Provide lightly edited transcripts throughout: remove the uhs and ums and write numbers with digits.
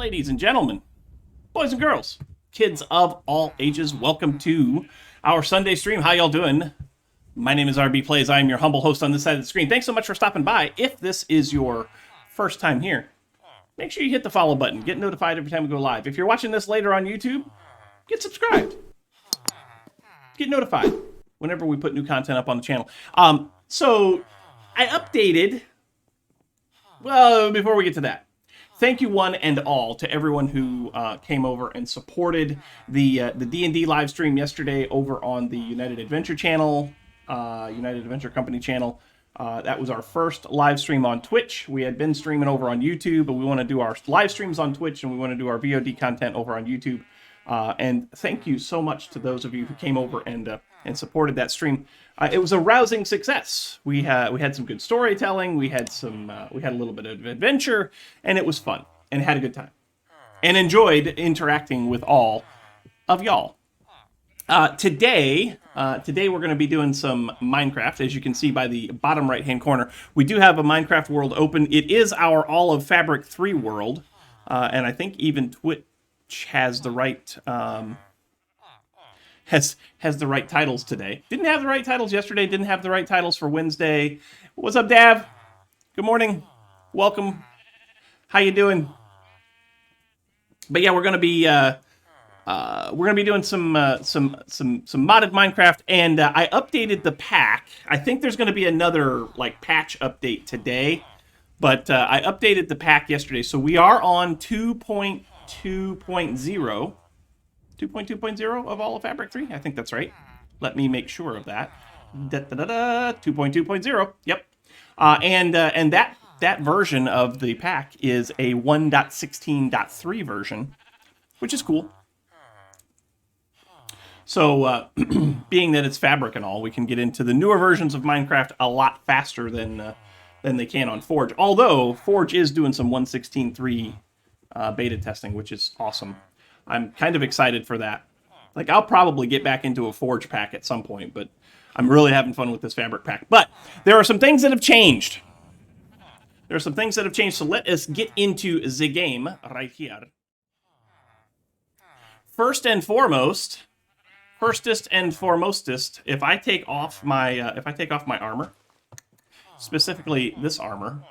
ladies and gentlemen, boys and girls, kids of all ages, welcome to our Sunday stream. How y'all doing? My name is rbPlays. I am your humble host on this side of the screen. Thanks so much for stopping by. If this is your first time here, make sure you hit the follow button. Get notified every time we go live. If you're watching this later on YouTube, get subscribed. Get notified whenever we put new content up on the channel. So I updated. Well, before we get to that, thank you one and all to everyone who came over and supported the D&D live stream yesterday over on the United Adventure channel, United Adventure Company channel. That was our first live stream on Twitch. We had been streaming over on YouTube, but we want to do our live streams on Twitch, and we want to do our VOD content over on YouTube. And thank you so much to those of you who came over and supported that stream. It was a rousing success. We had some good storytelling. We had a little bit of adventure, and it was fun and had a good time and enjoyed interacting with all of y'all. Today we're going to be doing some Minecraft. As you can see by the bottom right-hand corner, we do have a Minecraft world open. It is our All of Fabric 3 world, and I think even Twitch has the right has the right titles today. Didn't have the right titles yesterday. Didn't have the right titles for Wednesday. What's up, Dav? Good morning. Welcome. How you doing? But yeah, we're gonna be doing some modded Minecraft, and I updated the pack. I think there's gonna be another patch update today, but I updated the pack yesterday, so we are on 2.2.0 of All of Fabric 3. I think that's right. Let me make sure of that. 2.2.0. Yep. And that version of the pack is a 1.16.3 version, which is cool. So, being that it's Fabric and all, we can get into the newer versions of Minecraft a lot faster than they can on Forge. Although Forge is doing some 1.16.3 beta testing, which is awesome. I'm kind of excited for that. I'll probably get back into a Forge pack at some point, but I'm really having fun with this Fabric pack. But there are some things that have changed. So let us get into the game right here. Firstest and foremostest, if I take off my armor, specifically this armor,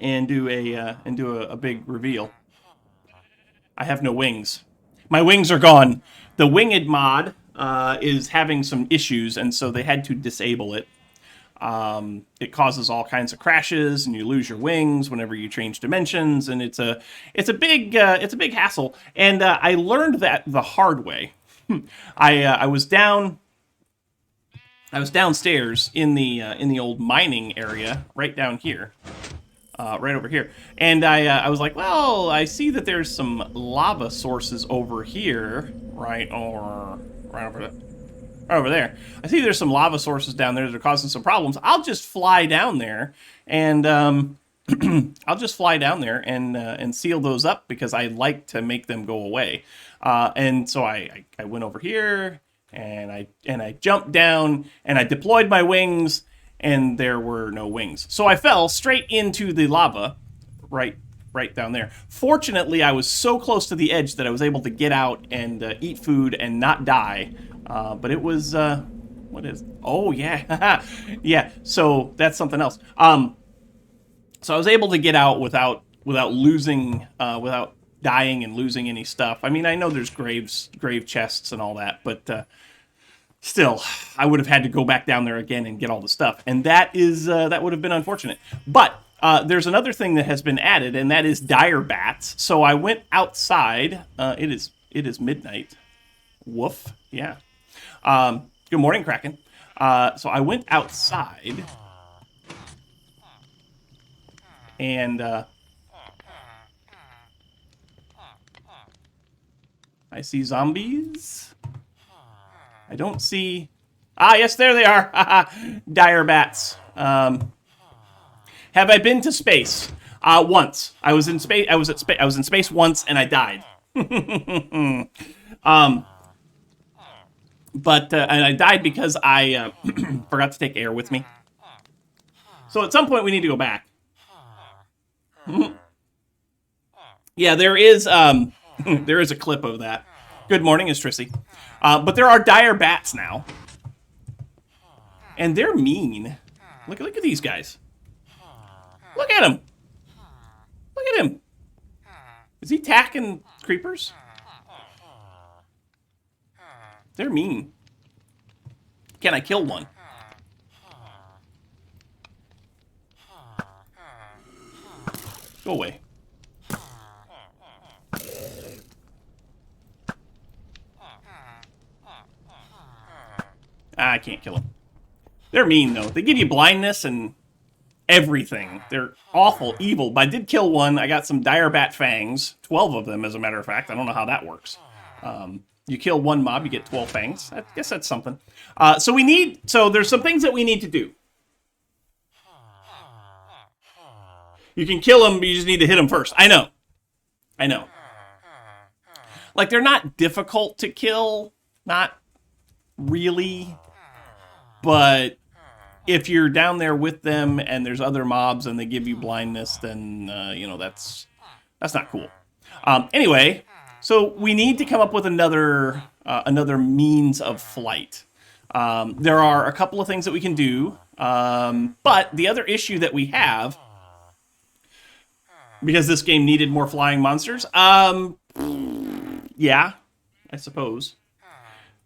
and do a big reveal. I have no wings. My wings are gone. The winged mod is having some issues, and so they had to disable it. It causes all kinds of crashes, and you lose your wings whenever you change dimensions, and it's a big hassle. And I learned that the hard way. I was downstairs in the old mining area, right down here, right over here, and I was like, well, I see that there's some lava sources over here, right over there. I see there's some lava sources down there that are causing some problems. I'll just fly down there and and seal those up because I like to make them go away. And so I went over here. And I jumped down, and I deployed my wings, and there were no wings. So I fell straight into the lava, right down there. Fortunately, I was so close to the edge that I was able to get out and eat food and not die. But it was, oh yeah, yeah, so that's something else. So I was able to get out without losing, without dying and losing any stuff. I mean, I know there's grave chests and all that, but still, I would have had to go back down there again and get all the stuff, and that would have been unfortunate. But there's another thing that has been added, and that is dire bats. So I went outside. It is midnight. Woof. Yeah. Good morning, Kraken. So I went outside, and I see zombies. I don't see... yes, there they are. Dire bats. Have I been to space? Once. I was in space. I was in space once, and I died. And I died because I forgot to take air with me. So at some point we need to go back. Yeah, there is there is a clip of that. Good morning, is Trissy. But there are dire bats now. And they're mean. Look at these guys. Look at him. Look at him. Is he attacking creepers? They're mean. Can I kill one? Go away. I can't kill them. They're mean, though. They give you blindness and everything. They're awful, evil. But I did kill one. I got some dire bat fangs. 12 of them, as a matter of fact. I don't know how that works. You kill one mob, you get 12 fangs. I guess that's something. So there's some things that we need to do. You can kill them, but you just need to hit them first. I know. Like, they're not difficult to kill. Not really. But if you're down there with them and there's other mobs and they give you blindness, then, that's not cool. Anyway, so we need to come up with another means of flight. There are a couple of things that we can do. But the other issue that we have, because this game needed more flying monsters, yeah, I suppose.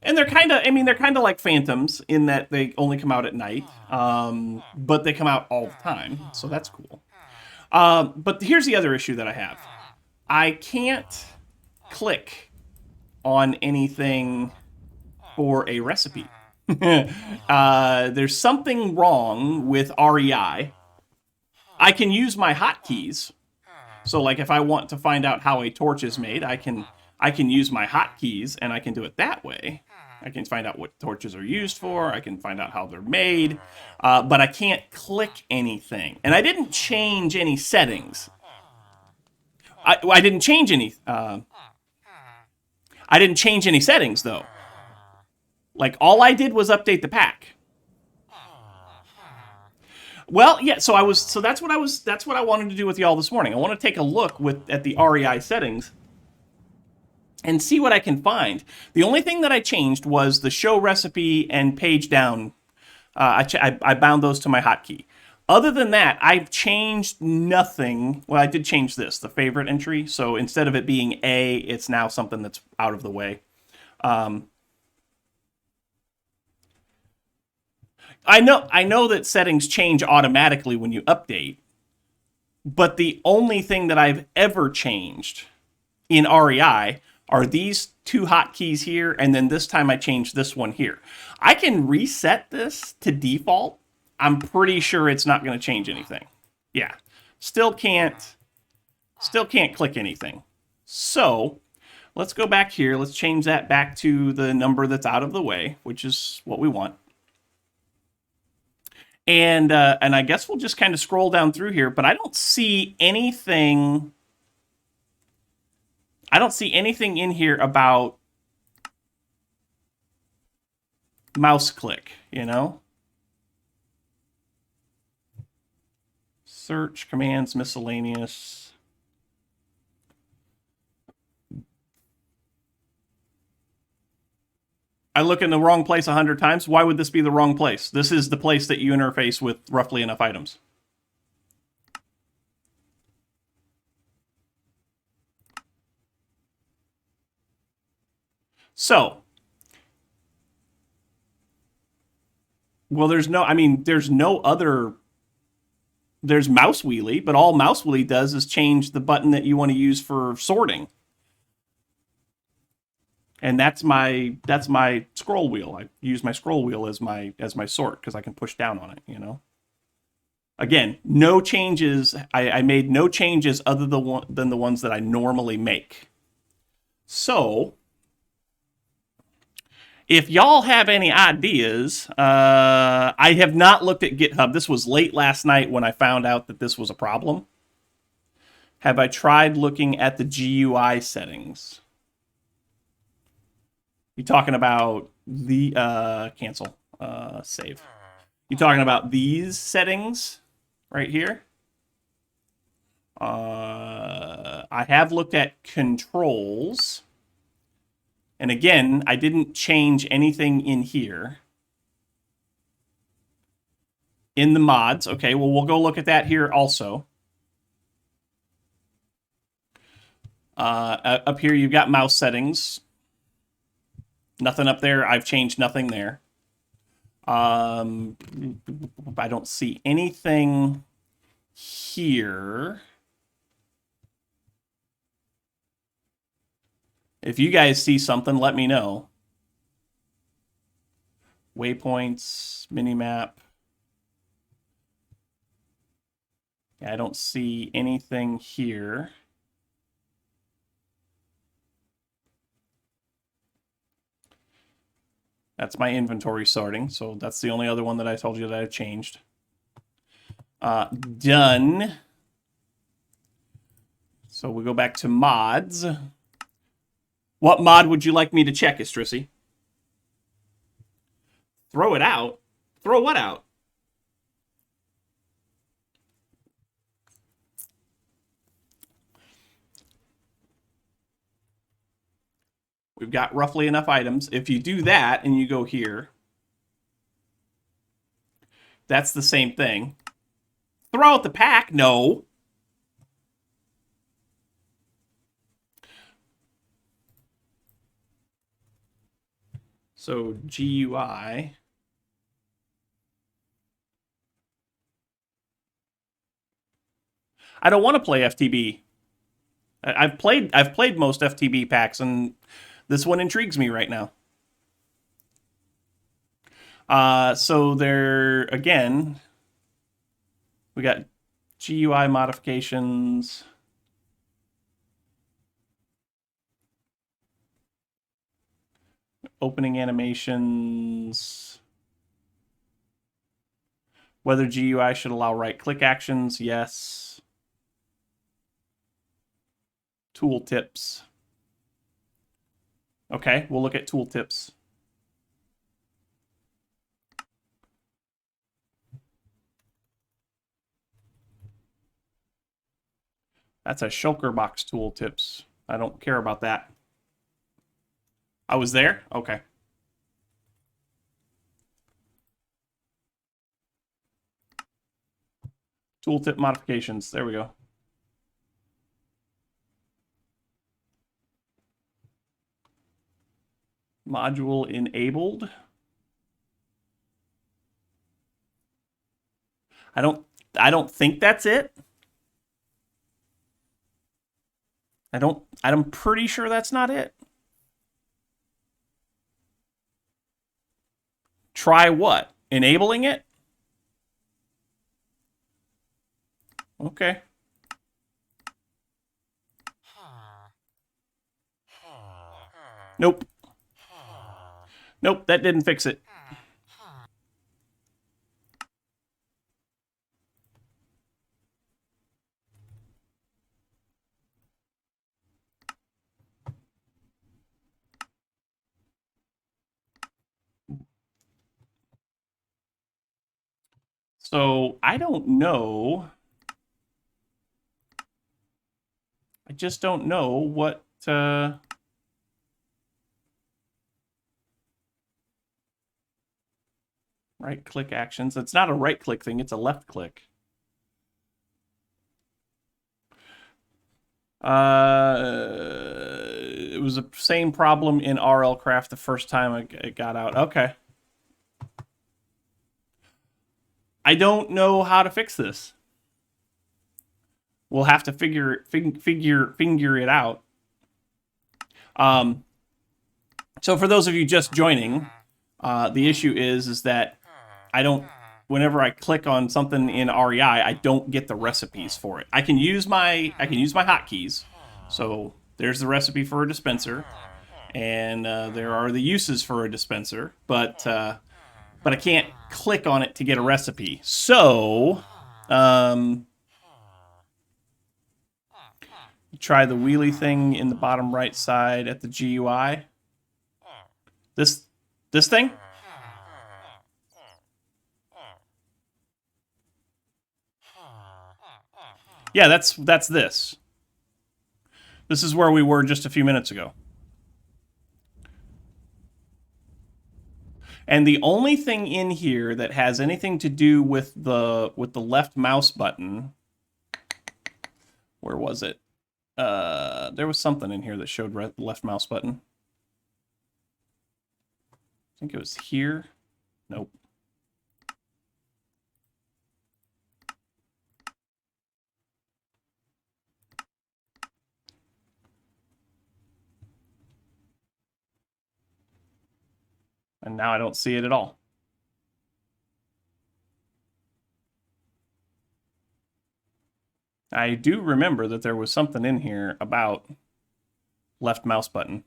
And they're kind of like phantoms in that they only come out at night, but they come out all the time, so that's cool. But here's the other issue that I have. I can't click on anything for a recipe. There's something wrong with REI. I can use my hotkeys. So, like, if I want to find out how a torch is made, I can use my hotkeys, and I can do it that way. I can find out what torches are used for. I can find out how they're made. But I can't click anything. And I didn't change any settings. I didn't change any... I didn't change any settings, though. Like, all I did was update the pack. Well, yeah, so that's what I wanted to do with y'all this morning. I want to take a look at the REI settings and see what I can find. The only thing that I changed was the show recipe and page down. I bound those to my hotkey. Other than that, I've changed nothing. Well, I did change this, the favorite entry. So instead of it being A, it's now something that's out of the way. I know that settings change automatically when you update, but the only thing that I've ever changed in REI are these two hotkeys here, and then this time I changed this one here. I can reset this to default. I'm pretty sure it's not going to change anything. Yeah, still can't click anything. So let's go back here. Let's change that back to the number that's out of the way, which is what we want. And I guess we'll just kind of scroll down through here, but I don't see anything. I don't see anything in here about mouse click, Search, commands, miscellaneous. I look in the wrong place 100 times. Why would this be the wrong place? This is the place that you interface with roughly enough items. So, well, there's no other, there's Mouse Wheelie, but all Mouse Wheelie does is change the button that you want to use for sorting. And that's my scroll wheel. I use my scroll wheel as my sort because I can push down on it, Again, no changes. I made no changes other than the ones that I normally make. So, if y'all have any ideas, I have not looked at GitHub. This was late last night when I found out that this was a problem. Have I tried looking at the GUI settings? You talking about the cancel, save? You talking about these settings? right here. I have looked at controls. And again, I didn't change anything in here. In the mods. Okay, well, we'll go look at that here also. Up here, you've got mouse settings. Nothing up there. I've changed nothing there. I don't see anything here. If you guys see something, let me know. Waypoints, minimap. Yeah, I don't see anything here. That's my inventory sorting, so that's the only other one that I told you that I changed. Done. So we go back to mods. What mod would you like me to check, Istrissy? Throw it out? Throw what out? We've got roughly enough items. If you do that and you go here, that's the same thing. Throw out the pack? No. So GUI. I don't want to play FTB. I've played most FTB packs, and this one intrigues me right now. So there again, we got GUI modifications. Opening animations. Whether GUI should allow right-click actions, yes. Tooltips. Okay, we'll look at tooltips. That's a shulker box tooltips. I don't care about that. I was there? Okay. Tooltip modifications. There we go. Module enabled. I don't think that's it. I'm pretty sure that's not it. Try what? Enabling it? Okay. Nope. Nope, that didn't fix it. So I don't know. I just don't know what right click actions. It's not a right click thing, it's a left click. It was the same problem in RLCraft the first time it got out. Okay. I don't know how to fix this. We'll have to figure it out. So for those of you just joining, the issue is that I don't. Whenever I click on something in REI, I don't get the recipes for it. I can use my hotkeys. So there's the recipe for a dispenser, and there are the uses for a dispenser, but I can't click on it to get a recipe. So try the wheelie thing in the bottom right side at the GUI. This thing? Yeah, that's this. This is where we were just a few minutes ago. And the only thing in here that has anything to do with the left mouse button, where was it? There was something in here that showed left mouse button. I think it was here. Nope. And now I don't see it at all. I do remember that there was something in here about left mouse button.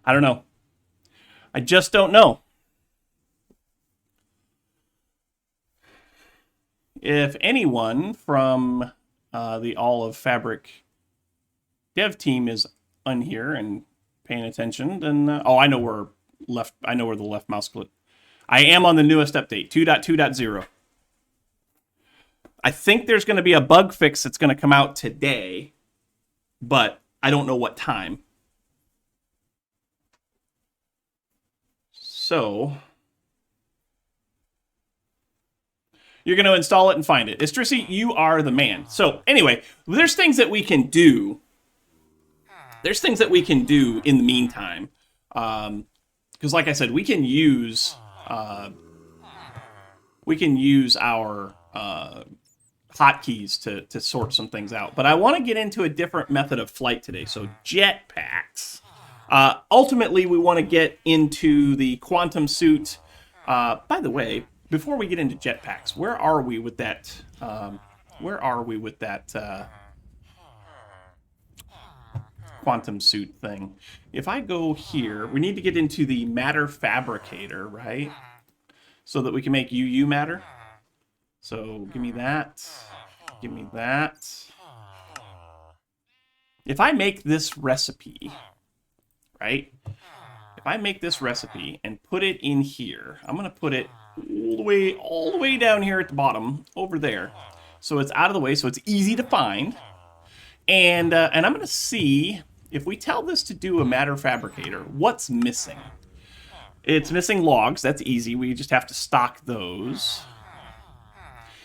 I don't know. I just don't know. If anyone from the All of Fabric dev team is on here and paying attention, then oh, I know where the left mouse click. I am on the newest update, 2.2.0. I think there's going to be a bug fix that's going to come out today, but I don't know what time. So you're going to install it and find it. Istrisi, you are the man. So anyway, there's things that we can do. There's things that we can do in the meantime. Because like I said, we can use our hotkeys to sort some things out. But I want to get into a different method of flight today. So jetpacks. Ultimately, we want to get into the quantum suit. By the way, before we get into jetpacks, where are we with that? Quantum suit thing? If I go here, we need to get into the Matter Fabricator, right? So that we can make UU Matter. So give me that. Give me that. If I make this recipe, right? If I make this recipe and put it in here, I'm going to put it all the way down here at the bottom, over there. So it's out of the way, so it's easy to find. And I'm going to see if we tell this to do a Matter Fabricator, what's missing? It's missing logs. That's easy. We just have to stock those.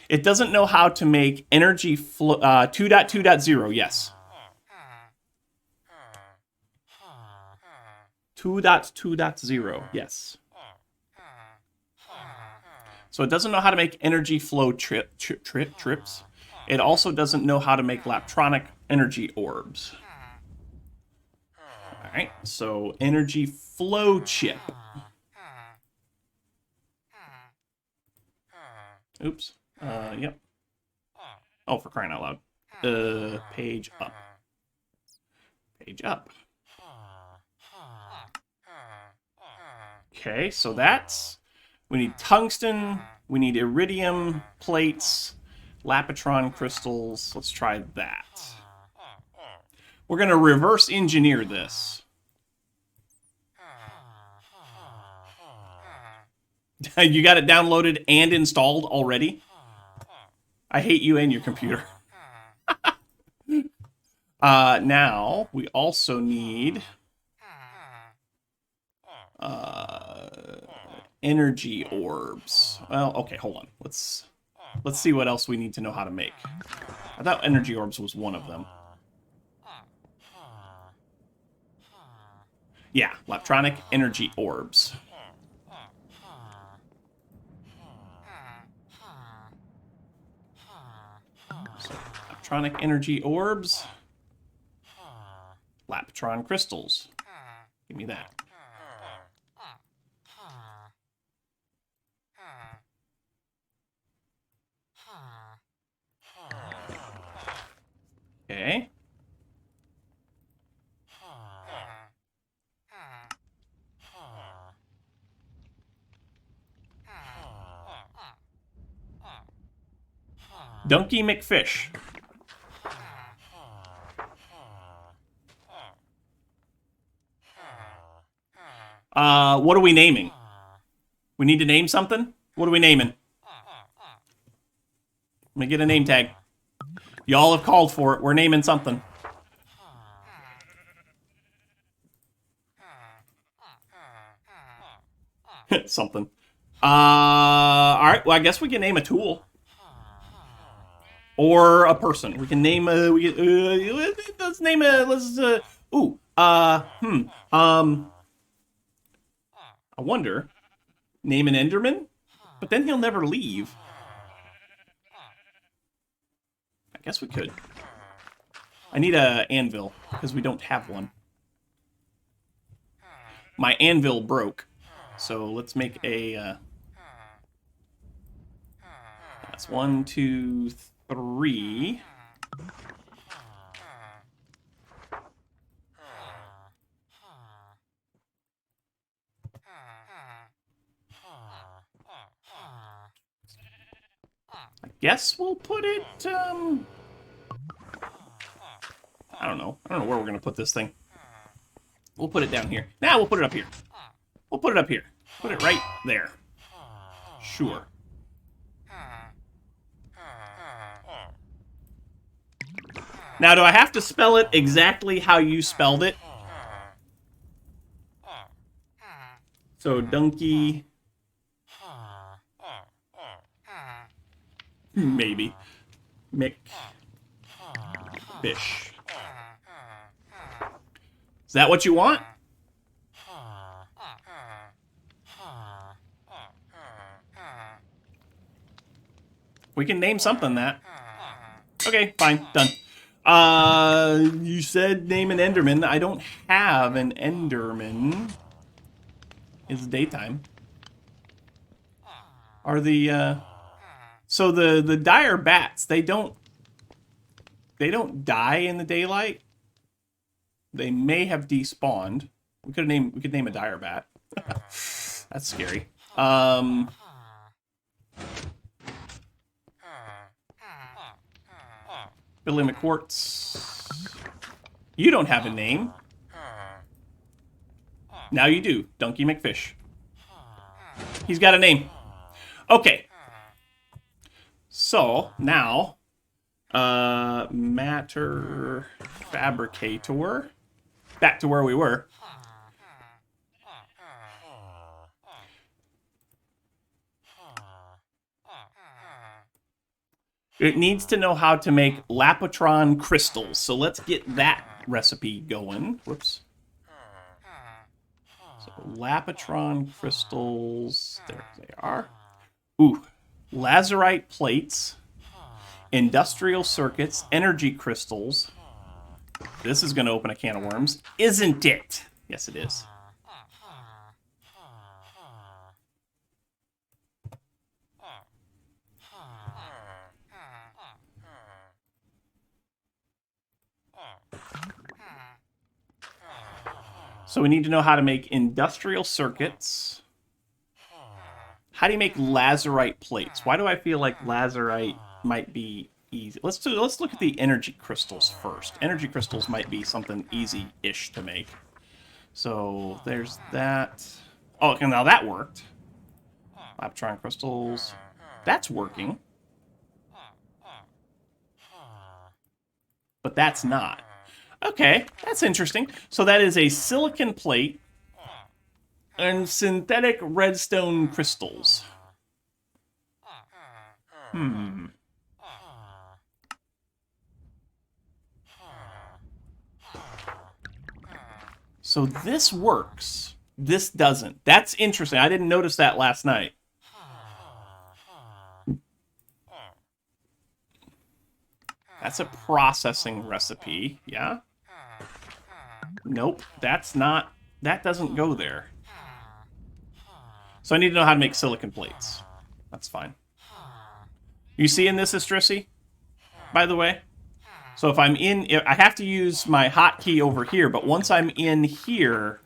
It doesn't know how to make energy flow. 2.2.0, yes. 2.2.0, yes. So it doesn't know how to make energy flow trips. It also doesn't know how to make laptronic energy orbs. All right, so energy flow chip. Oops. Yep. Oh, for crying out loud. Page up. Page up. Okay, so that's... We need tungsten. We need iridium plates. Lapitron crystals. Let's try that. We're going to reverse engineer this. You got it downloaded and installed already? I hate you and your computer. Now, we also need energy orbs. Well, okay, hold on. Let's see what else we need to know how to make. I thought energy orbs was one of them. Yeah, laptronic energy orbs. So, laptronic energy orbs. Laptron crystals. Give me that. Okay. Dunkey Mc Fish. What are we naming? We need to name something? What are we naming? Let me get a name tag. Y'all have called for it. We're naming something. Something. Alright, well, I guess we can name a tool. Or a person. We can name a... let's name a... I wonder. Name an Enderman? But then he'll never leave. I guess we could. I need a anvil, because we don't have one. My anvil broke. So let's make a... that's 1, 2, 3. I guess we'll put it, I don't know. I don't know where we're going to put this thing. We'll put it down here. Nah, we'll put it up here. We'll put it up here. Put it right there. Sure. Now, do I have to spell it exactly how you spelled it? So, Dunkey... maybe. Mc Fish. Is that what you want? We can name something that. Okay, fine, done. You said name an Enderman. I don't have an Enderman. It's daytime. Are the, so the dire bats, they don't die in the daylight. They may have despawned. We could name a dire bat. That's scary. Billy McQuartz. You don't have a name. Now you do. Dunkey Mc Fish. He's got a name. Okay. So, now, Matter Fabricator. Back to where we were. It needs to know how to make Lapotron crystals. So let's get that recipe going. Whoops. So Lapotron crystals. There they are. Ooh. Lazurite plates. Industrial circuits. Energy crystals. This is going to open a can of worms. Isn't it? Yes, it is. So we need to know how to make industrial circuits. How do you make lazurite plates? Why do I feel like lazurite might be easy? Let's look at the energy crystals first. Energy crystals might be something easy-ish to make. So there's that. Oh, okay, now that worked. Lapotron crystals. That's working. But that's not. Okay, that's interesting. So that is a silicon plate and synthetic redstone crystals. So this works. This doesn't. That's interesting. I didn't notice that last night. That's a processing recipe, yeah? Nope, that's not... That doesn't go there. So I need to know how to make silicon plates. That's fine. You seeing this, Estrisi? By the way? So if I'm in... I have to use my hotkey over here, but once I'm in here,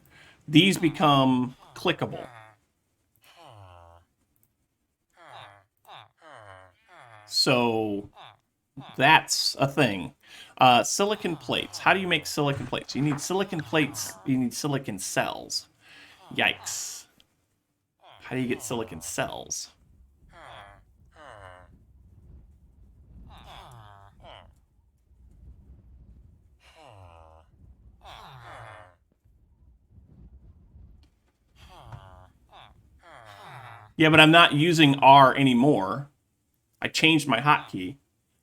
these become clickable. So That's a thing. Silicon plates. How do you make silicon plates? You need silicon plates. You need silicon cells. Yikes. How do you get silicon cells? Yeah, but I'm not using R anymore. I changed my hotkey,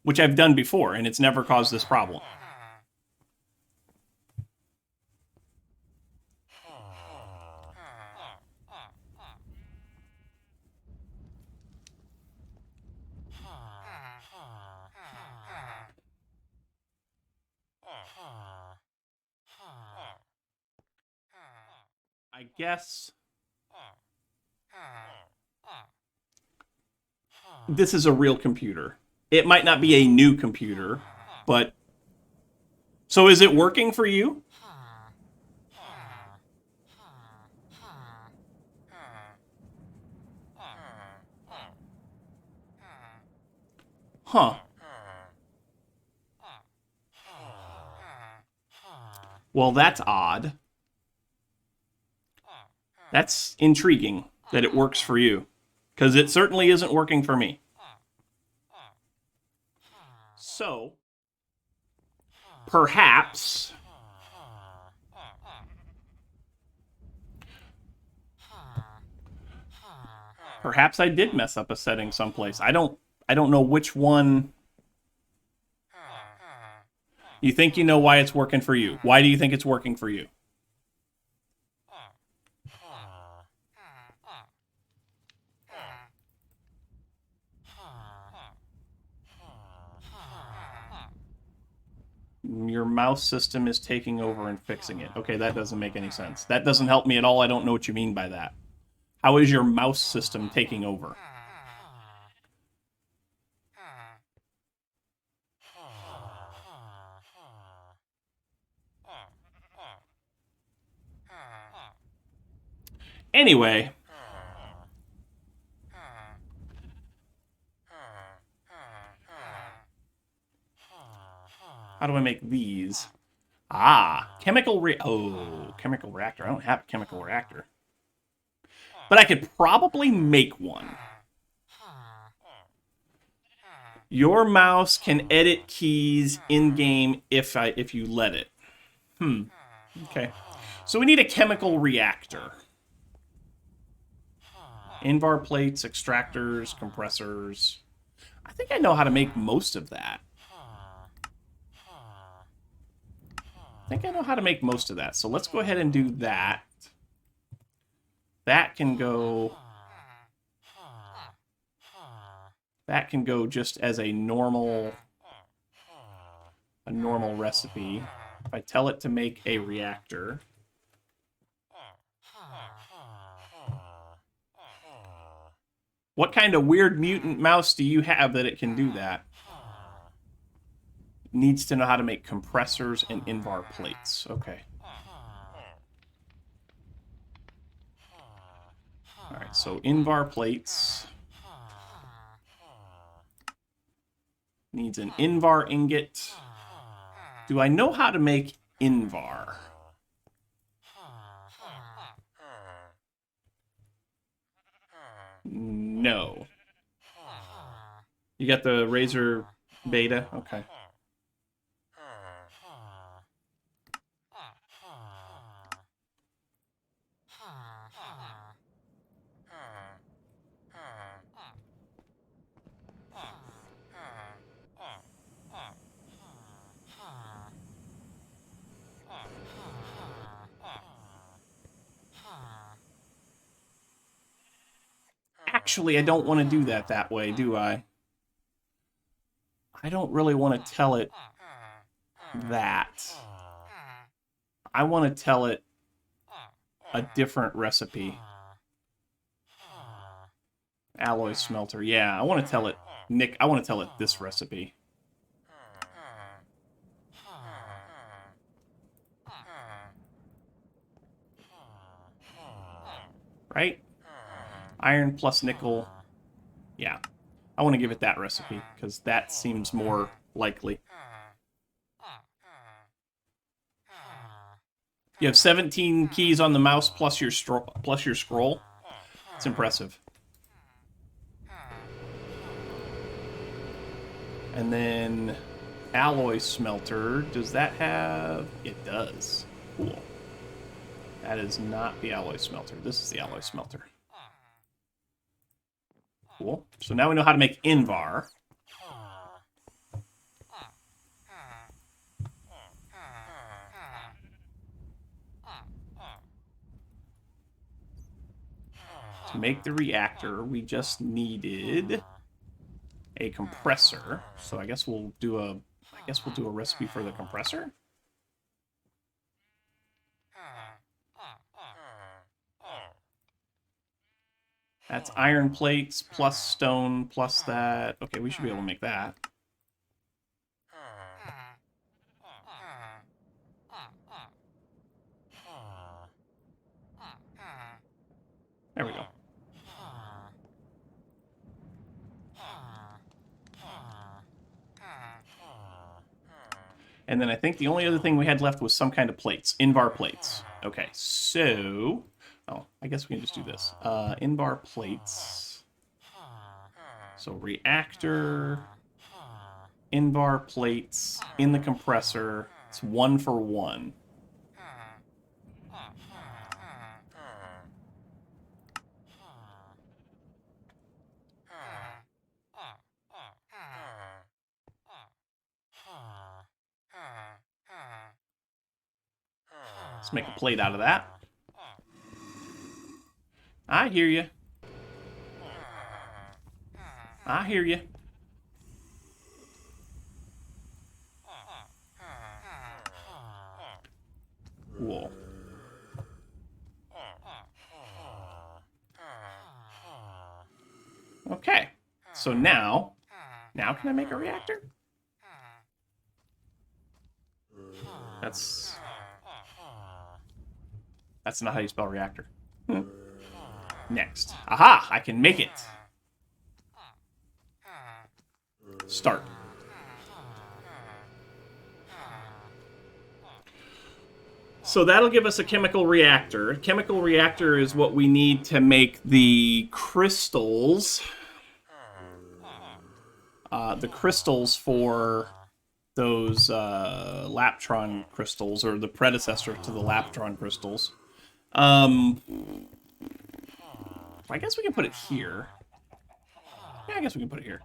which I've done before, and it's never caused this problem. I guess this is a real computer. It might not be a new computer, but... So is it working for you? Huh. Well, that's odd. That's intriguing that it works for you, because it certainly isn't working for me. So, perhaps I did mess up a setting someplace. I don't know which one. You think you know why it's working for you. Why do you think it's working for you? Your mouse system is taking over and fixing it. Okay, that doesn't make any sense. That doesn't help me at all. I don't know what you mean by that. How is your mouse system taking over? Anyway. How do I make these? Chemical reactor. I don't have a chemical reactor. But I could probably make one. Your mouse can edit keys in-game if you let it. Okay. So we need a chemical reactor. Invar plates, extractors, compressors. I think I know how to make most of that. So let's go ahead and do that. That can go just as a normal recipe. If I tell it to make a reactor. What kind of weird mutant mouse do you have that it can do that? Needs to know how to make compressors and invar plates. Okay. All right, so invar plates needs an invar ingot. Do I know how to make invar? No. You got the Razer beta? Okay. Actually, I don't want to do that way, do I? I don't really want to tell it that. I want to tell it a different recipe. Alloy smelter. Yeah, I want to tell it, I want to tell it this recipe. Right? Iron plus nickel. Yeah. I want to give it that recipe, because that seems more likely. You have 17 keys on the mouse plus your scroll. It's impressive. And then alloy smelter. Does that have... It does. Cool. That is not the alloy smelter. This is the alloy smelter. Cool. So now we know how to make Invar. To make the reactor, we just needed a compressor. So I guess we'll do a recipe for the compressor. That's iron plates plus stone plus that. Okay, we should be able to make that. There we go. And then I think the only other thing we had left was some kind of plates. Invar plates. Okay, so... Oh, I guess we can just do this. Invar plates. So reactor, Invar plates, in the compressor. It's 1 for 1. Let's make a plate out of that. I hear you. I hear you. Cool. Okay. So now can I make a reactor? That's not how you spell reactor. Next. Aha! I can make it. Start. So that'll give us a chemical reactor. A chemical reactor is what we need to make the crystals. The crystals for those Laptron crystals, or the predecessor to the Laptron crystals. I guess we can put it here. Yeah, I guess we can put it here.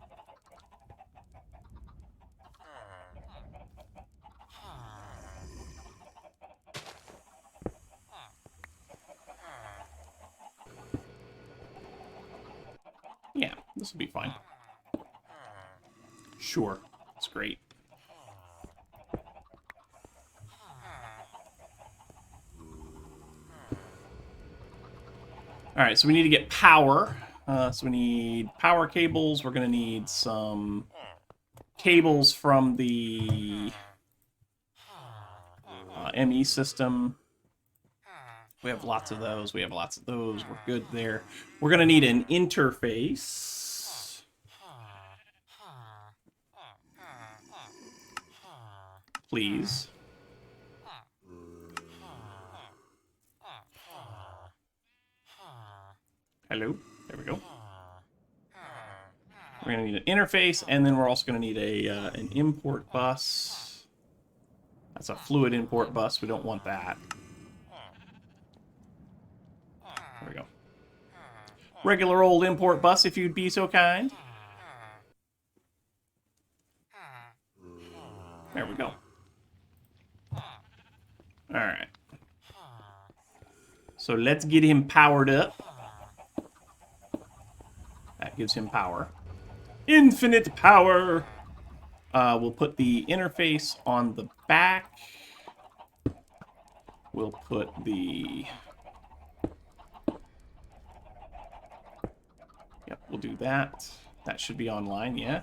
Yeah, this will be fine. Sure, it's great. All right, so we need to get power. So we need power cables. We're going to need some cables from the ME system. We have lots of those. We have lots of those. We're good there. We're going to need an interface. Please. Hello. There we go. We're going to need an interface, and then we're also going to need an import bus. That's a fluid import bus. We don't want that. There we go. Regular old import bus, if you'd be so kind. There we go. Alright. So let's get him powered up. That gives him power. Infinite power! We'll put the interface on the back. We'll put the... Yep, we'll do that. That should be online, yeah.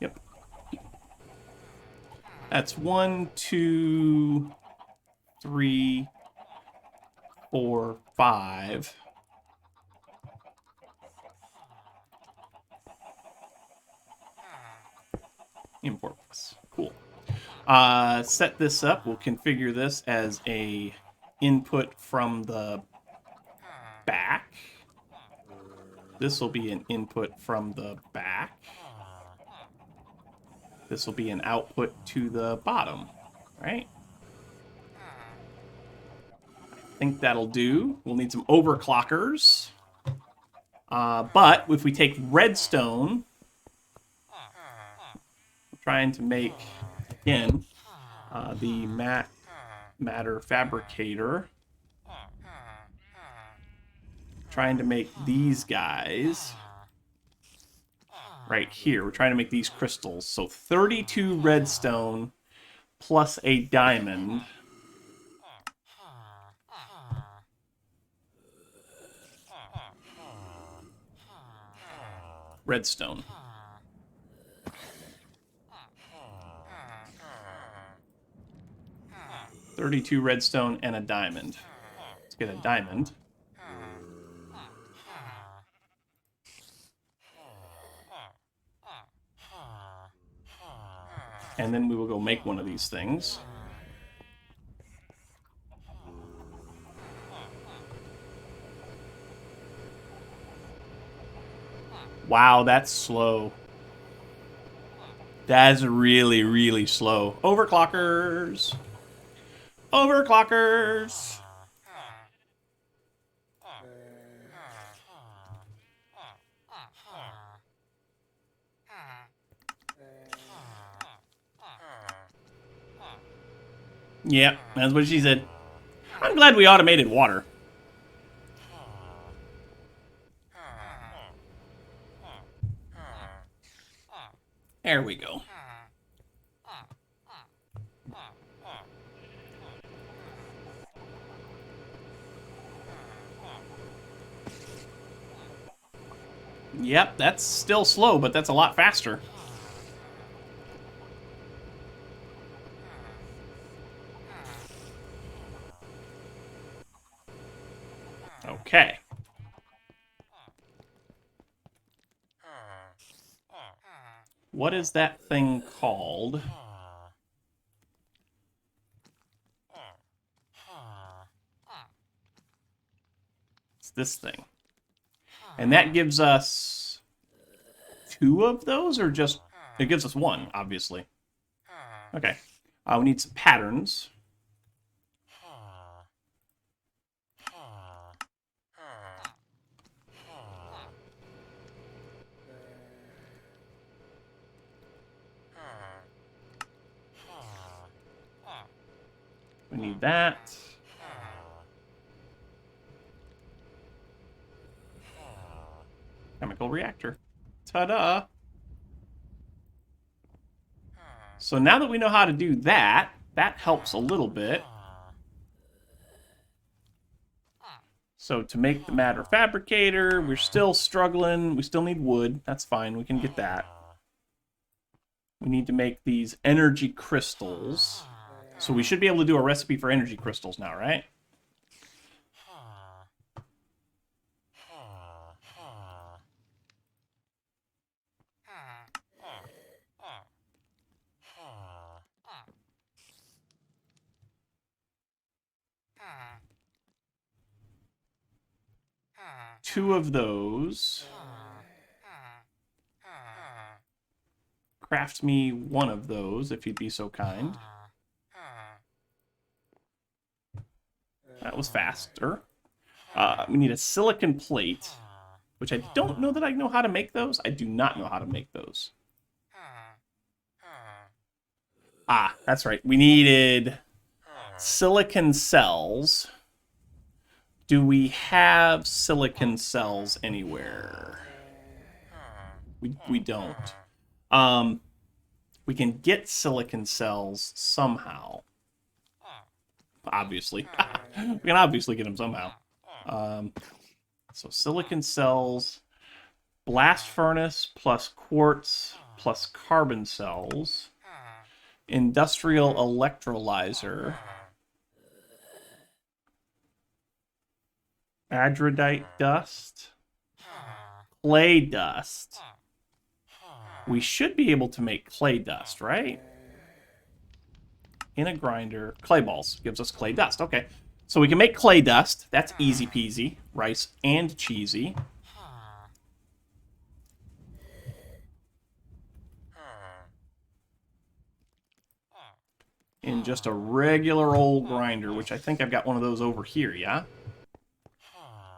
Yep. That's 1, 2, 3, 4, 5. Import this. Cool. Set this up. We'll configure this as a input from the back. This will be an input from the back. This will be an output to the bottom, right? I think that'll do. We'll need some overclockers. But if we take redstone, we're trying to make, again, the Matter Fabricator. Trying to make these guys right here. We're trying to make these crystals. So 32 redstone plus a diamond. Redstone. $32 redstone and a diamond. Let's get a diamond. And then we will go make one of these things. Wow, that's slow. That's really, really slow. Overclockers. Overclockers. Yep, that's what she said. I'm glad we automated water. There we go. Yep, that's still slow, but that's a lot faster. Okay. What is that thing called? It's this thing. And that gives us 2 of those, or just... It gives us 1, obviously. Okay. We need some patterns. We need that. Chemical reactor. Ta-da! So now that we know how to do that, that helps a little bit. So to make the Matter Fabricator, we're still struggling. We still need wood. That's fine. We can get that. We need to make these energy crystals. So we should be able to do a recipe for energy crystals now, right? Two of those. Craft me one of those, if you'd be so kind. That was faster. We need a silicon plate, which I don't know that I know how to make those. I do not know how to make those. Ah, that's right. We needed silicon cells. Do we have silicon cells anywhere? We don't. We can get silicon cells somehow. Obviously. We can obviously get them somehow. So silicon cells, blast furnace plus quartz plus carbon cells, industrial electrolyzer, adradite dust, clay dust, we should be able to make clay dust, right? In a grinder, clay balls gives us clay dust. Okay, so we can make clay dust. That's easy peasy, rice and cheesy. In just a regular old grinder, which I think I've got one of those over here, yeah?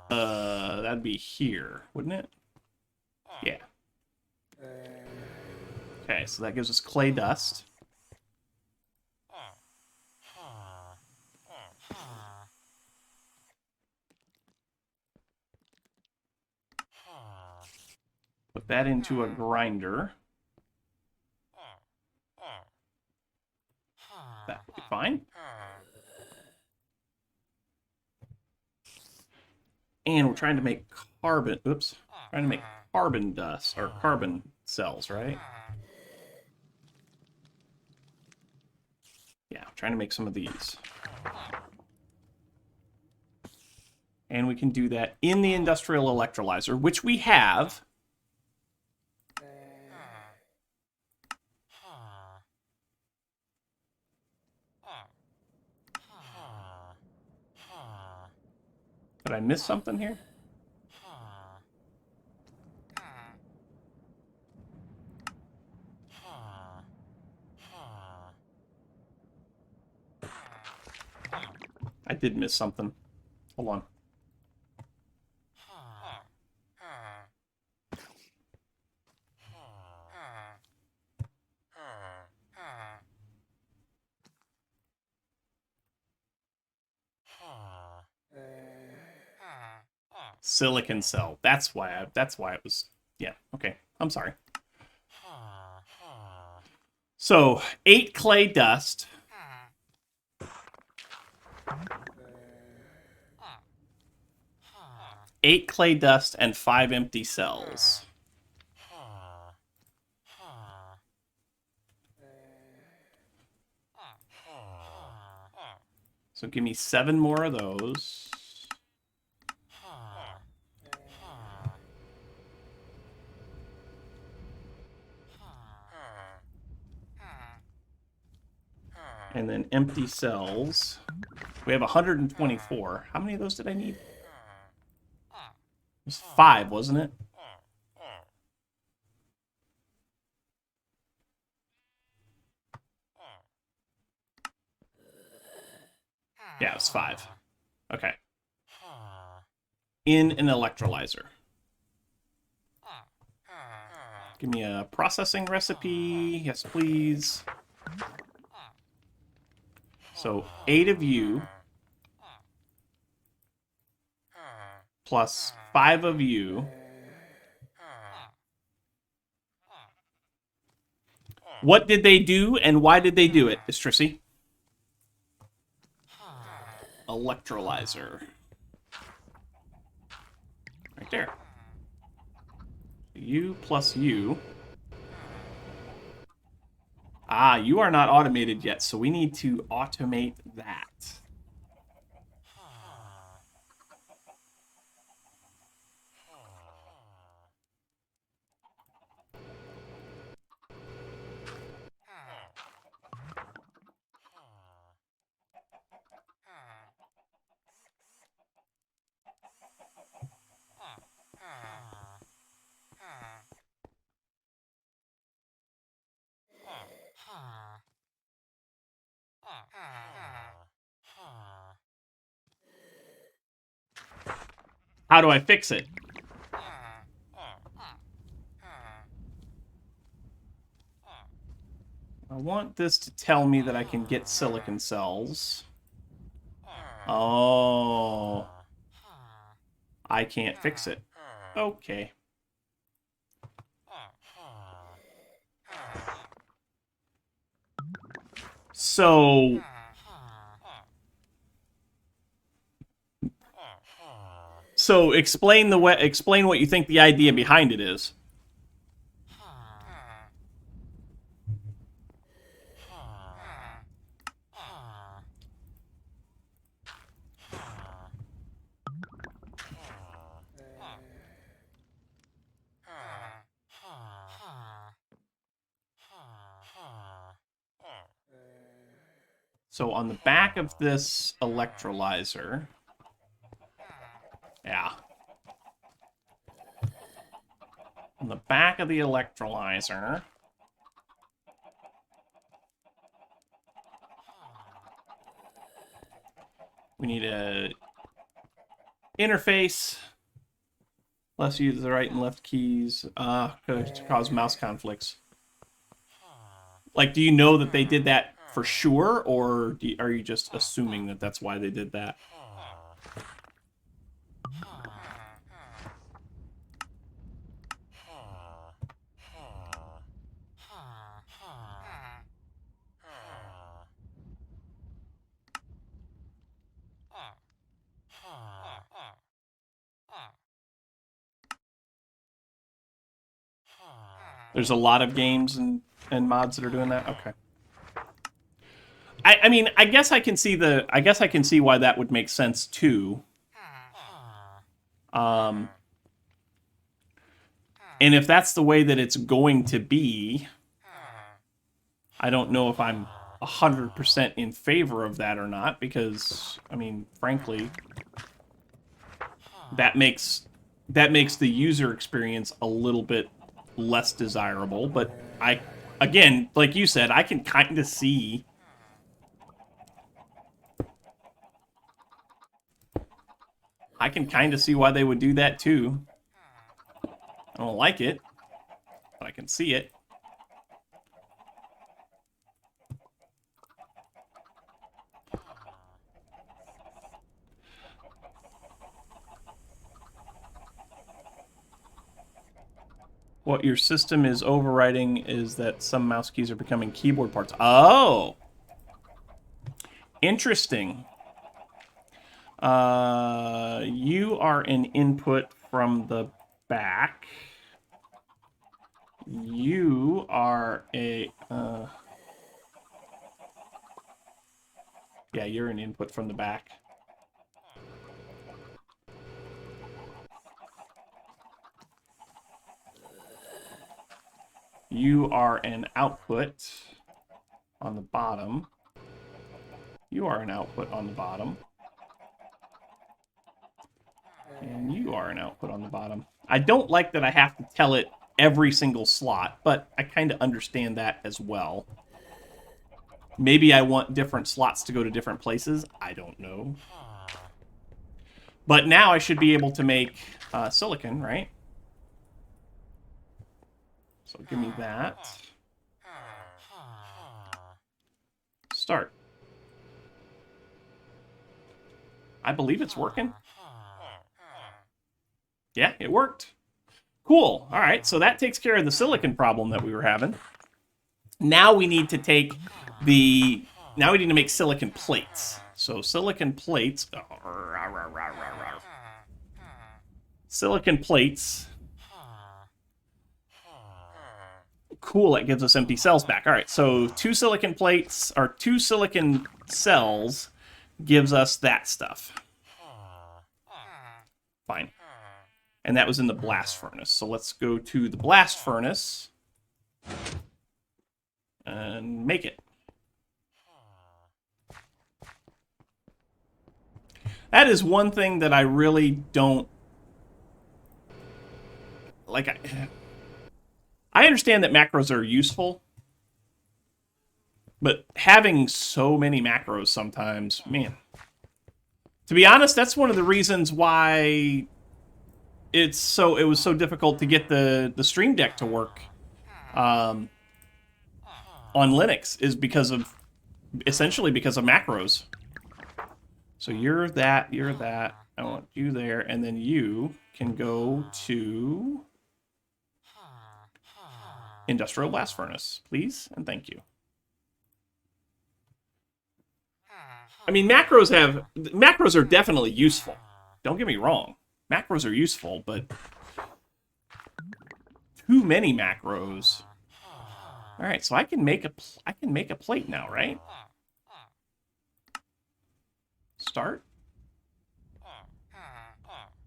That'd be here, wouldn't it? Yeah. Okay, so that gives us clay dust. Put that into a grinder. That would be fine. And we're trying to make carbon, oops, trying to make carbon dust, or carbon cells, right? Yeah, trying to make some of these. And we can do that in the industrial electrolyzer, which we have. Did I miss something here? I did miss something. Hold on. Silicon cell. That's why it was. Yeah, okay. I'm sorry. So 8 clay dust. 8 clay dust and 5 empty cells. So give me 7 more of those. And then empty cells. We have 124. How many of those did I need? It was 5, wasn't it? Yeah, it was 5. Okay. In an electrolyzer. Give me a processing recipe. Yes, please. So 8 of you plus 5 of you. What did they do and why did they do it, Istrissy? Electrolyzer. Right there. You plus you. Ah, you are not automated yet, so we need to automate that. How do I fix it? I want this to tell me that I can get silicon cells. Oh. I can't fix it. Okay. So explain what you think the idea behind it is. So on the back of this electrolyzer, yeah. On the back of the electrolyzer, we need a interface. Let's use the right and left keys to cause mouse conflicts. Like, do you know that they did that for sure, or are you just assuming that that's why they did that? There's a lot of games and mods that are doing that. Okay. I mean, I guess I can see why that would make sense too. And if that's the way that it's going to be, I don't know if I'm 100% in favor of that or not, because I mean, frankly, that makes the user experience a little bit less desirable. But again, like you said, I can kind of see why they would do that too. I don't like it, but I can see it. What your system is overriding is that some mouse keys are becoming keyboard parts. Oh! Interesting. You are an input from the back. You are a... yeah, you're an input from the back. You are an output on the bottom. You are an output on the bottom. And you are an output on the bottom. I don't like that I have to tell it every single slot, but I kind of understand that as well. Maybe I want different slots to go to different places. I don't know. But now I should be able to make silicon, right? So give me that. Start. I believe it's working. Yeah, it worked. Cool. All right, so that takes care of the silicon problem that we were having. Now we need to take the... Now we need to make silicon plates. So silicon plates... Silicon plates... Cool, that gives us empty cells back. All right, so 2 silicon plates, or 2 silicon cells gives us that stuff. Fine. And that was in the blast furnace. So let's go to the blast furnace and make it. That is one thing that I really don't... Like, I understand that macros are useful, but having so many macros sometimes, man. To be honest, that's one of the reasons why it was so difficult to get the Stream Deck to work on Linux, is essentially because of macros. So you're that, I want you there, and then you can go to Industrial Blast Furnace, please, and thank you. I mean, macros are definitely useful. Don't get me wrong. Macros are useful, but too many macros. All right, so I can make a plate now, right? Start.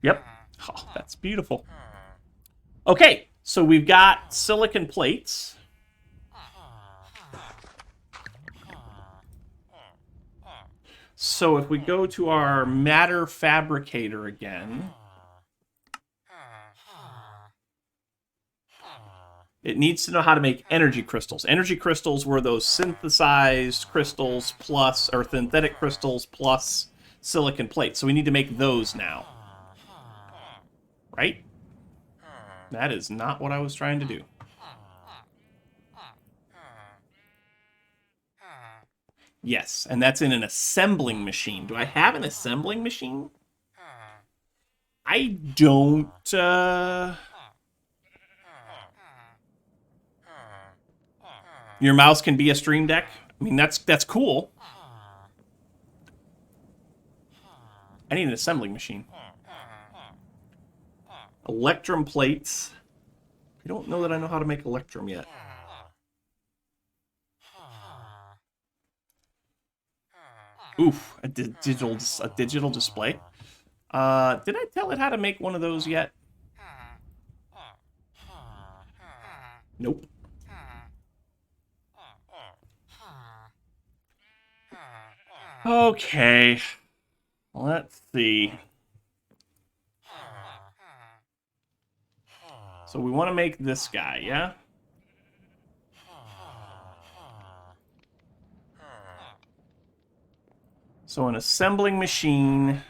Yep. Oh, that's beautiful. Okay, so we've got silicon plates. So if we go to our Matter Fabricator again, it needs to know how to make energy crystals. Energy crystals were those synthesized crystals plus, or synthetic crystals plus silicon plates. So we need to make those now. Right? That is not what I was trying to do. Yes, and that's in an assembling machine. Do I have an assembling machine? I don't, Your mouse can be a Stream Deck? I mean, that's cool. I need an assembling machine. Electrum plates. I don't know that I know how to make electrum yet. Oof, a digital display. Did I tell it how to make one of those yet? Nope. Okay. Let's see. So we want to make this guy, yeah? So an assembling machine.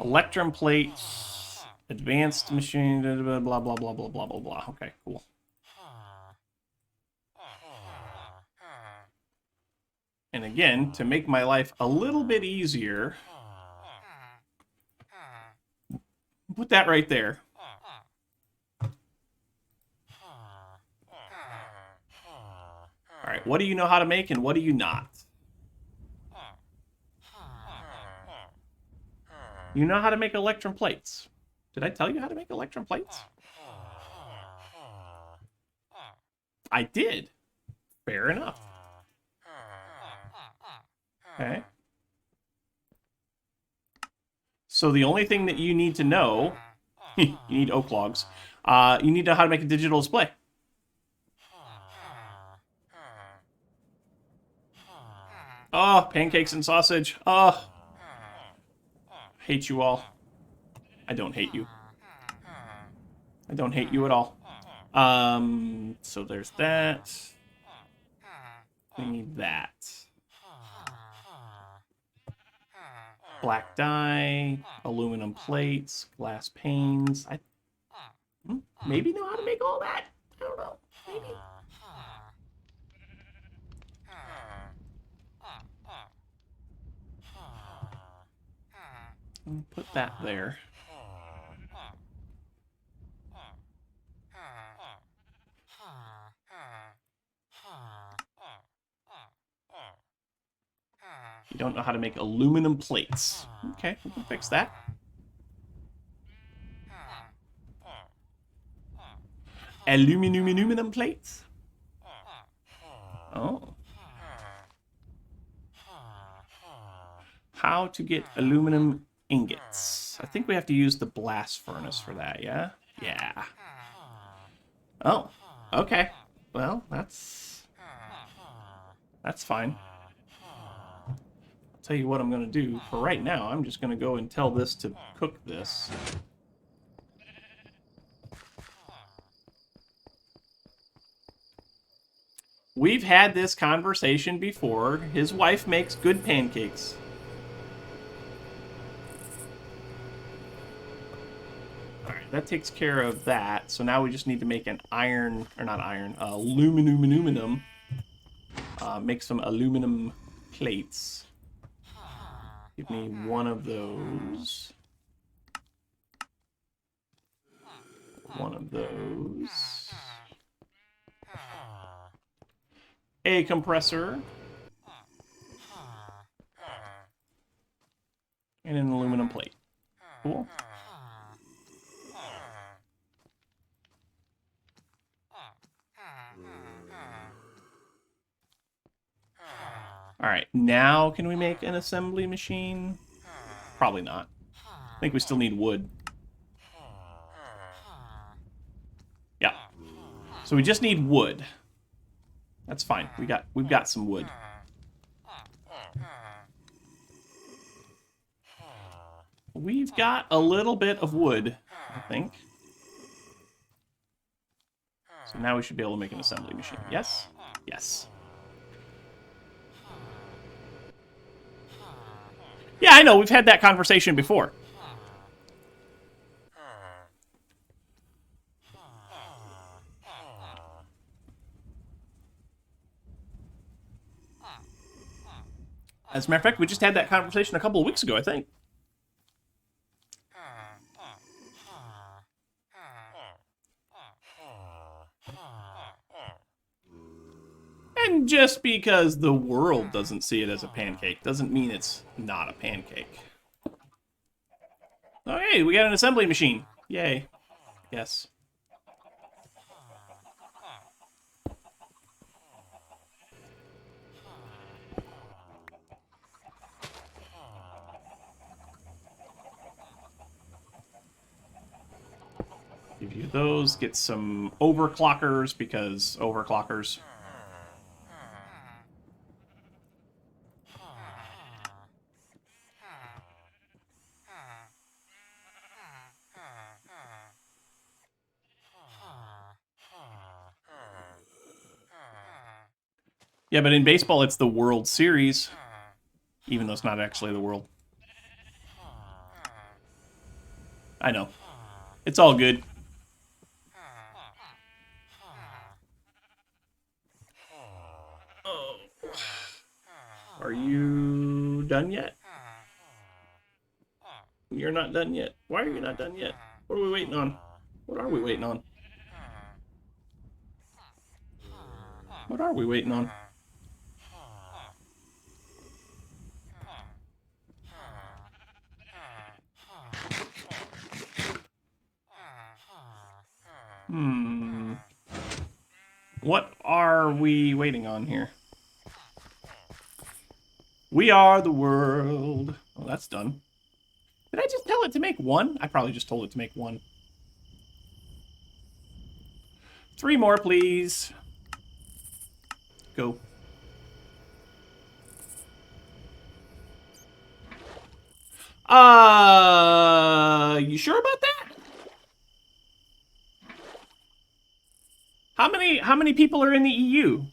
Electrum plates. Advanced machine. Blah, blah, blah, blah, blah, blah, blah, blah. Okay, cool. And again, to make my life a little bit easier, put that right there. All right, what do you know how to make and what do you not? You know how to make electrum plates. Did I tell you how to make electrum plates? I did. Fair enough. Okay. So the only thing that you need to know, you need oak logs, you need to know how to make a digital display. Oh, pancakes and sausage. Oh, hate you all. I don't hate you. I don't hate you at all. So there's that. We need that. Black dye, aluminum plates, glass panes. I maybe know how to make all that. I don't know. Maybe. Put that there. You don't know how to make aluminum plates. Okay, we can fix that. Aluminum plates? Oh. How to get aluminum ingots. I think we have to use the blast furnace for that, yeah? Yeah. Oh, okay. Well, that's fine. I'll tell you what I'm going to do. For right now, I'm just going to go and tell this to cook this. We've had this conversation before. His wife makes good pancakes. Alright, that takes care of that. So now we just need to make an aluminum. Make some aluminum plates. Give me one of those. One of those. A compressor. And an aluminum plate. Cool. All right, now can we make an assembly machine? Probably not. I think we still need wood. Yeah. So we just need wood. That's fine. We've got some wood. We've got a little bit of wood, I think. So now we should be able to make an assembly machine. Yes? Yes. Yeah, I know. We've had that conversation before. As a matter of fact, we just had that conversation a couple of weeks ago, I think. And just because the world doesn't see it as a pancake doesn't mean it's not a pancake. Oh, hey, we got an assembly machine. Yay. Yes. Give you those. Get some overclockers because overclockers. Yeah, but in baseball, it's the World Series, even though it's not actually the World. I know. It's all good. Oh. Are you done yet? You're not done yet. Why are you not done yet? What are we waiting on? What are we waiting on? What are we waiting on? What are we waiting on here? We are the world. Oh, that's done. Did I just tell it to make one? I probably just told it to make one. 3 more, please. Go. You sure about that? How many people are in the EU?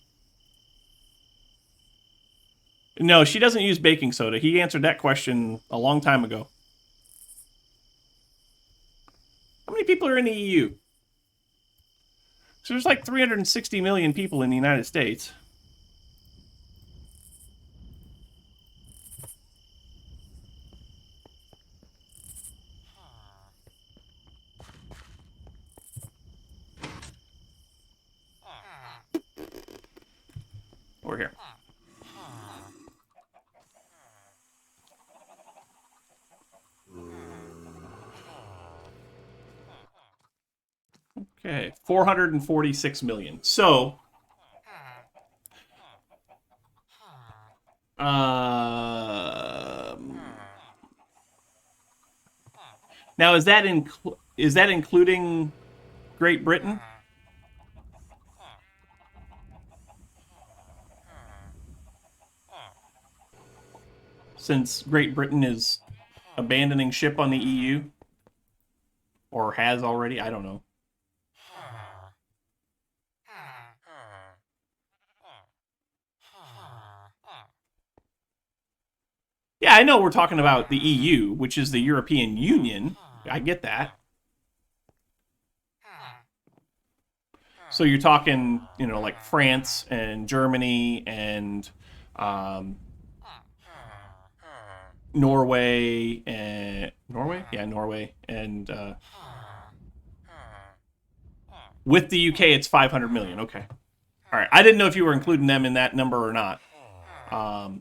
No, she doesn't use baking soda. He answered that question a long time ago. How many people are in the EU? So there's like 360 million people in the United States. Over here. Okay, 446 million. So, now is that including Great Britain? Since Great Britain is abandoning ship on the EU, or has already, I don't know. Yeah, I know we're talking about the EU, which is the European Union. I get that. So you're talking, you know, like France and Germany and Norway and Norway and with the UK it's 500 million. Okay, all right. I didn't know if you were including them in that number or not. All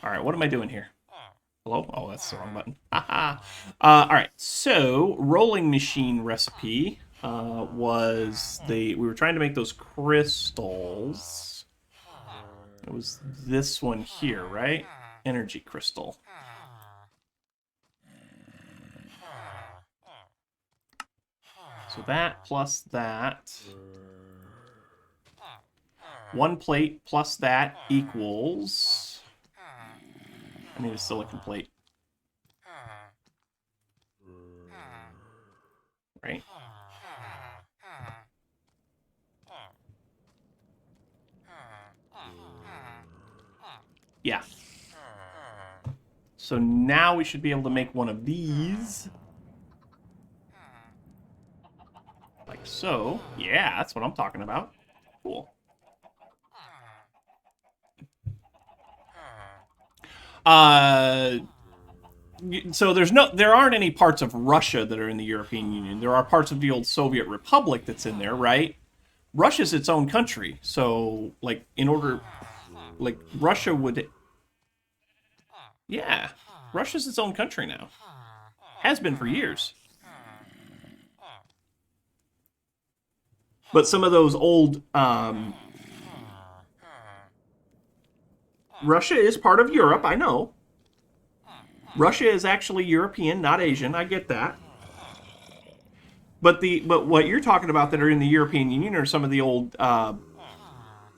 right, what am I doing here? Hello? Oh, that's the wrong button. All right, so rolling machine recipe was we were trying to make those crystals. It was this one here, right? Energy crystal. So that plus that. 1 plate plus that equals... I need a silicon plate. Right? Yeah. So now we should be able to make one of these. Like so. Yeah, that's what I'm talking about. Cool. So there aren't any parts of Russia that are in the European Union. There are parts of the old Soviet Republic that's in there, right? Russia's its own country. So, like, Russia would... Yeah, Russia's its own country now. Has been for years. But some of those old... Russia is part of Europe, I know. Russia is actually European, not Asian. I get that. But what you're talking about that are in the European Union are some of the old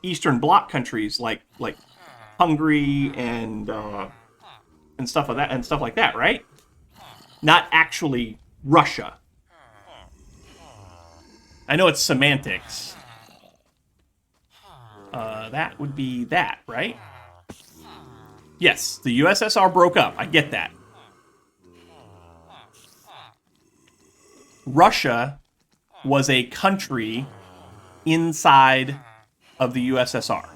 Eastern Bloc countries like Hungary and stuff like that, right? Not actually Russia. I know it's semantics. That would be that, right? Yes, the USSR broke up. I get that. Russia was a country inside of the USSR.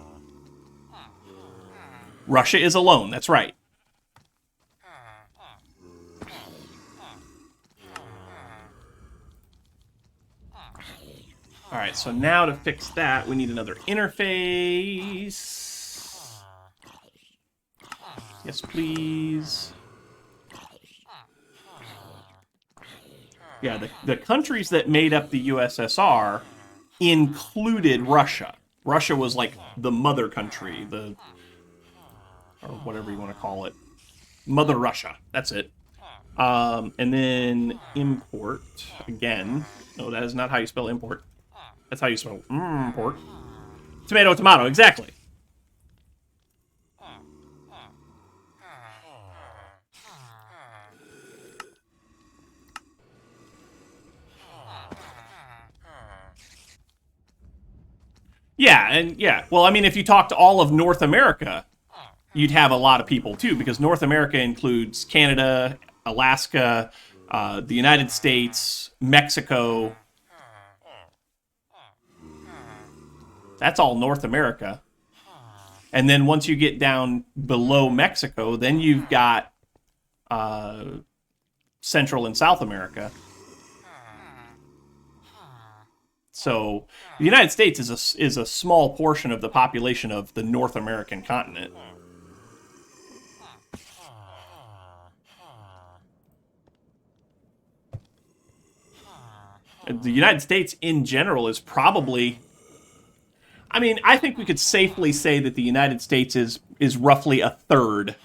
Russia is alone, that's right. All right, so now to fix that, we need another interface. Yes, please. Yeah, the countries that made up the USSR included Russia. Russia was like the mother country, or whatever you want to call it. Mother Russia, that's it. And then import, again. No, that is not how you spell import. That's how you spell import. Tomato, tomato, exactly. Yeah. Well, I mean, if you talk to all of North America, you'd have a lot of people too, because North America includes Canada, Alaska, the United States, Mexico. That's all North America. And then once you get down below Mexico, then you've got Central and South America. So the United States is a small portion of the population of the North American continent. The United States in general is probably... I mean, I think we could safely say that the United States is roughly a third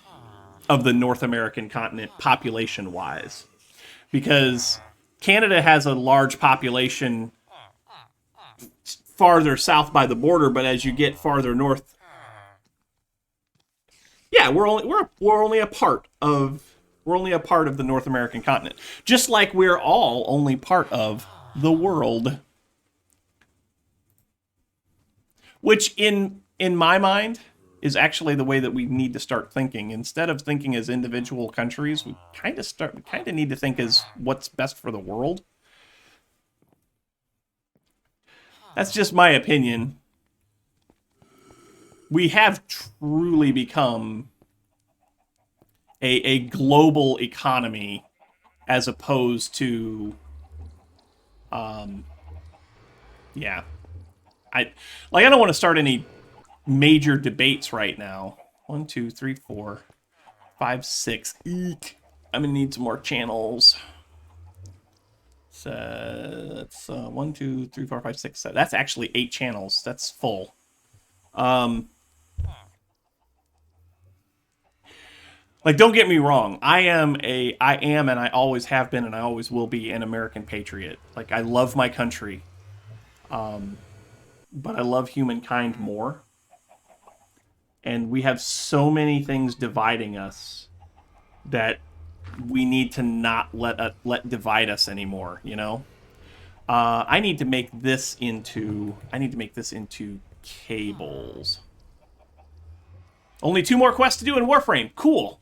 of the North American continent population-wise. Because Canada has a large population farther south by the border, but as you get farther north... Yeah, we're only a part of the North American continent. Just like we're all only part of the world. Which in my mind is actually the way that we need to start thinking. Instead of thinking as individual countries, we kind of need to think as what's best for the world. That's just my opinion. We have truly become a global economy as opposed to yeah. I don't want to start any major debates right now. 1, 2, 3, 4, 5, 6. Eek. I'm gonna need some more channels. So that's 1, 2, 3, 4, 5, 6, 7. That's actually 8 channels. That's full. Like, don't get me wrong. I am and I always have been and I always will be an American patriot. Like, I love my country. But I love humankind more. And we have so many things dividing us that we need to not let divide us anymore, you know? I need to make this into cables. Only 2 more quests to do in Warframe. Cool.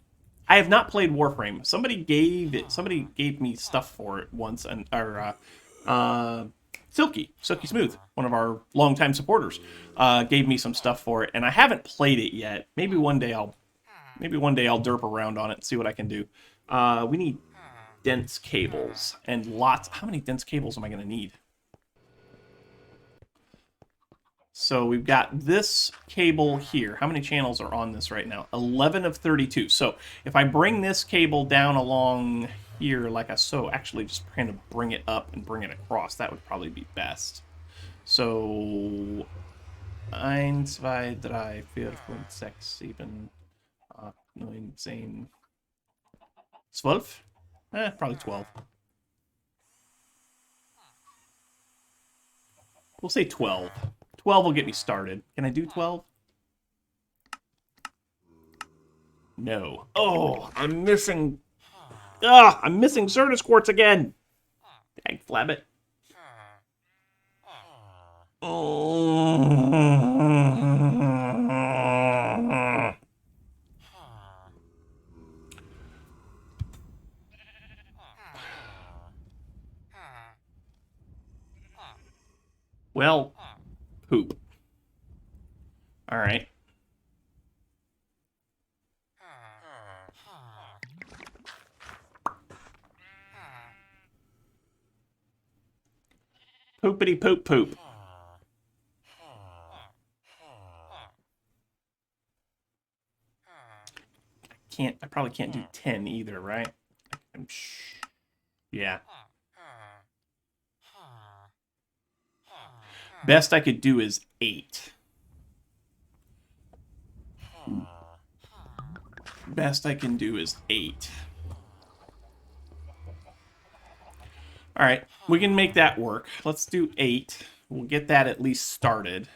I have not played Warframe. Somebody gave me stuff for it once, and Silky Smooth, one of our longtime supporters, gave me some stuff for it, and I haven't played it yet. Maybe one day I'll derp around on it and see what I can do. We need dense cables and lots. How many dense cables am I going to need? So we've got this cable here. How many channels are on this right now? 11 of 32. So if I bring this cable down along here like so, actually just kind of bring it up and bring it across, that would probably be best. So 1, 2, 3, 4, 5, 6, 7, 8, 9, 10, 12? Probably 12. We'll say 12. 12 will get me started. Can I do 12? No. Oh, I'm missing... I'm missing Certus Quartz again! Dang, flabbit. Well, poop. Alright. Poopity poop poop. I probably can't do 10 either, right? Yeah. Best I could do is 8. Best I can do is 8. All right, we can make that work. Let's do 8. We'll get that at least started.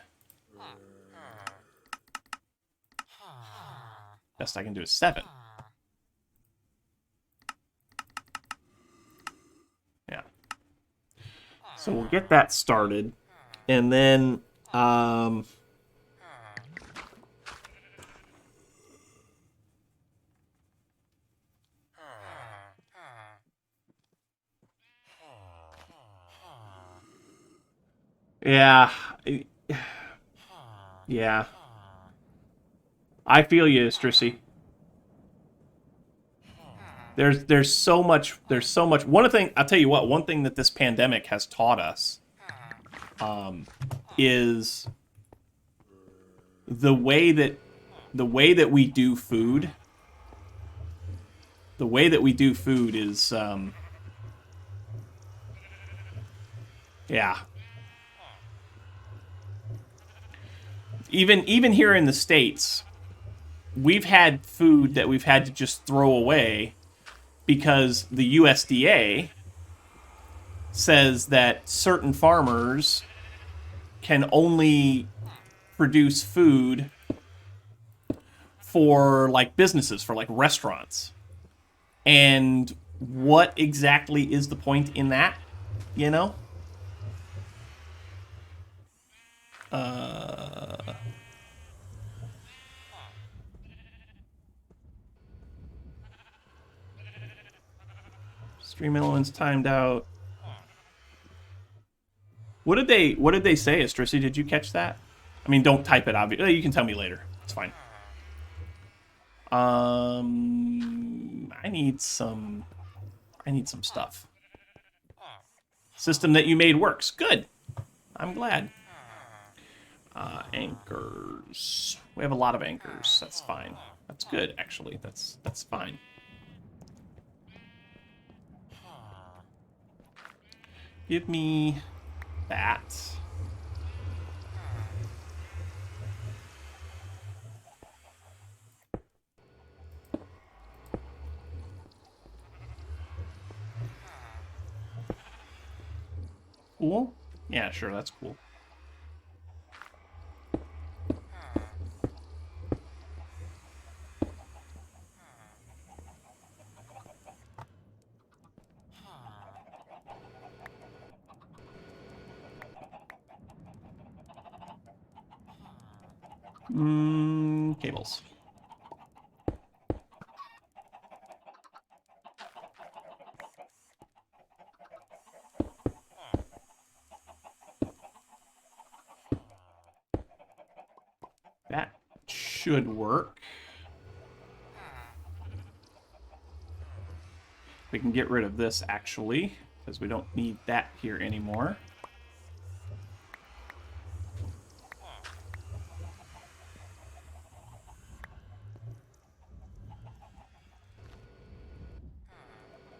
Best I can do is 7. Yeah. So we'll get that started. And then... yeah. Yeah. I feel you, Strissy. There's so much. I'll tell you what. One thing that this pandemic has taught us, is the way that we do food. The way that we do food is, yeah. Even here in the States, we've had food that we've had to just throw away because the USDA says that certain farmers can only produce food for, like, businesses, for, like, restaurants. And what exactly is the point in that, you know? Stream elements timed out. What did they say, Estrisi? Did you catch that? I mean, don't type it, obviously. You can tell me later. It's fine. I need some stuff. System that you made works. Good. I'm glad. Anchors. We have a lot of anchors. That's fine. That's good, actually. That's fine. Give me that. cool? Yeah, sure, that's cool. Cables. That should work. We can get rid of this, actually, because we don't need that here anymore.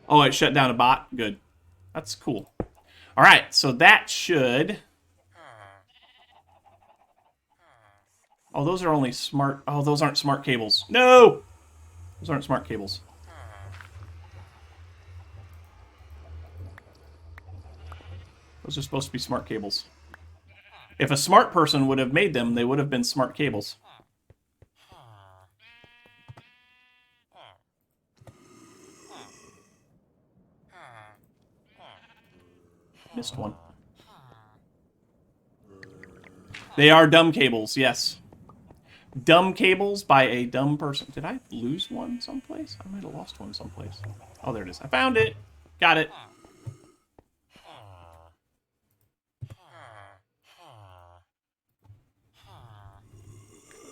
Oh, it shut down a bot? Good. That's cool. All right, so that should... Oh, those are only smart... Oh, those aren't smart cables. No! Those aren't smart cables. Those are supposed to be smart cables. If a smart person would have made them, they would have been smart cables. Missed one. They are dumb cables, yes. Dumb cables by a dumb person. Did I lose one someplace? I might have lost one someplace. Oh, there it is. I found it. Got it.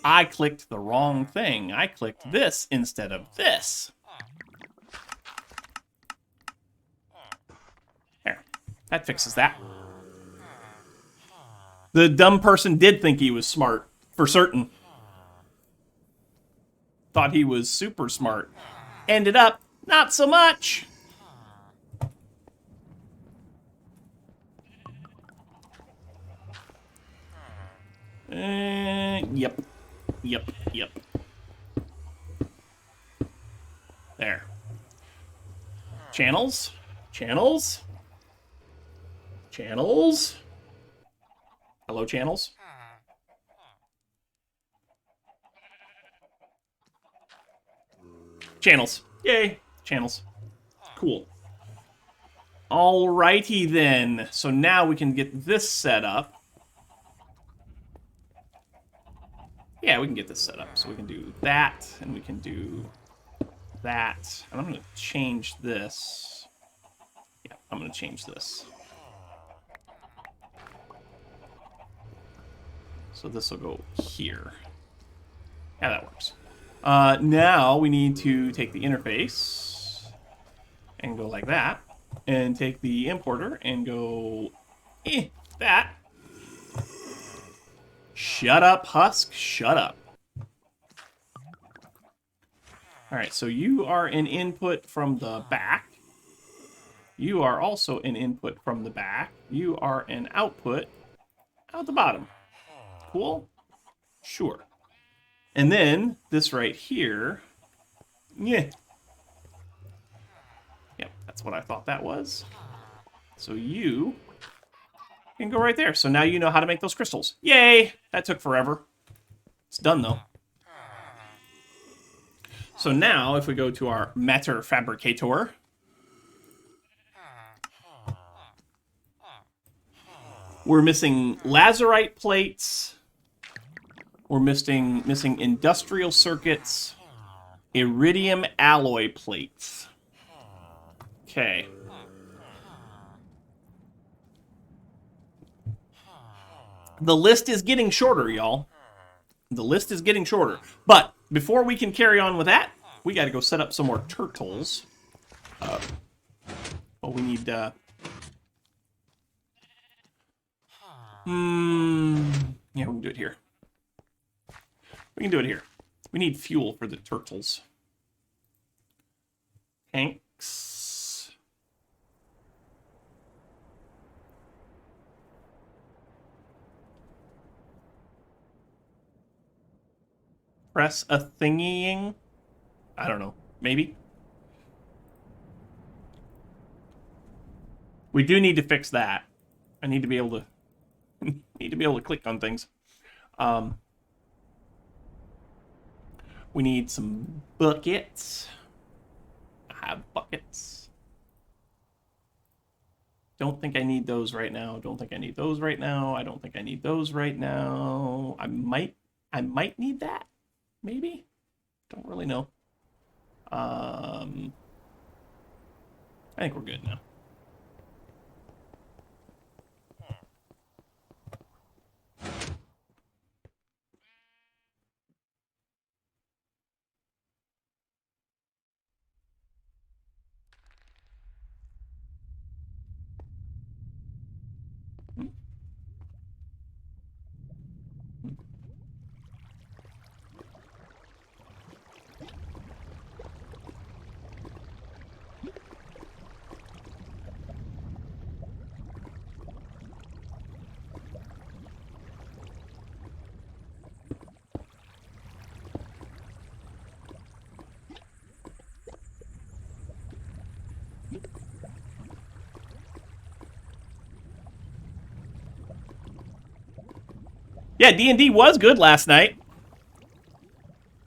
I clicked the wrong thing. I clicked this instead of this. There. That fixes that. The dumb person did think he was smart, for certain. Thought he was super smart. Ended up, not so much. Yep. Yep. There. Channels. Hello, channels. Channels. Yay. Channels. Cool. Alrighty then. So now we can get this set up. Yeah, we can get this set up. So we can do that, and we can do that. And I'm going to change this. Yeah, I'm going to change this. So this will go here. Yeah, that works. Now we need to take the interface and go like that. And take the importer and go that. Shut up, Husk. Shut up. All right, so you are an input from the back. You are also an input from the back. You are an output out the bottom. Cool? Sure. And then this right here. Yeah. Yep, that's what I thought that was. So you can go right there. So now you know how to make those crystals. Yay! That took forever. It's done, though. So now, if we go to our Matter Fabricator, we're missing lazurite plates. We're missing industrial circuits, iridium alloy plates. Okay. The list is getting shorter, y'all. The list is getting shorter. But before we can carry on with that, we got to go set up some more turtles. Well, we need... yeah, we can do it here. We can do it here. We need fuel for the turtles. Tanks. Press a thingying. I don't know. Maybe. We do need to fix that. I need to be able to click on things. We need some buckets. I have buckets. Don't think I need those right now. Don't think I need those right now. I don't think I need those right now. I might need that. Maybe. Don't really know. I think we're good now. Yeah, D&D was good last night.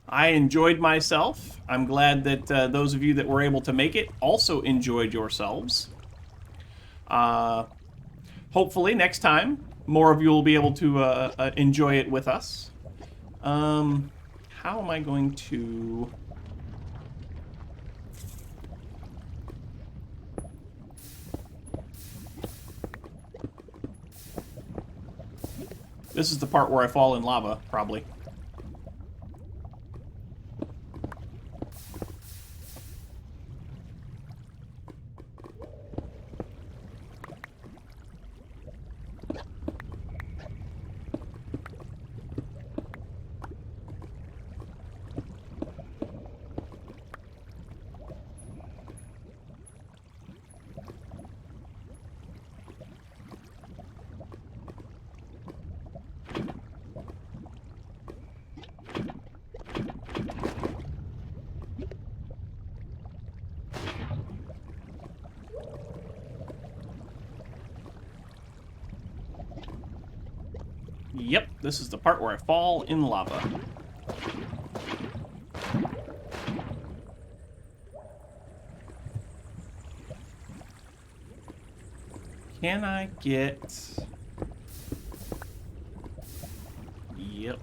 I enjoyed myself. I'm glad that those of you that were able to make it also enjoyed yourselves. Hopefully next time, more of you will be able to enjoy it with us. How am I going to... This is the part where I fall in lava, probably. Yep, this is the part where I fall in lava. Can I get... Yep.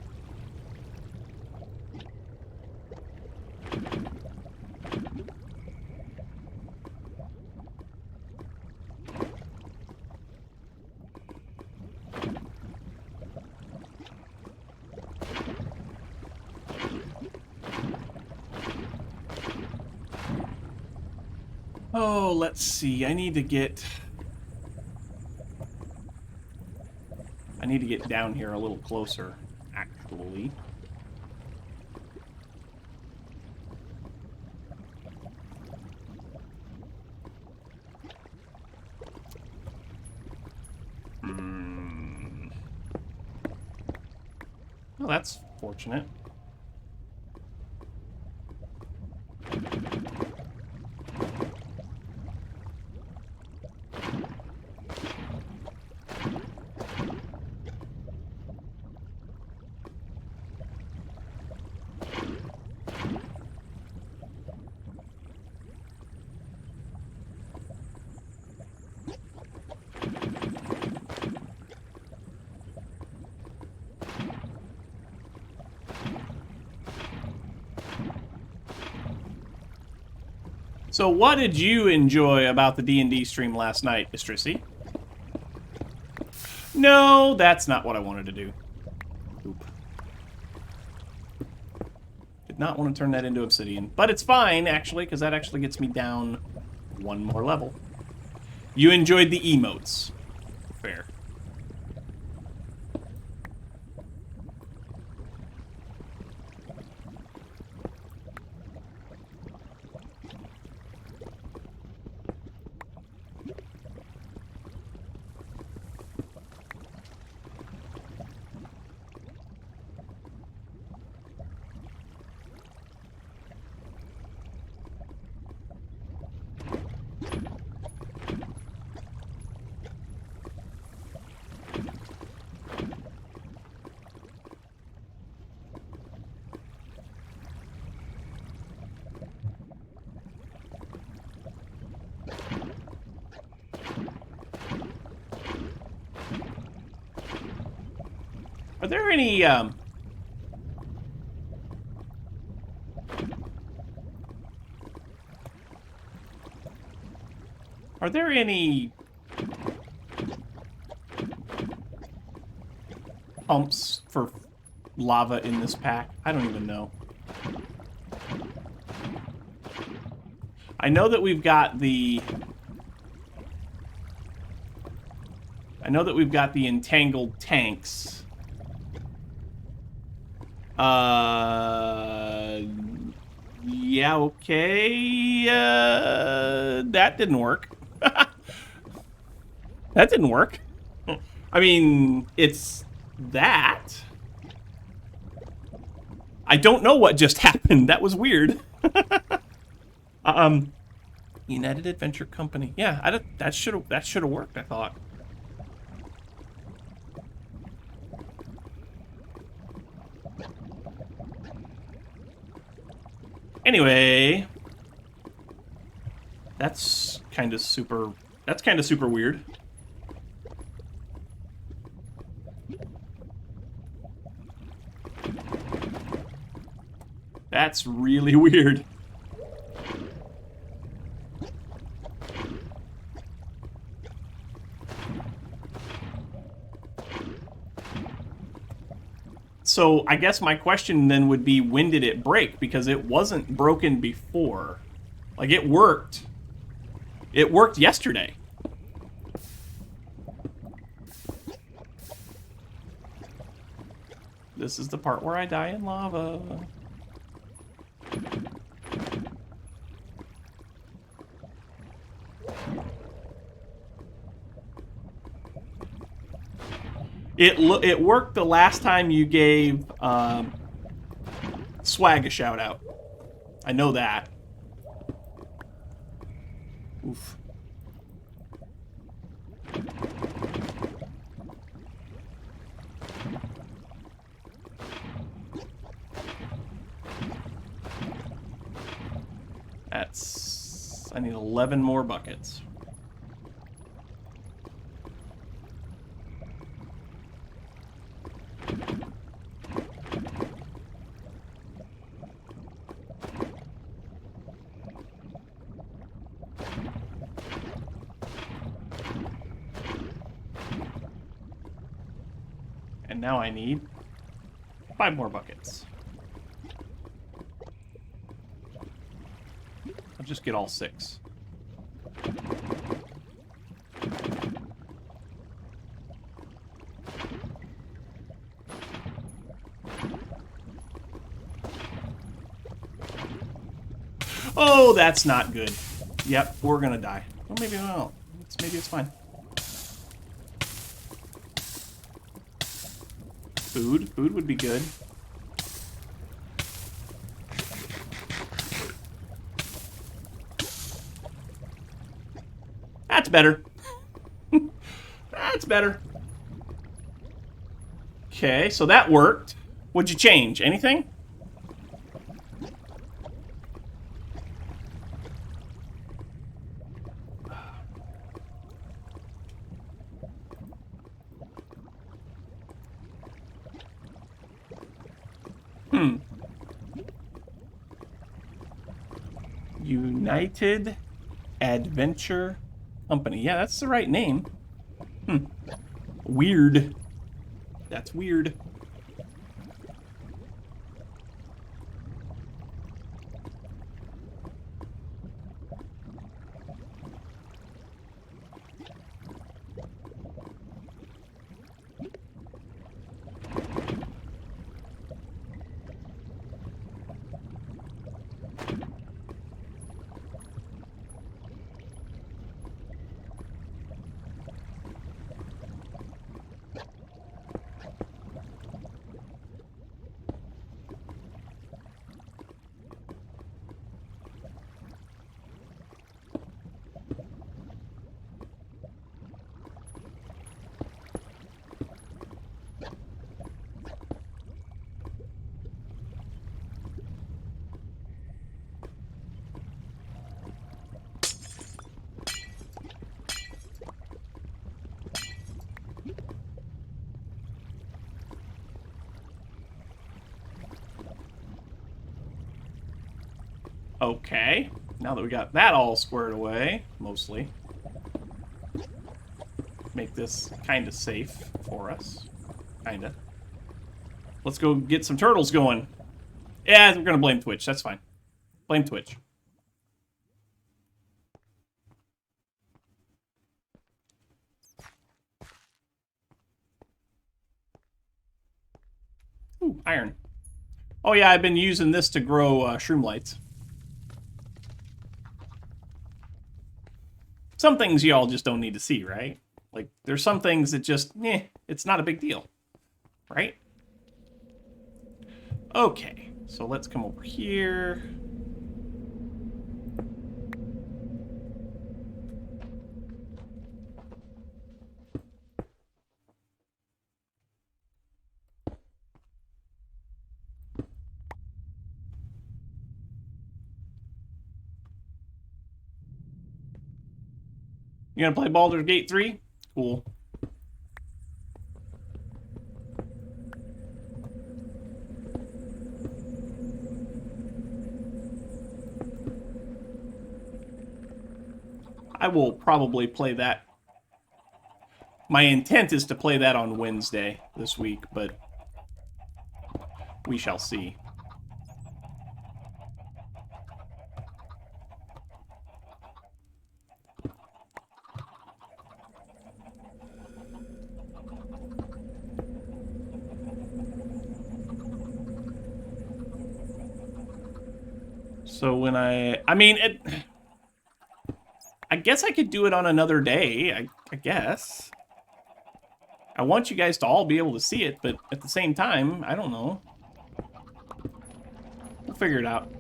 Oh, let's see. I need to get down here a little closer, actually. Well, that's fortunate. So what did you enjoy about the D&D stream last night, Mistressy? No, that's not what I wanted to do. Oop. Did not want to turn that into obsidian. But it's fine, actually, because that actually gets me down one more level. You enjoyed the emotes. Fair. Are there any, Are there any pumps for lava in this pack? I don't even know. I know that we've got the... entangled tanks. Yeah, okay. That didn't work. That didn't work. I mean, it's that. I don't know what just happened. That was weird. United Adventure Company. Yeah, that should have worked, I thought. Anyway, that's kind of super weird. That's really weird. So I guess my question then would be, when did it break? Because it wasn't broken before. Like, it worked. It worked yesterday. This is the part where I die in lava. It worked the last time you gave Swag a shout out. I know that. Oof. I need 11 more buckets. And now I need 5 more buckets. I'll just get all 6. Oh, that's not good. Yep, we're gonna die. Well, maybe not. Maybe it's fine. Food. Food would be good. That's better. That's better. Okay, so that worked. What'd you change? Anything? United Adventure Company. Yeah, that's the right name. Weird. That's weird. Okay. Now that we got that all squared away, mostly. Make this kind of safe for us. Kind of. Let's go get some turtles going. Yeah, we're going to blame Twitch. That's fine. Blame Twitch. Ooh, iron. Oh yeah, I've been using this to grow shroom lights. Some things y'all just don't need to see, right? Like, there's some things that just, it's not a big deal. Right? Okay, so let's come over here. You gonna play Baldur's Gate 3? Cool. I will probably play that. My intent is to play that on Wednesday this week, but we shall see. So when I mean, I guess I could do it on another day, I guess. I want you guys to all be able to see it, but at the same time, I don't know. We'll figure it out.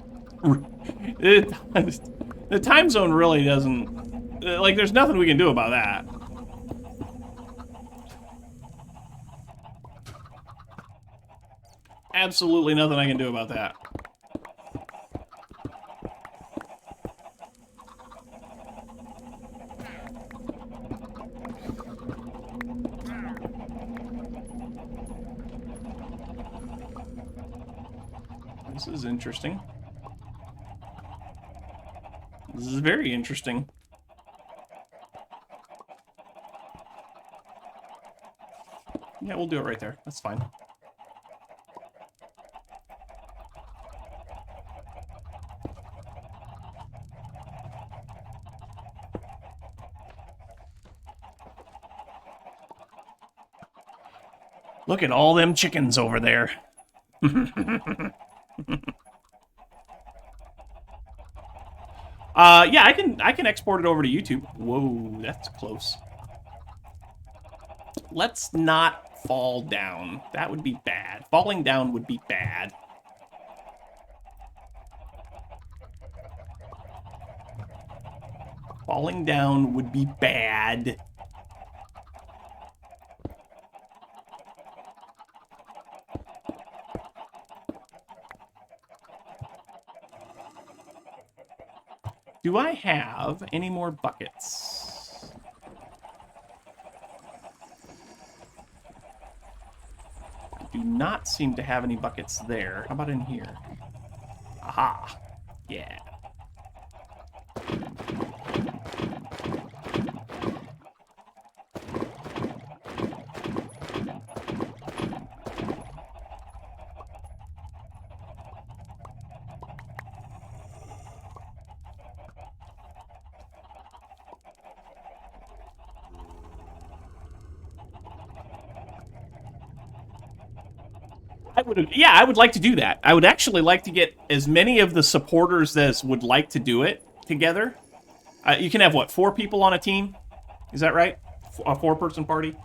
The time zone really doesn't... Like, there's nothing we can do about that. Absolutely nothing I can do about that. This is interesting. This is very interesting. Yeah, we'll do it right there. That's fine. Look at all them chickens over there. Yeah, I can export it over to YouTube. Whoa, that's close. Let's not fall down. That would be bad. Falling down would be bad. Falling down would be bad. Do I have any more buckets? I do not seem to have any buckets there. How about in here? Aha. Yeah. I would like to do that. I would actually like to get as many of the supporters as would like to do it together. You can have, what, 4 people on a team? Is that right? A 4-person party?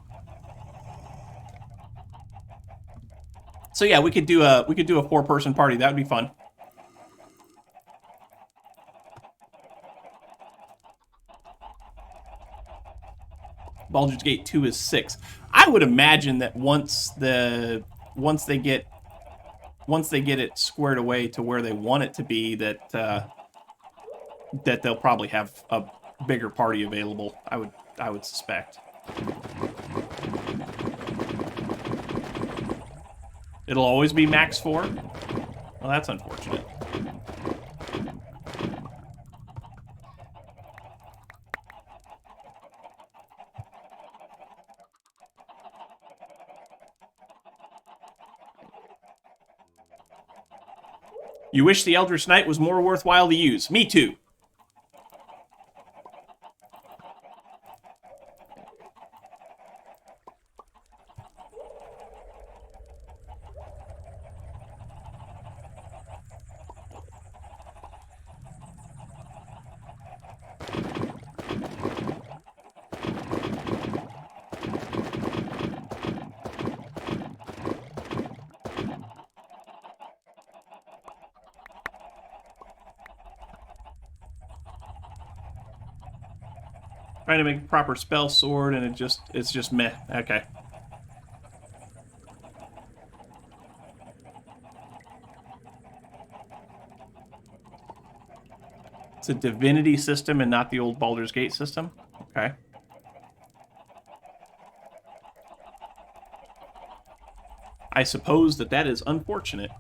So yeah, we could do a 4-person party. That would be fun. Baldur's Gate 2 is 6. I would imagine that once they get it squared away to where they want it to be, that that they'll probably have a bigger party available. I would suspect. It'll always be max 4? Well, that's unfortunate. You wish the Eldritch Knight was more worthwhile to use. Me too. Trying to make a proper spell sword, and it's just meh. Okay. It's a divinity system and not the old Baldur's Gate system. Okay. I suppose that is unfortunate.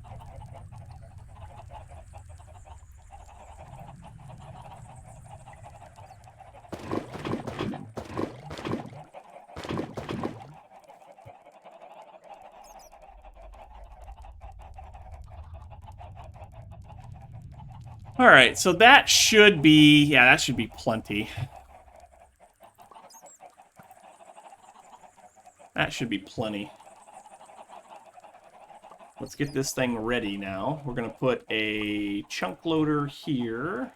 All right, so that should be, yeah, that should be plenty. That should be plenty. Let's get this thing ready now. We're going to put a chunk loader here.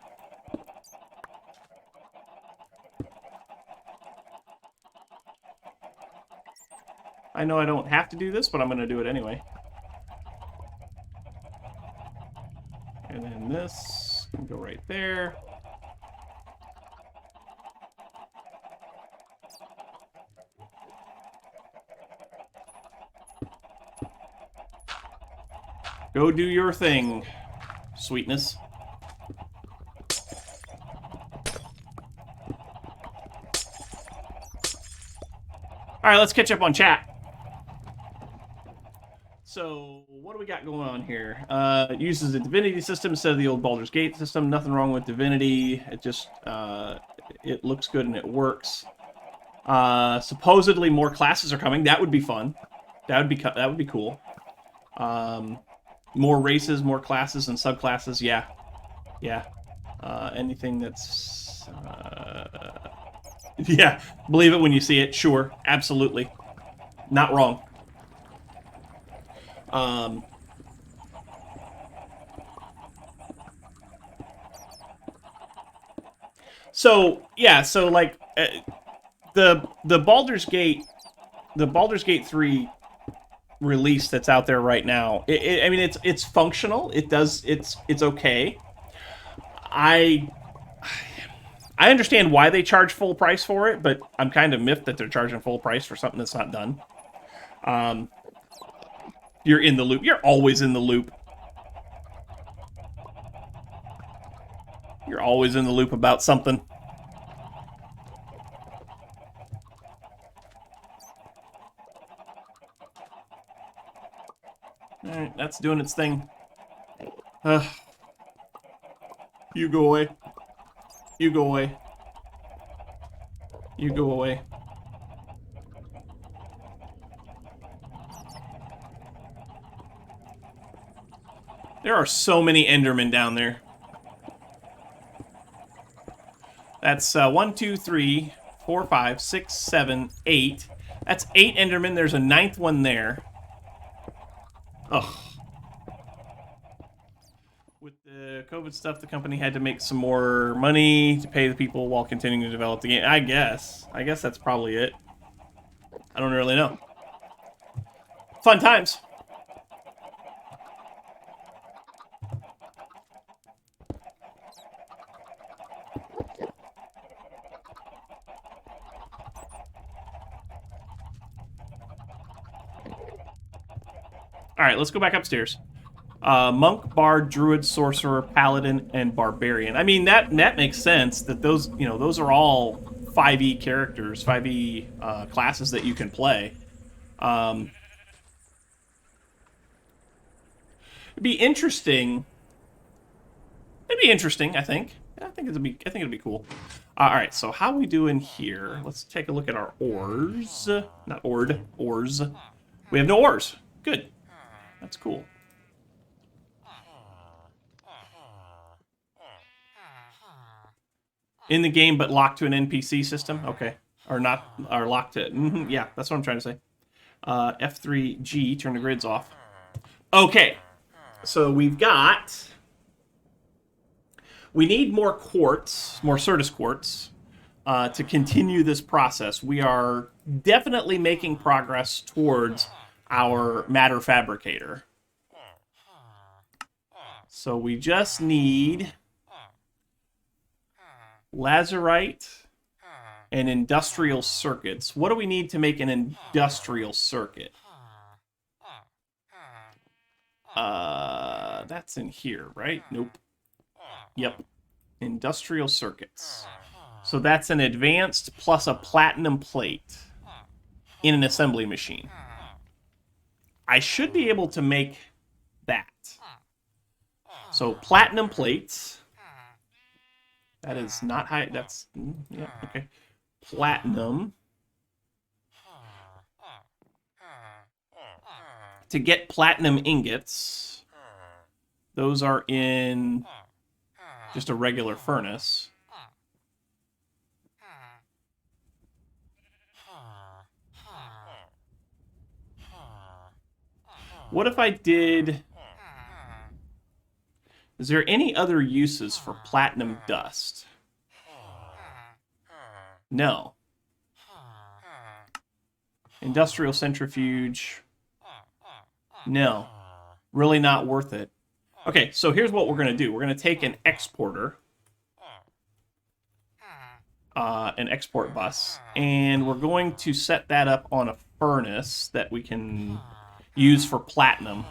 I know I don't have to do this, but I'm going to do it anyway. And then this can go right there. Go do your thing, sweetness. All right, let's catch up on chat. So, what do we got going on here? It uses a divinity system instead of the old Baldur's Gate system. Nothing wrong with divinity. It just, it looks good and it works. Supposedly more classes are coming. That would be fun. That would be cool. More races, more classes and subclasses. Yeah. Yeah. Anything that's... yeah, believe it when you see it. Sure, absolutely. Not wrong. So, yeah, so, like, the Baldur's Gate 3 release that's out there right now, I mean, it's functional. It's okay. I understand why they charge full price for it, but I'm kind of miffed that they're charging full price for something that's not done. You're in the loop. You're always in the loop. You're always in the loop about something. Alright, that's doing its thing. You go away. You go away. You go away. There are so many Endermen down there. That's 1, 2, 3, 4, 5, 6, 7, 8. That's 8 Endermen. There's a 9th one there. Ugh. With the COVID stuff, the company had to make some more money to pay the people while continuing to develop the game. I guess that's probably it. I don't really know. Fun times. All right, let's go back upstairs. Monk, Bard, Druid, Sorcerer, Paladin, and Barbarian. I mean, that makes sense that those, you know, those are all 5e characters, 5e classes that you can play. It'd be interesting. It'd be interesting, I think. I think it'd be cool. All right, so how we doing here? Let's take a look at our ores. Not ores. We have no ores. Good. That's cool. In the game, but locked to an NPC system? Okay. Or not, or locked to... yeah, that's what I'm trying to say. F3G, turn the grids off. Okay. So we've got... We need more quartz, more Certus quartz, to continue this process. We are definitely making progress towards our Matter Fabricator. So we just need lazurite and industrial circuits. What do we need to make an industrial circuit? That's in here, right? Nope. Yep. Industrial circuits. So that's an advanced plus a platinum plate in an assembly machine. I should be able to make that. So platinum plates. That is not high. That's, yeah, okay. Platinum. To get platinum ingots, those are in just a regular furnace. What if I did... Is there any other uses for platinum dust? No. Industrial centrifuge. No. Really not worth it. Okay, so here's what we're going to do. We're going to take an exporter, an export bus, and we're going to set that up on a furnace that we can use for platinum.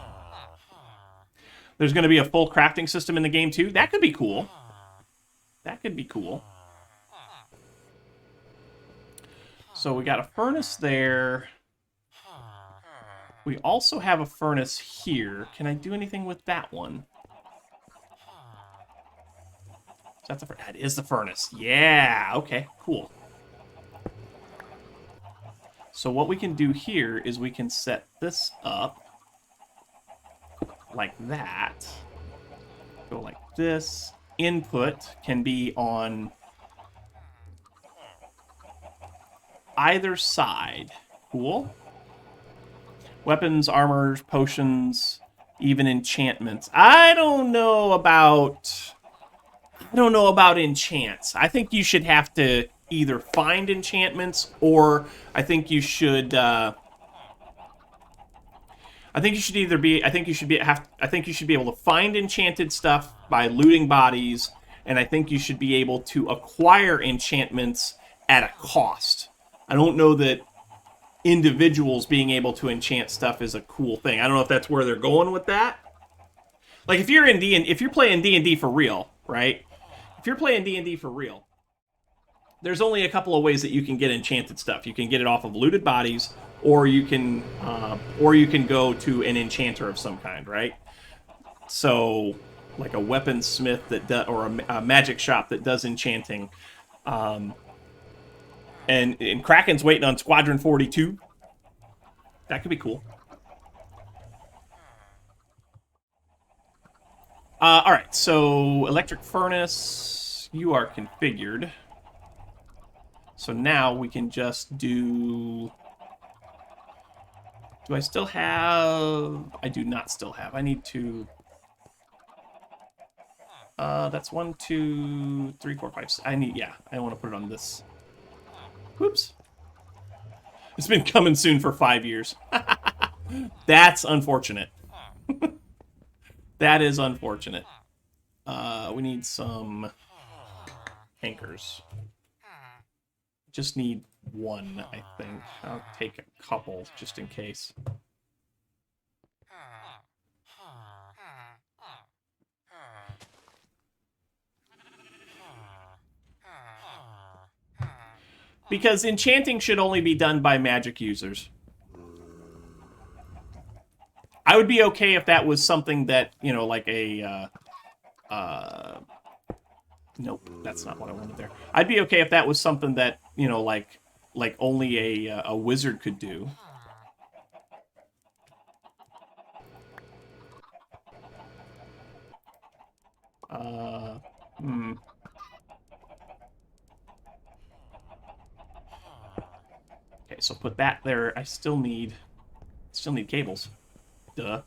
There's going to be a full crafting system in the game, too. That could be cool. That could be cool. So we got a furnace there. We also have a furnace here. Can I do anything with that one? That is the furnace. Yeah, okay, cool. So what we can do here is we can set this up like that. Go like this. Input can be on either side. Cool. Weapons, armors, potions, even enchantments. I don't know about enchants. I think you should have to either find enchantments, or I think you should be able to find enchanted stuff by looting bodies, and I think you should be able to acquire enchantments at a cost. I don't know that individuals being able to enchant stuff is a cool thing. I don't know if that's where they're going with that. Like if you're playing D&D for real, right? If you're playing D&D for real, there's only a couple of ways that you can get enchanted stuff. You can get it off of looted bodies, or you can go to an enchanter of some kind, right? So, like a weaponsmith or a magic shop that does enchanting. And Kraken's waiting on Squadron 42. That could be cool. All right, so electric furnace, you are configured. So now we can just do... Do I still have... I do not still have. I need to... that's 1, 2, 3, 4, 5, 6. I want to put it on this. Whoops. It's been coming soon for 5 years. That's unfortunate. That is unfortunate. We need some anchors. Just need one, I think. I'll take a couple just in case. Because enchanting should only be done by magic users. I would be okay if that was something that, you know, like a... nope, that's not what I wanted there. I'd be okay if that was something that, you know, like only a wizard could do. so put that there. I still need cables. Duh.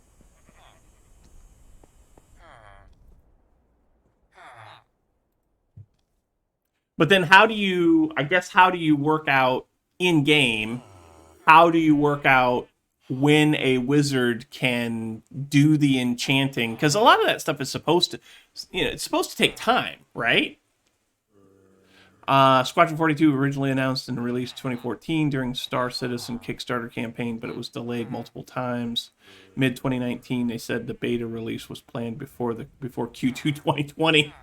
But then how do you, I guess, how do you work out in game? How do you work out when a wizard can do the enchanting? Because a lot of that stuff is supposed to, it's supposed to take time, right? Squadron 42 originally announced and released 2014 during Star Citizen Kickstarter campaign, but it was delayed multiple times. Mid 2019, they said the beta release was planned before Q2 2020.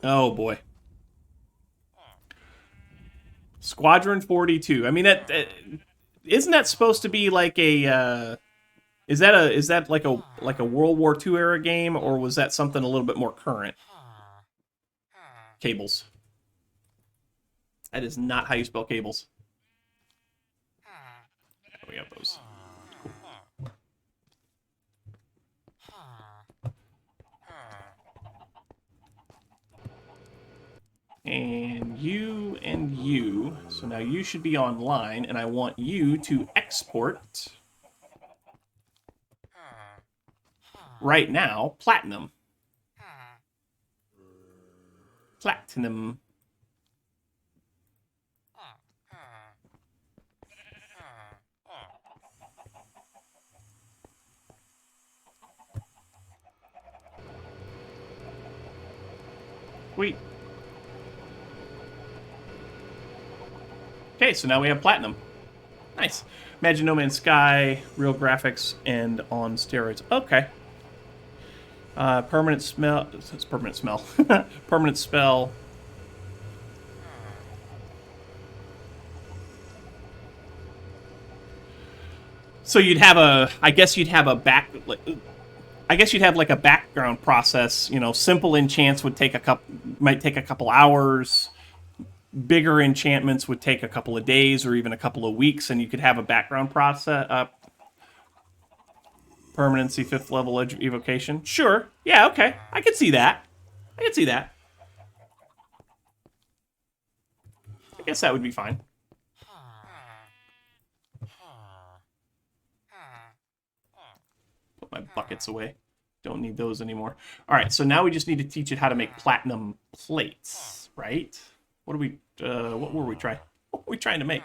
Oh boy. Squadron 42. I mean, that isn't that supposed to be like a is that like a World War II era game, or was that something a little bit more current? Cables. That is not how you spell cables. We got those. And you. So now you should be online, and I want you to export right now platinum. Platinum. Sweet. Okay, so now we have platinum. Nice. Imagine No Man's Sky, real graphics, and on steroids. Okay. Permanent smell. It's permanent smell. Permanent spell. So you'd have a. I guess you'd have a back. I guess you'd have like a background process. You know, simple enchants would take might take a couple hours. Bigger enchantments would take a couple of days or even a couple of weeks, and you could have a background process. Permanency 5th level evocation. Sure. Yeah, okay. I can see that. I guess that would be fine. Put my buckets away. Don't need those anymore. All right, so now we just need to teach it how to make platinum plates, right? What were we trying? What were we trying to make?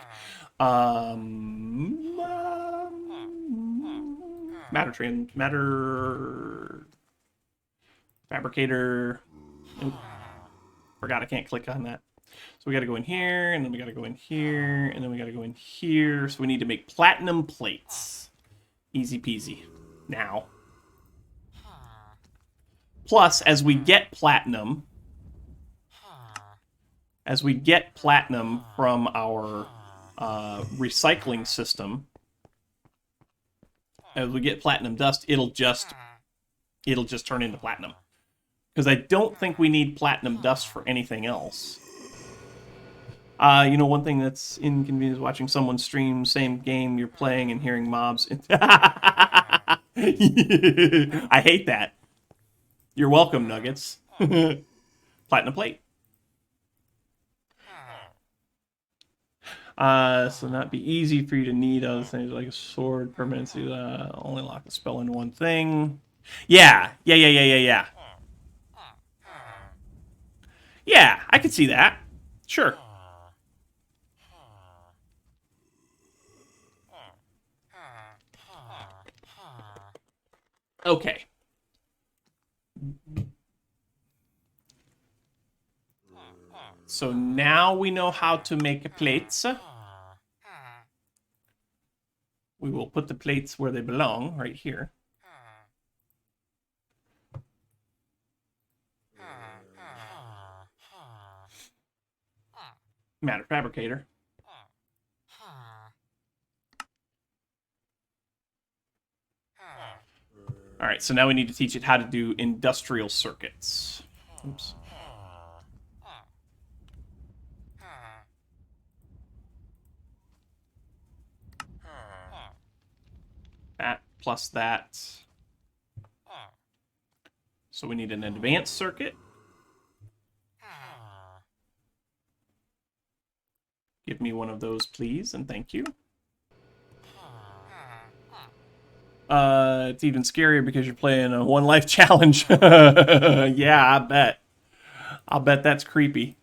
Matter Fabricator. Oop. Forgot I can't click on that. So we got to go in here, and then we got to go in here, and then we got to go in here. So we need to make platinum plates. Easy peasy. Now. Plus, as we get platinum from our recycling system, as we get platinum dust, it'll just turn into platinum. Because I don't think we need platinum dust for anything else. You know, one thing that's inconvenient is watching someone stream same game you're playing and hearing mobs. I hate that. You're welcome, Nuggets. Platinum plate. So not be easy for you to need other things like a sword, permanency, only lock the spell into one thing. Yeah. Yeah, I could see that. Sure. Okay. So now we know how to make plates. We will put the plates where they belong, right here. Matter Fabricator. All right, so now we need to teach it how to do industrial circuits. Oops. That plus that. So we need an advanced circuit. Give me one of those, please, and thank you. It's even scarier because you're playing a one life challenge. Yeah, I bet. I'll bet that's creepy.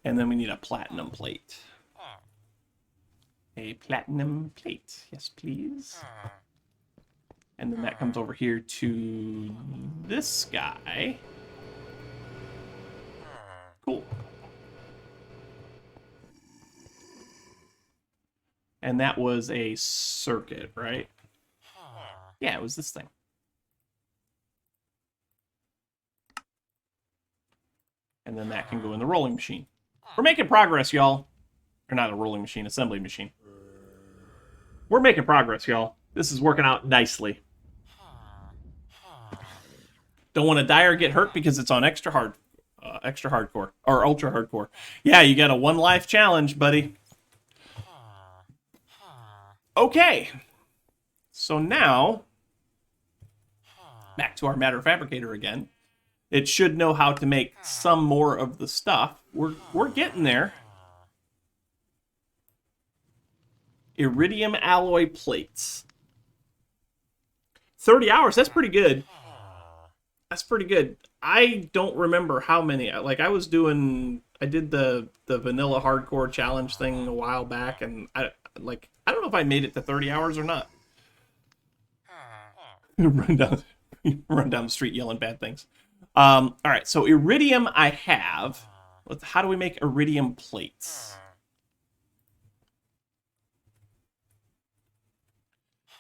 And then we need a platinum plate. A platinum plate. Yes, please. And then that comes over here to this guy. Cool. And that was a circuit, right? Yeah, it was this thing. And then that can go in the rolling machine. We're making progress, y'all. Or not a rolling machine, assembly machine. We're making progress, y'all. This is working out nicely. Don't want to die or get hurt because it's on extra hardcore or ultra hardcore. Yeah, you got a one life challenge, buddy. Okay. So now, back to our Matter Fabricator again. It should know how to make some more of the stuff. We're getting there. Iridium alloy plates. 30 hours, that's pretty good. That's pretty good. I don't remember how many. Like, I did the vanilla hardcore challenge thing a while back, and I don't know if I made it to 30 hours or not. run down the street yelling bad things. All right, so iridium I have. How do we make iridium plates?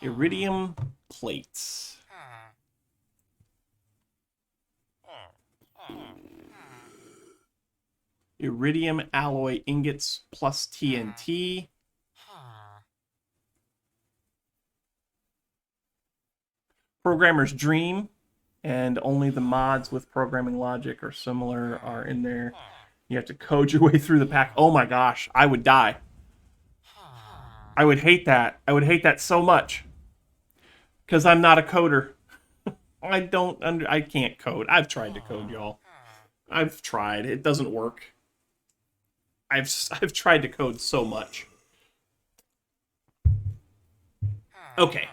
Iridium plates. Iridium alloy ingots plus TNT. Programmer's dream, and only the mods with programming logic or similar are in there. You have to code your way through the pack. Oh my gosh, I would die. I would hate that. I would hate that so much. Because I'm not a coder. I can't code. I've tried to code, y'all. I've tried. It doesn't work. I've tried to code so much. Okay.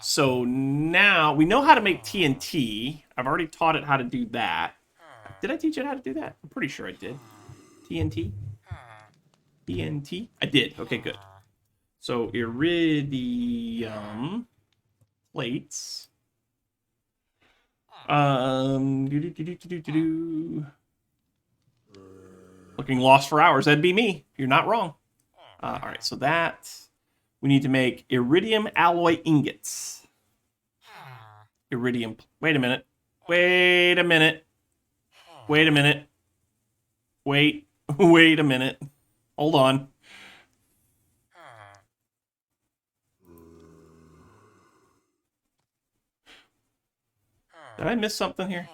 So now we know how to make TNT. I've already taught it how to do that. Did I teach it how to do that? I'm pretty sure I did. TNT? TNT? I did. Okay, good. So iridium plates. Looking lost for hours. That'd be me. You're not wrong. All right, so that we need to make iridium alloy ingots. Iridium. Wait a minute. Wait a minute. Wait a minute. Wait a minute. Hold on. Did I miss something here?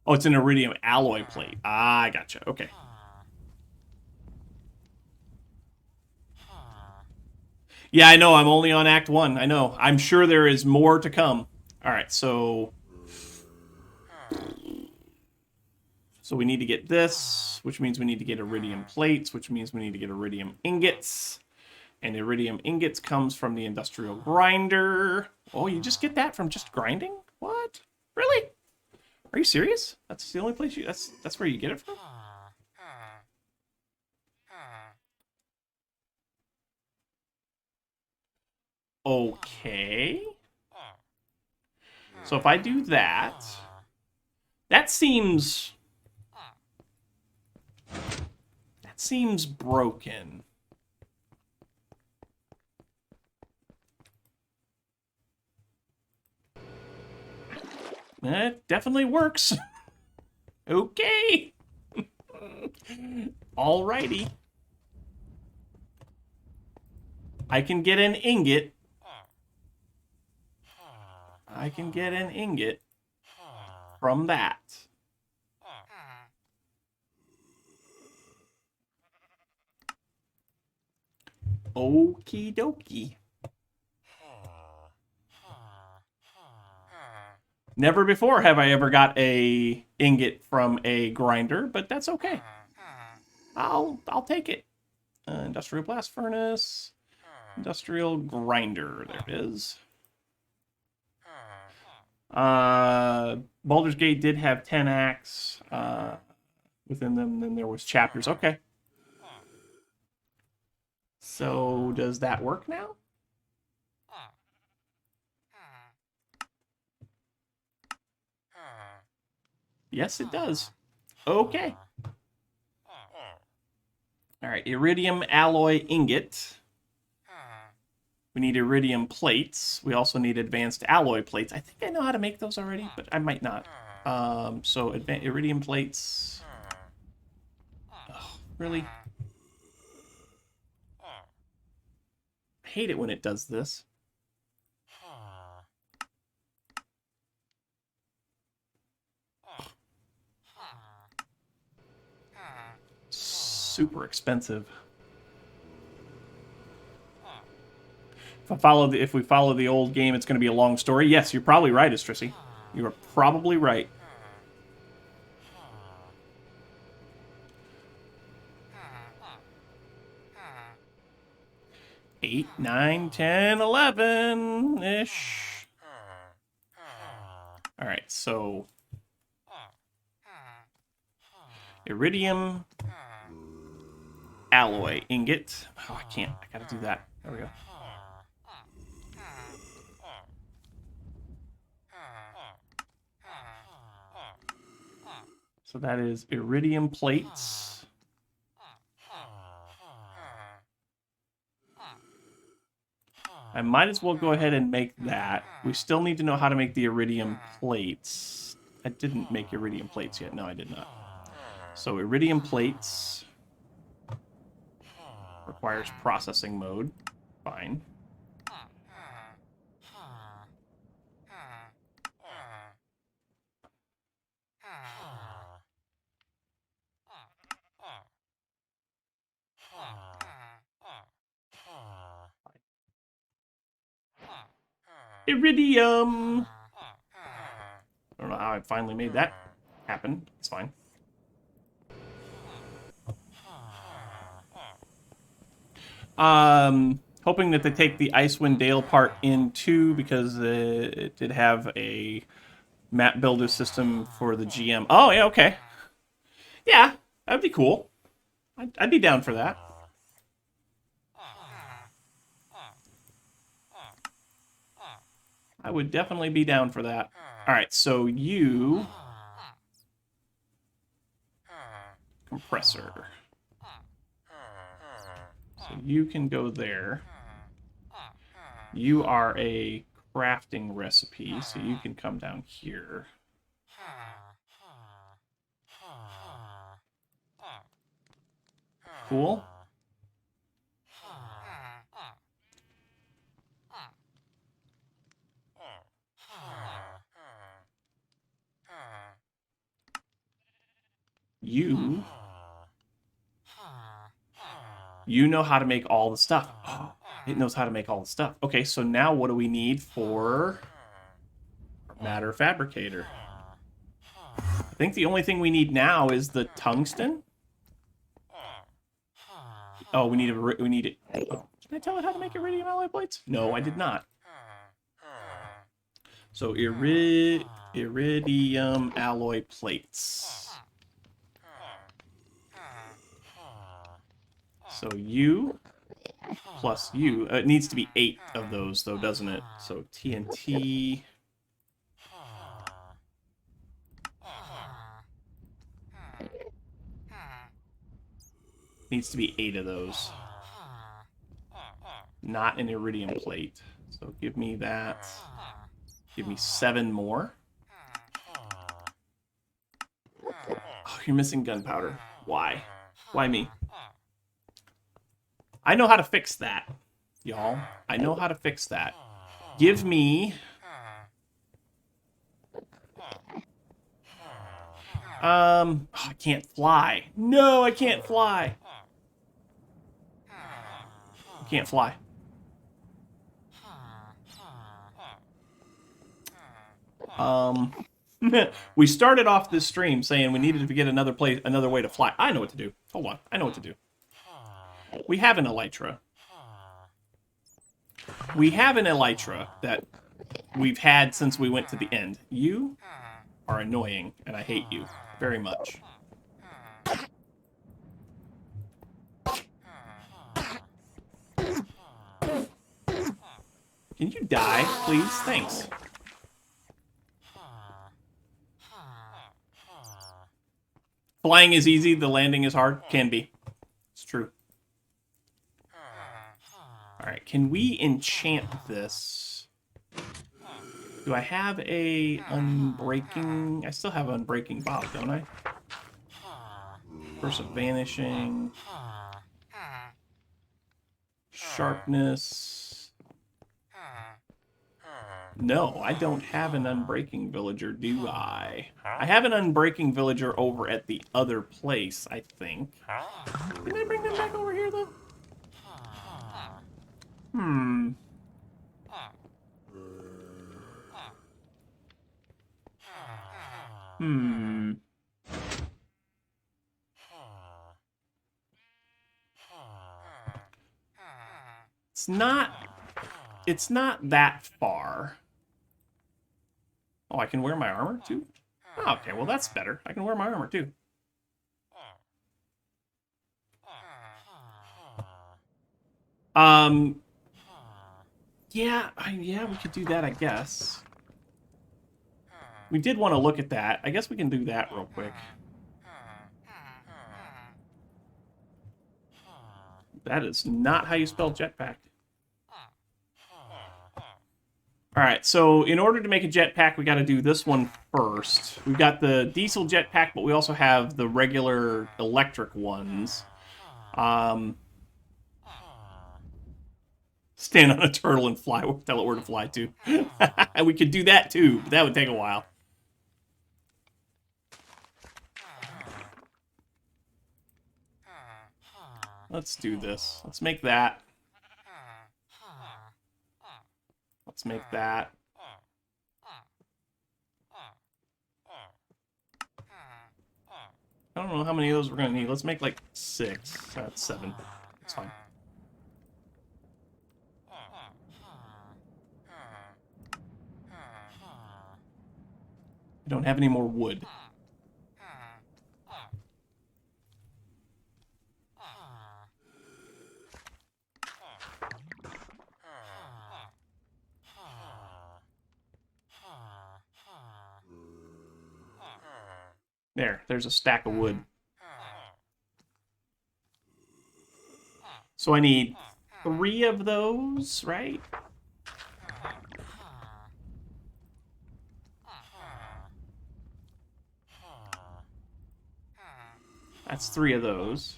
Oh, it's an iridium alloy plate. Ah, I gotcha. Okay. Yeah, I know. I'm only on Act 1. I know. I'm sure there is more to come. All right, so we need to get this, which means we need to get iridium plates, which means we need to get iridium ingots. And iridium ingots comes from the industrial grinder. Oh, you just get that from just grinding? What? Really? Are you serious? That's the only place that's where you get it from? Okay. So if I do that, that seems broken. It definitely works. Okay. Alrighty. I can get an ingot. I can get an ingot from that. Okie dokie. Never before have I ever got a ingot from a grinder, but that's okay. I'll take it. Industrial blast furnace. Industrial grinder. There it is. Baldur's Gate did have 10 acts within them. Then there was chapters. Okay. So does that work now? Yes, it does. Okay. All right, iridium alloy ingot. We need iridium plates. We also need advanced alloy plates. I think I know how to make those already, but I might not. So iridium plates. Oh, really? I hate it when it does this. Super expensive. If we follow the old game, it's going to be a long story. Yes, you're probably right, Estrissy. You are probably right. Eight, 9, 10, 11-ish. All right, so iridium alloy ingot. Oh, I can't. I gotta do that. There we go. So that is iridium plates. I might as well go ahead and make that. We still need to know how to make the iridium plates. I didn't make iridium plates yet. No, I did not. So iridium plates requires processing mode. Fine. Iridium! I don't know how I finally made that happen. It's fine. Hoping that they take the Icewind Dale part in too, because it did have a map builder system for the GM. Oh, yeah, okay. Yeah, that'd be cool. I'd be down for that. I would definitely be down for that. All right, so you... compressor. So you can go there. You are a crafting recipe, so you can come down here. Cool. You know how to make all the stuff. Oh, it knows how to make all the stuff. Okay, so now what do we need for Matter Fabricator? I think the only thing we need now is the tungsten. Oh, we need it. Oh, did I tell it how to make iridium alloy plates? No, I did not. So iridium alloy plates. So you plus you. It needs to be 8 of those, though, doesn't it? So TNT. Needs to be 8 of those. Not an iridium plate. So give me that. Give me 7 more. Oh, you're missing gunpowder. Why? Why me? I know how to fix that, y'all. I know how to fix that. Give me... I can't fly. No, I can't fly. I can't fly. We started off this stream saying we needed to get another way to fly. I know what to do. Hold on. I know what to do. We have an elytra. We have an elytra that we've had since we went to the end. You are annoying, and I hate you very much. Can you die, please? Thanks. Flying is easy, the landing is hard. Can be. It's true. Alright, can we enchant this? Do I have a unbreaking? I still have unbreaking Bob, don't I? Curse of Vanishing. Sharpness. No, I don't have an unbreaking villager, do I? I have an unbreaking villager over at the other place, I think. Can I bring them back over here, though? Hmm. It's not that far. Oh, I can wear my armor too? Oh, okay, well that's better. I can wear my armor too. Yeah, we could do that, I guess. We did want to look at that. I guess we can do that real quick. That is not how you spell jetpack. Alright, so in order to make a jetpack, we got to do this one first. We've got the diesel jetpack, but we also have the regular electric ones. Stand on a turtle and fly, tell it where to fly to. We could do that too, but that would take a while. Let's do this. Let's make that. Let's make that. I don't know how many of those we're going to need. Let's make like 6. That's 7. That's fine. I don't have any more wood. There's a stack of wood. So I need 3 of those, right? That's 3 of those.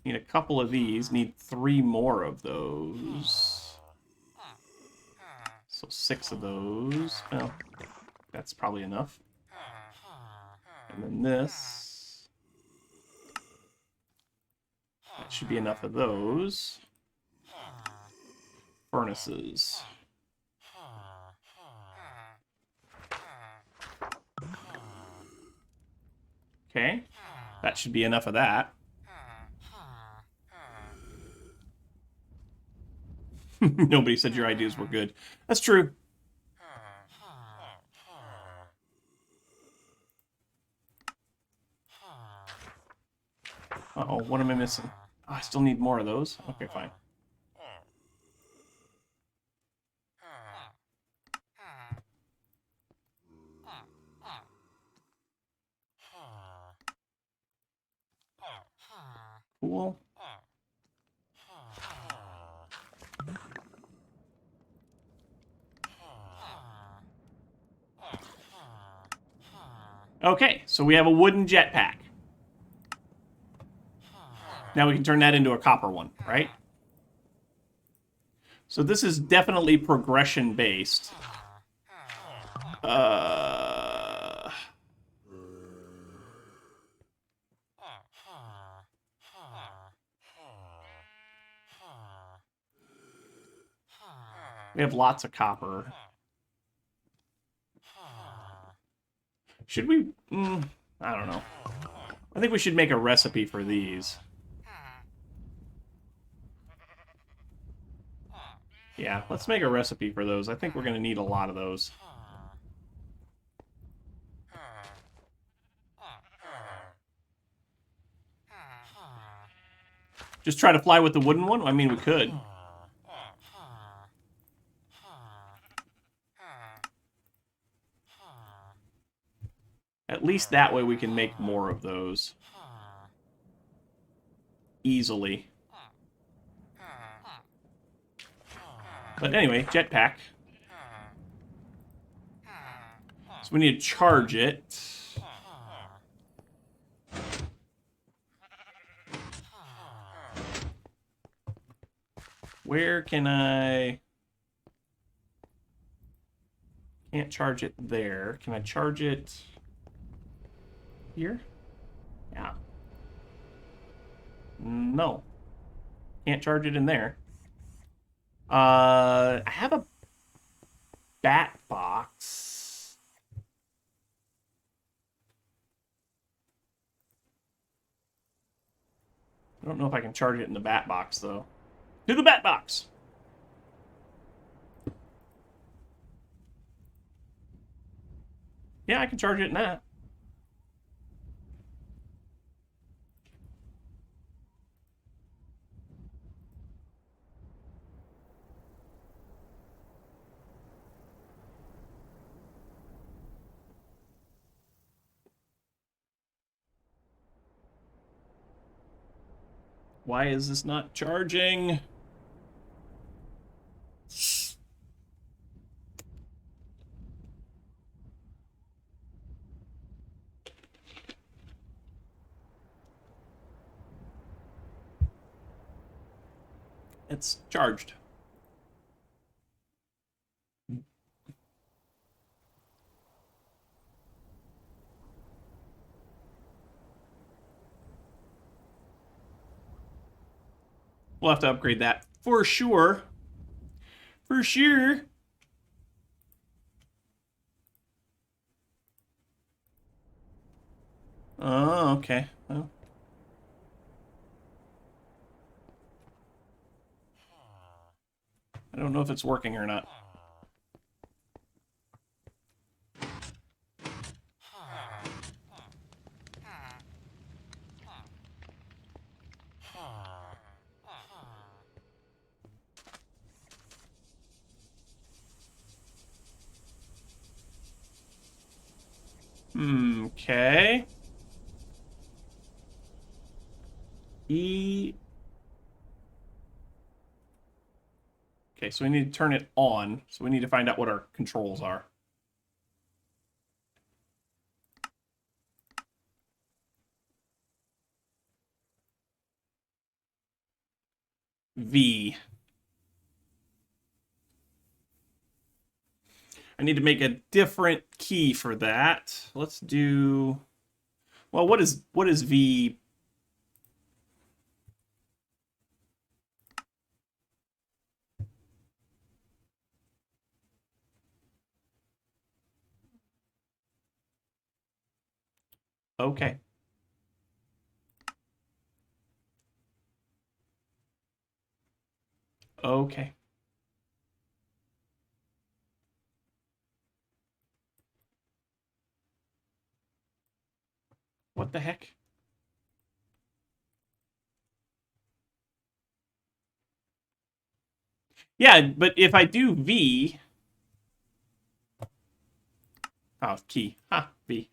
Need a couple of these. Need 3 more of those. So 6 of those. Well, that's probably enough. And then this. That should be enough of those. Furnaces. Okay. That should be enough of that. Nobody said your ideas were good. That's true. Uh-oh, what am I missing? Oh, I still need more of those. Okay, fine. Cool. Okay, so we have a wooden jetpack. Now we can turn that into a copper one, right? So this is definitely progression-based. We have lots of copper. Should we? I don't know. I think we should make a recipe for these. Yeah, let's make a recipe for those. I think we're going to need a lot of those. Just try to fly with the wooden one? I mean, we could. At least that way we can make more of those. Easily. But anyway, jetpack. So we need to charge it. Where can I... Can't charge it there. Can I charge it here? Yeah. No. Can't charge it in there. I have a bat box. I don't know if I can charge it in the bat box, though. To the bat box! Yeah, I can charge it in that. Why is this not charging? It's charged. We'll have to upgrade that for sure. For sure. Oh, okay. Well. I don't know if it's working or not. Okay. E. Okay, so we need to turn it on. So we need to find out what our controls are. V. I need to make a different key for that. Let's do... Well, what is V? Okay. Okay. What the heck? Yeah, but if I do V... Oh, key. Ha, V.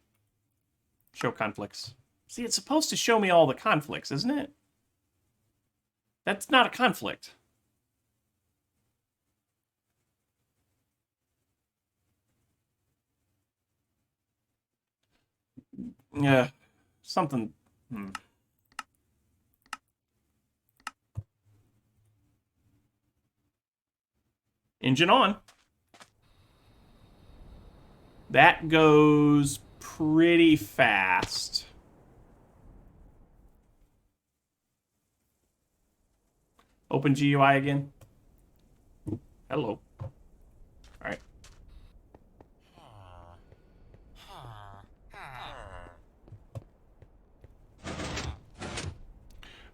Show conflicts. See, it's supposed to show me all the conflicts, isn't it? That's not a conflict. Yeah, something... Engine on. That goes pretty fast. Open GUI again. Hello. All right.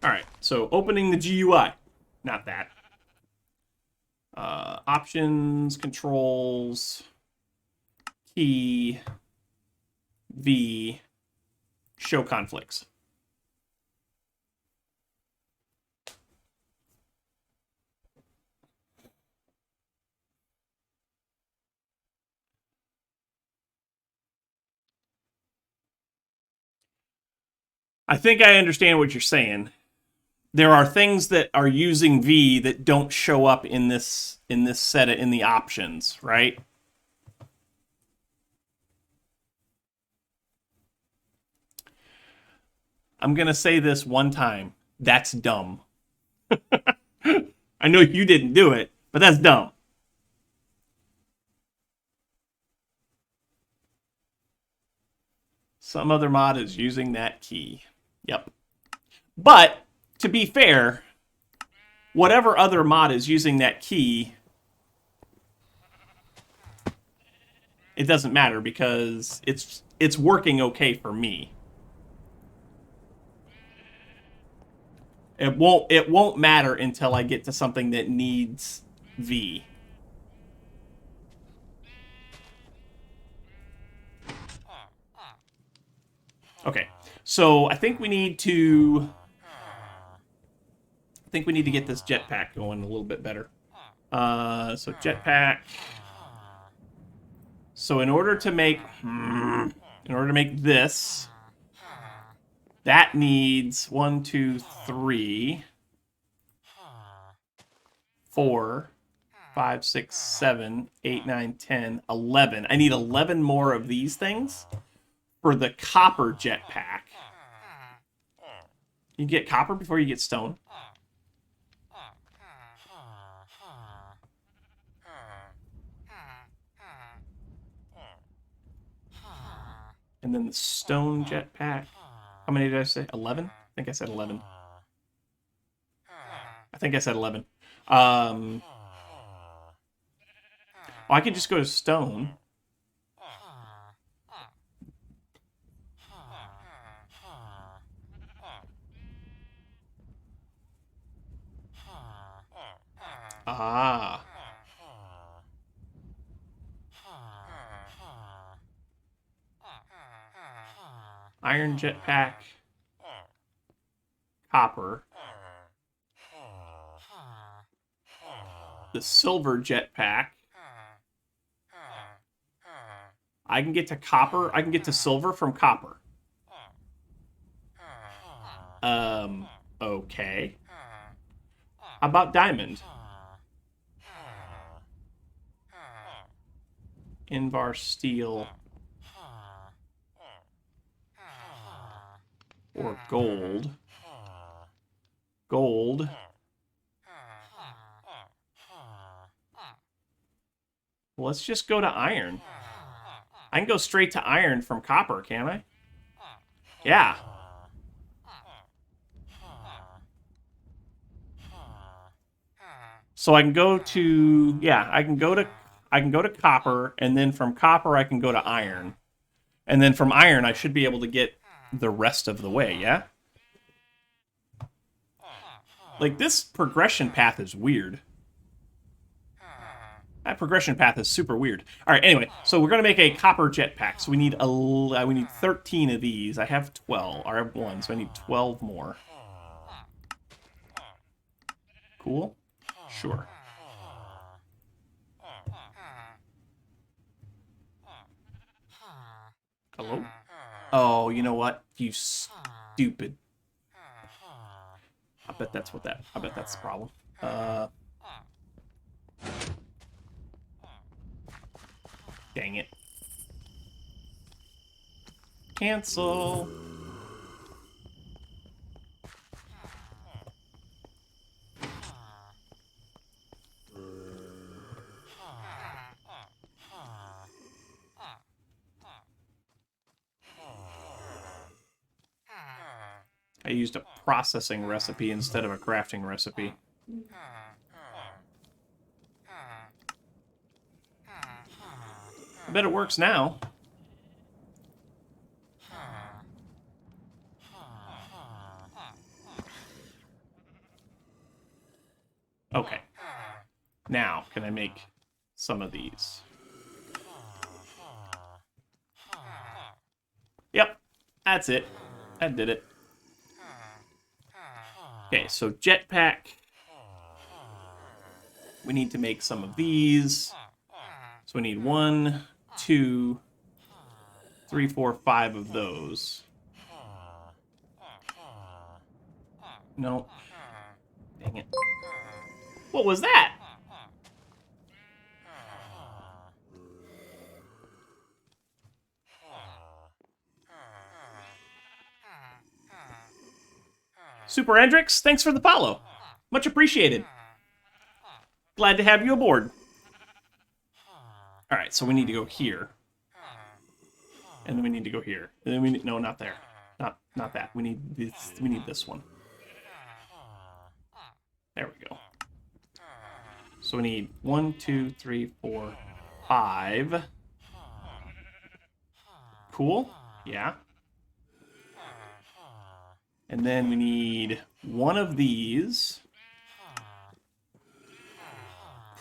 All right, so opening the GUI. Not that. Options, controls, key, V, show conflicts. I think I understand what you're saying. There are things that are using V that don't show up in this set in the options, right? I'm gonna say this one time. That's dumb. I know you didn't do it, but that's dumb. Some other mod is using that key. Yep. But to be fair, whatever other mod is using that key, it doesn't matter because it's working okay for me. It won't matter until I get to something that needs V. Okay. So I think we need to get this jetpack going a little bit better. So jetpack. So in order to make this, that needs 1, 2, 3, 4, 5, 6, 7, 8, 9, 10, 11. I need 11 more of these things for the copper jetpack. You get copper before you get stone. And then the stone jetpack. How many did I say? 11? I think I said 11. I think I said 11. Oh, I could just go to stone. Ah. Iron jetpack. Copper. The silver jetpack. I can get to copper. I can get to silver from copper. Okay. How about diamond? Invar steel. Or gold. Gold. Well, let's just go to iron. I can go straight to iron from copper, can't I? Yeah. So I can go to I can go to copper, and then from copper I can go to iron. And then from iron I should be able to get the rest of the way, yeah? Like, this progression path is weird. That progression path is super weird. All right, anyway, so we're going to make a copper jetpack. So we need 13 of these. I have 12. Or I have 1, so I need 12 more. Cool? Sure. Hello? Oh, you know what? You stupid. I bet that's the problem. Dang it. Cancel. I used a processing recipe instead of a crafting recipe. I bet it works now. Okay. Now, can I make some of these? Yep, that's it. That did it. Okay, so jetpack. We need to make some of these. So we need 1, 2, 3, 4, 5 of those. No. Dang it. What was that? Super Hendrix, thanks for the follow. Much appreciated. Glad to have you aboard. All right, so we need to go here. And then we need to go here. And then we need, no, not there. Not that. We need this one. There we go. So we need 1, 2, 3, 4, 5. Cool. Yeah. And then we need one of these.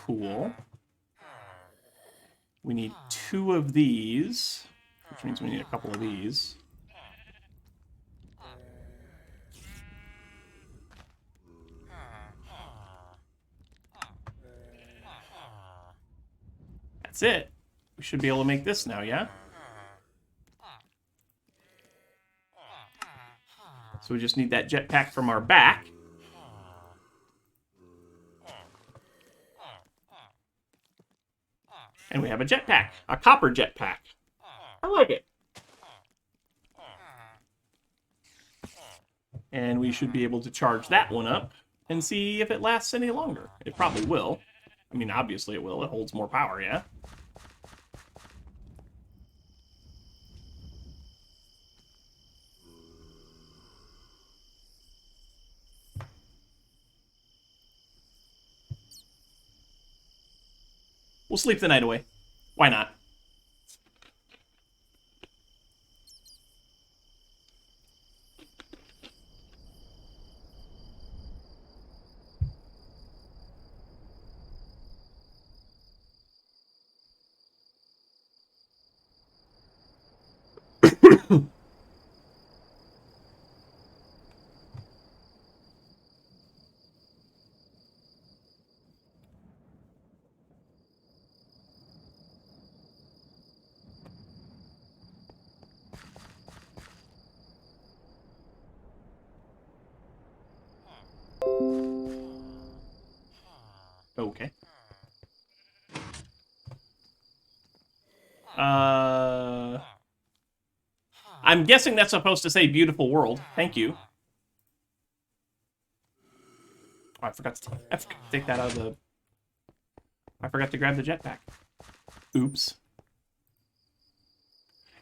Cool. We need 2 of these, which means we need a couple of these. That's it. We should be able to make this now, yeah? So we just need that jetpack from our back. And we have a jetpack, a copper jetpack. I like it. And we should be able to charge that one up and see if it lasts any longer. It probably will. I mean, obviously it will. It holds more power, yeah? We'll sleep the night away. Why not? Okay. I'm guessing that's supposed to say beautiful world. Thank you. Oh, I forgot to take that out of the... I forgot to grab the jetpack. Oops.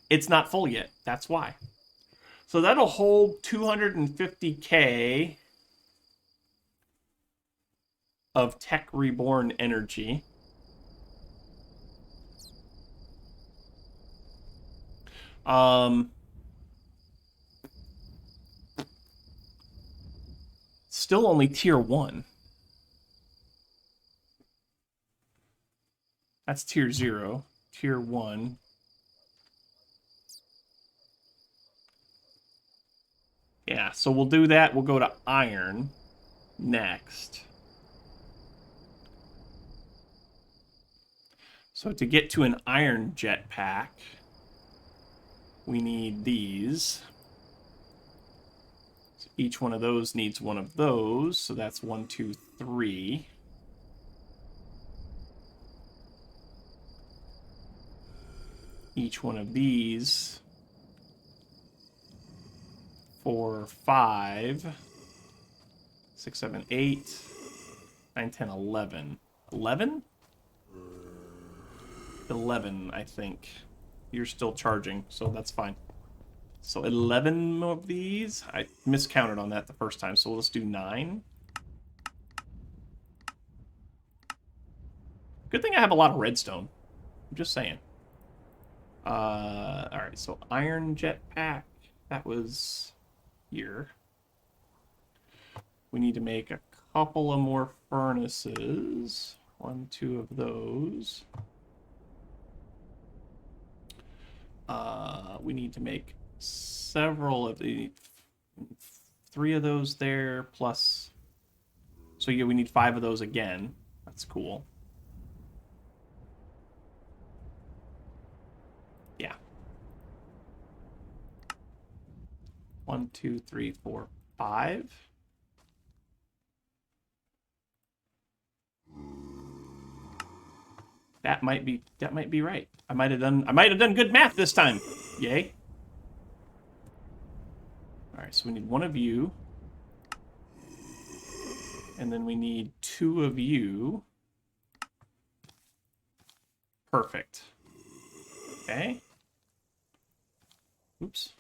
It's not full yet. That's why. So that'll hold 250K of Tech Reborn energy. Still only tier 1. That's tier 0. Tier 1. Yeah, so we'll do that. We'll go to iron next. So to get to an iron jetpack, we need these. So each one of those needs one of those. So that's 1, 2, 3. Each one of these. 4, 5. 6, 7, 8. 9, 10, 11. 11? 11, I think. You're still charging, so that's fine. So 11 of these. I miscounted on that the first time, so let's do 9. Good thing I have a lot of redstone. I'm just saying. Alright, so iron jetpack. That was here. We need to make a couple of more furnaces. 1, 2 of those. We need to make several of the 3 of those there plus. So yeah, we need 5 of those again. That's cool. Yeah. 1, 2, 3, 4, 5. That might be right. I might have done good math this time. Yay. All right, so we need 1 of you. And then we need 2 of you. Perfect. Okay. Oops.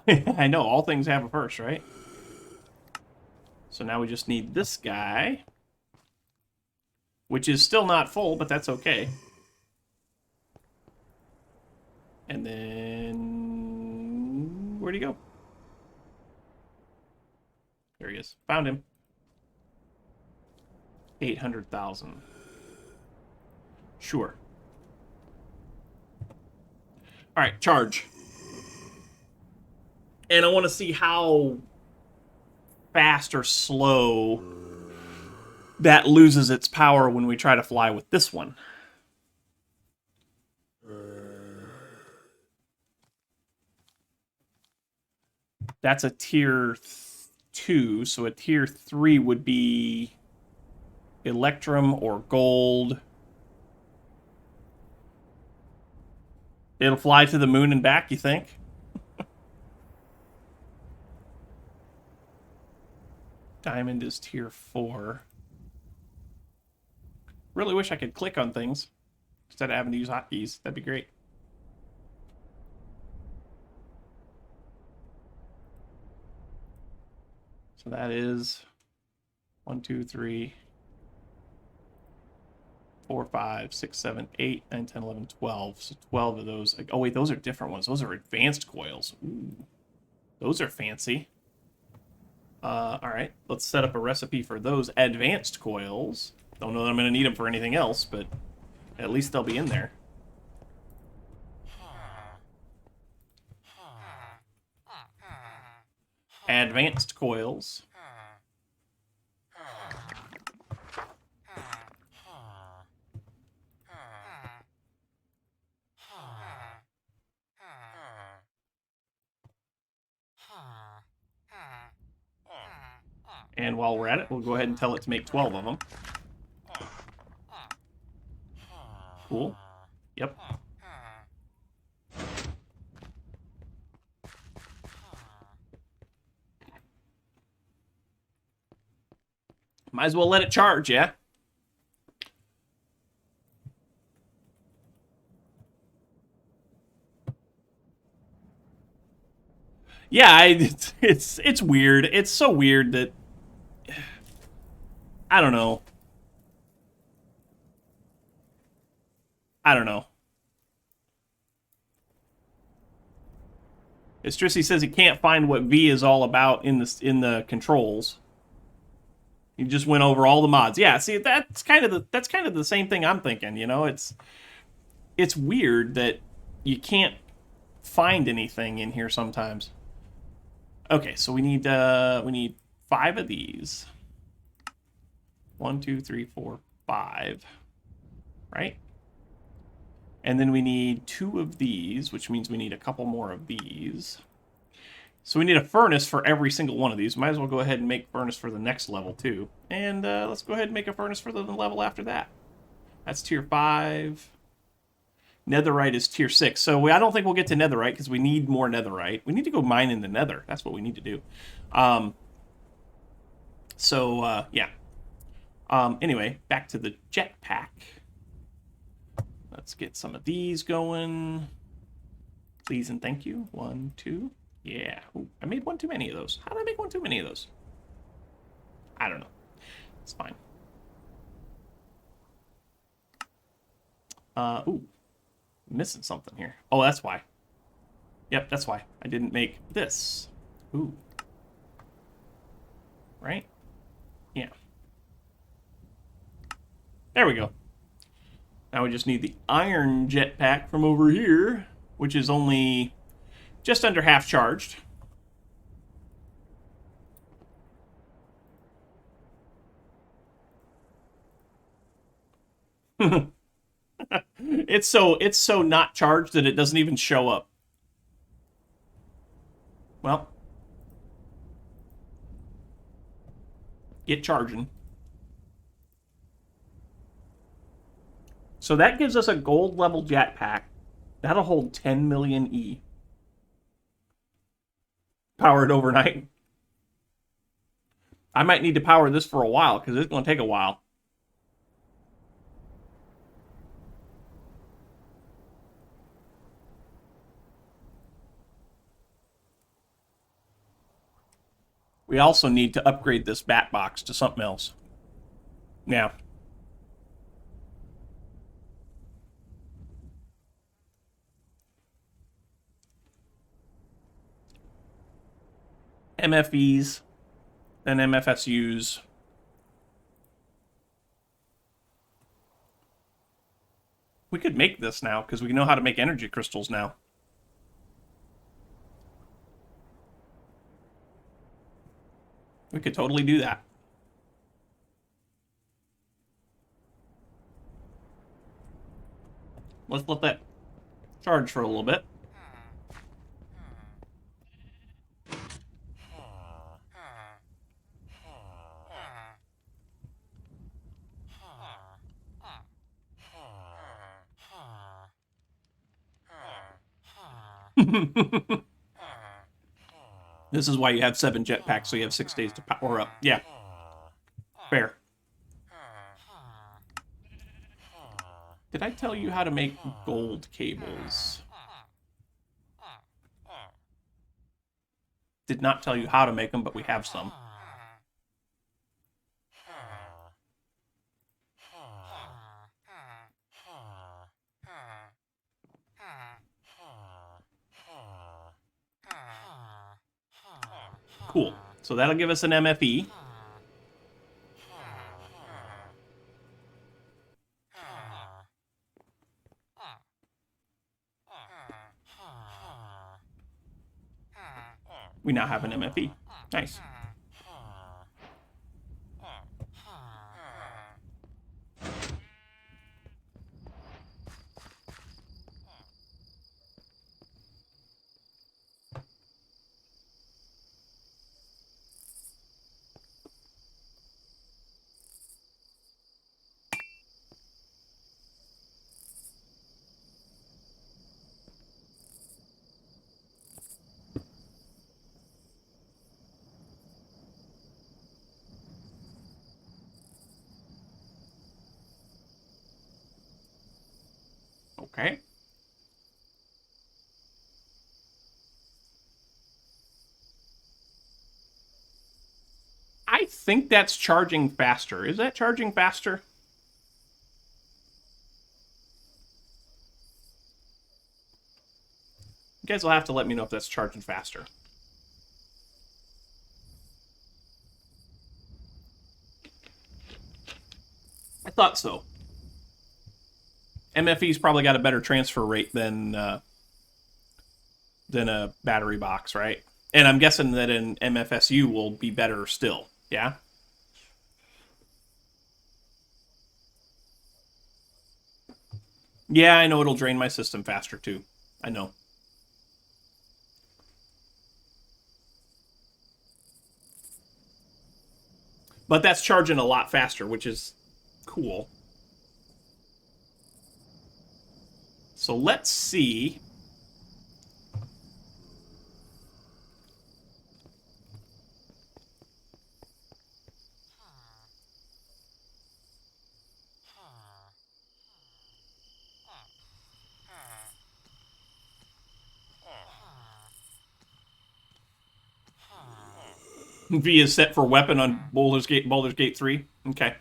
I know, all things have a first, right? So now we just need this guy, which is still not full, but that's okay. And then... where'd he go? There he is. Found him. 800,000. Sure. All right, charge. And I want to see how fast or slow that loses its power when we try to fly with this one. That's a tier 2, so a tier 3 would be Electrum or Gold. It'll fly to the moon and back, you think? Diamond is tier 4. Really wish I could click on things instead of having to use hotkeys. That'd be great. So that is 1, 2, 3, 4, 5, 6, 7, 8, 9, 10, 11, 12. So 12 of those. Oh, wait, those are different ones. Those are advanced coils. Ooh, those are fancy. All right, let's set up a recipe for those advanced coils. Don't know that I'm going to need them for anything else, but at least they'll be in there. Advanced coils. And while we're at it, we'll go ahead and tell it to make 12 of them. Cool. Yep. Might as well let it charge, yeah? Yeah, it's weird. It's so weird that... I don't know. I don't know. Estrisi says he can't find what V is all about in the controls. He just went over all the mods. Yeah, see, that's kind of the same thing I'm thinking. You know, it's weird that you can't find anything in here sometimes. Okay, so we need 5 of these. 1, 2, 3, 4, 5. Right? And then we need 2 of these, which means we need a couple more of these. So we need a furnace for every single one of these. Might as well go ahead and make furnace for the next level, too. And let's go ahead and make a furnace for the level after that. That's tier 5. Netherite is tier 6. So I don't think we'll get to netherite because we need more netherite. We need to go mine in the nether. That's what we need to do. Yeah. Anyway, back to the jetpack. Let's get some of these going. Please and thank you. 1, 2. Yeah. Ooh, I made one too many of those. How did I make one too many of those? I don't know. It's fine. Ooh. Missing something here. Oh, that's why. Yep, that's why. I didn't make this. Ooh. Right? Yeah. There we go. Now we just need the iron jetpack from over here, which is only just under half charged. It's so not charged that it doesn't even show up. Well, get charging. So that gives us a gold level jetpack. That'll hold 10 million E. Powered overnight. I might need to power this for a while because it's going to take a while. We also need to upgrade this bat box to something else. Yeah. MFEs, then MFSUs. We could make this now because we know how to make energy crystals now. We could totally do that. Let's let that charge for a little bit. This is why you have 7 jetpacks, so you have 6 days to power up. Yeah. Fair. Did I tell you how to make gold cables? Did not tell you how to make them, but we have some. Cool. So that'll give us an MFE. We now have an MFE. Nice. Okay. I think that's charging faster. Is that charging faster? You guys will have to let me know if that's charging faster. I thought so. MFE's probably got a better transfer rate than a battery box, right? And I'm guessing that an MFSU will be better still, yeah? Yeah, I know it'll drain my system faster too. I know. But that's charging a lot faster, which is cool. So let's see. V is set for weapon on Baldur's Gate 3. Okay.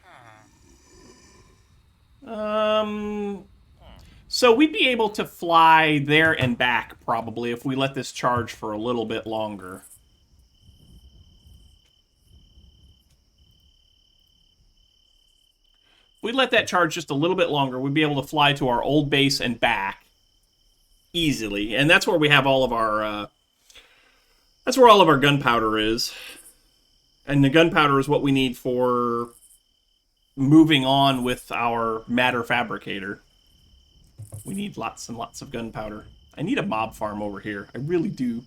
So we'd be able to fly there and back, probably, if we let this charge for a little bit longer. we'd let that charge just a little bit longer, we'd be able to fly to our old base and back easily. And that's where we have all of our, that's where all of our gunpowder is. And the gunpowder is what we need for moving on with our Matter Fabricator. We need lots and lots of gunpowder. I need a mob farm over here. I really do.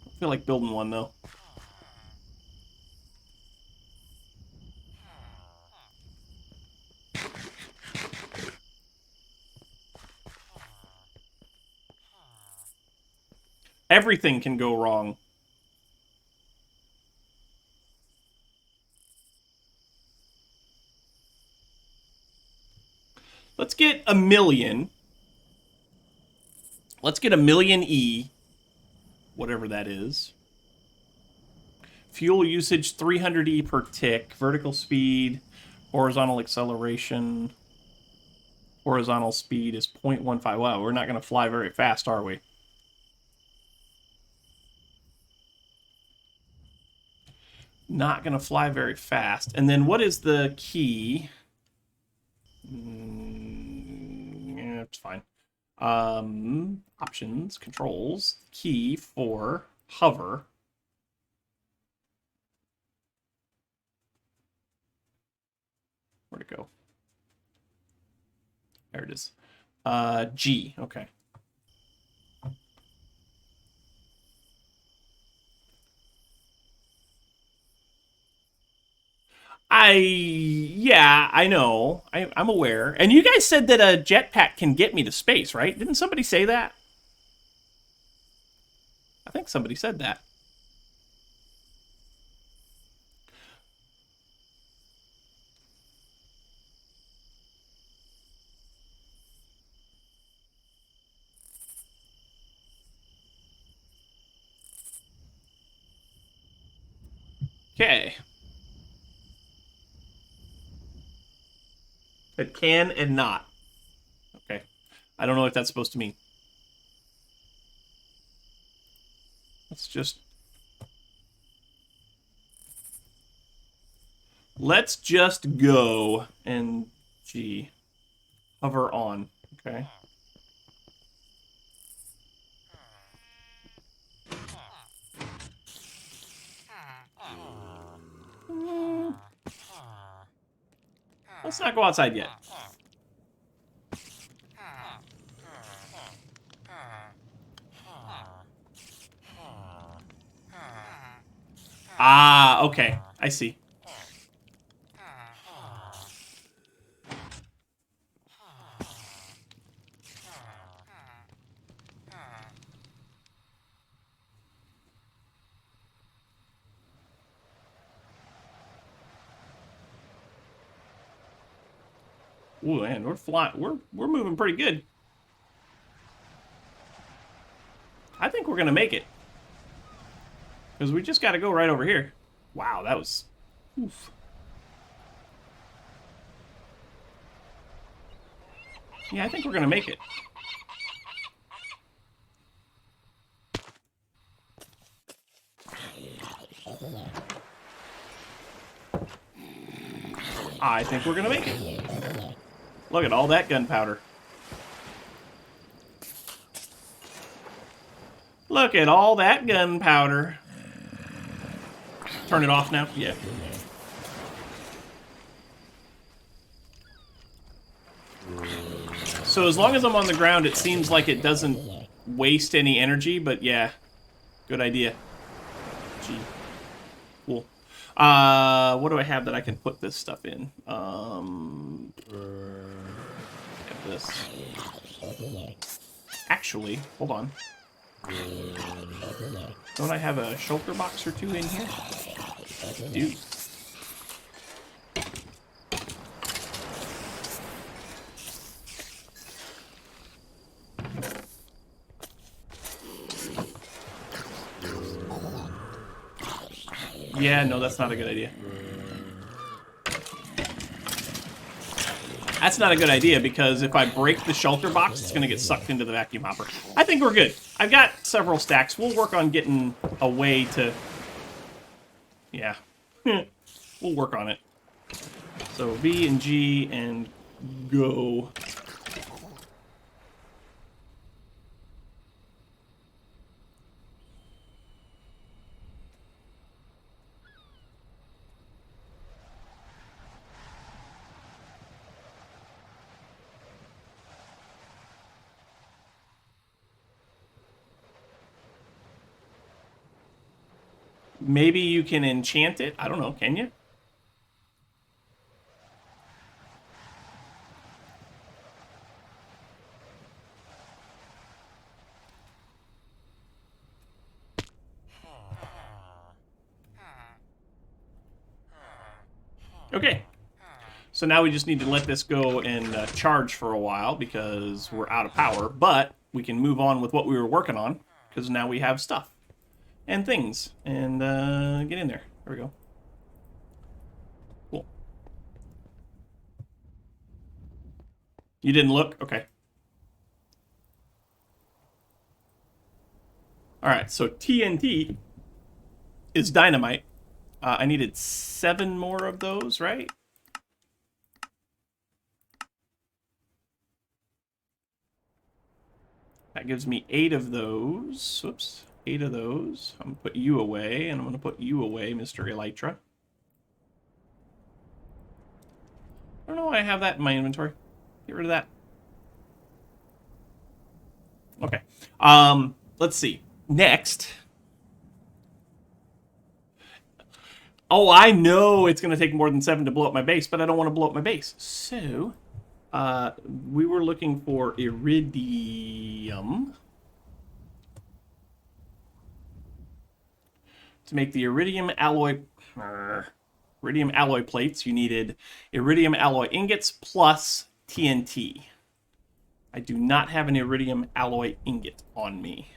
I feel like building one, though. Everything can go wrong. Let's get a million. Let's get a million E. Whatever that is. Fuel usage 300 E per tick. Vertical speed. Horizontal acceleration. Horizontal speed is 0.15. Wow, we're not going to fly very fast, are we? Not going to fly very fast. And then what is the key? Yeah, it's fine. Options, controls, key for hover. Where'd it go? There it is. G, okay. Yeah, I know. I'm aware. And you guys said that a jetpack can get me to space, right? Didn't somebody say that? I think somebody said that. Okay. It can and not. Okay. I don't know what that's supposed to mean. Let's just go and G. Hover on. Okay. Let's not go outside yet. Ah, okay. I see. Ooh, man, we're flying. We're moving pretty good. I think we're gonna make it. Because we just got to go right over here. Wow, that was... Oof. Yeah, I think we're going to make it. I think we're going to make it. Look at all that gunpowder. Look at all that gunpowder. Turn it off now? Yeah. So as long as I'm on the ground, it seems like it doesn't waste any energy, but yeah. Good idea. Gee. Cool. What do I have that I can put this stuff in? Have this. Actually, hold on. Don't I have a shulker box or two in here? I do. Yeah, no, that's not a good idea. That's not a good idea, because if I break the shelter box, it's going to get sucked into the vacuum hopper. I think we're good. I've got several stacks. We'll work on getting a way to... Yeah. We'll work on it. So V and G and go. Maybe you can enchant it. I don't know. Can you? Okay. So now we just need to let this go and charge for a while because we're out of power. But we can move on with what we were working on because now we have stuff and things. And get in there. There we go. Cool. You didn't look? Okay. All right, so TNT is dynamite. I needed 7 more of those, right? That gives me 8 of those. Whoops, 8 of those. I'm going to put you away, and I'm going to put you away, Mr. Elytra. I don't know why I have that in my inventory. Get rid of that. Okay. Let's see. Next. Oh, I know it's going to take more than 7 to blow up my base, but I don't want to blow up my base. So, we were looking for iridium. To make the iridium alloy plates, you needed iridium alloy ingots plus TNT. I do not have an iridium alloy ingot on me.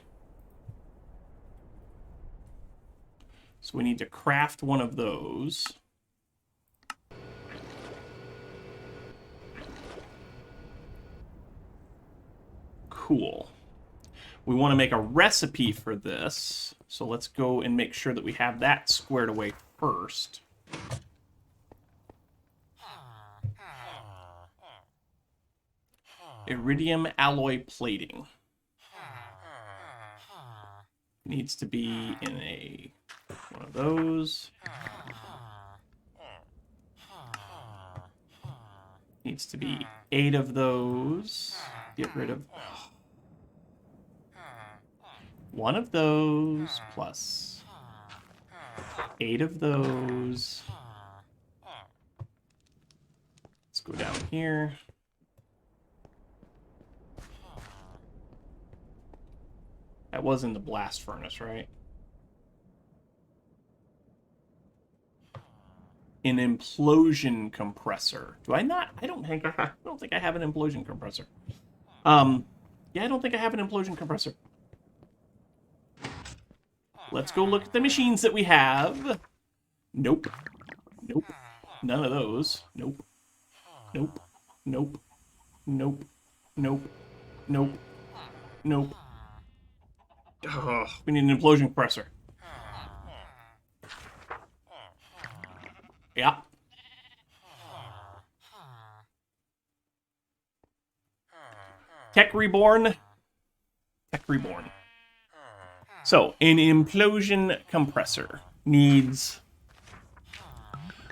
So we need to craft one of those. Cool. We want to make a recipe for this. So let's go and make sure that we have that squared away first. Iridium alloy plating. Needs to be in one of those. Needs to be 8 of those. Get rid of 1 of those plus 8 of those. Let's go down here. That was in the blast furnace, right? An implosion compressor. Do I not? I don't think I have an implosion compressor. Yeah, I don't think I have an implosion compressor. Let's go look at the machines that we have. Nope. Nope. None of those. Nope. Nope. Nope. Nope. Nope. Nope. Nope. Ugh, we need an implosion compressor. Yeah. Tech Reborn. Tech Reborn. So, an implosion compressor needs...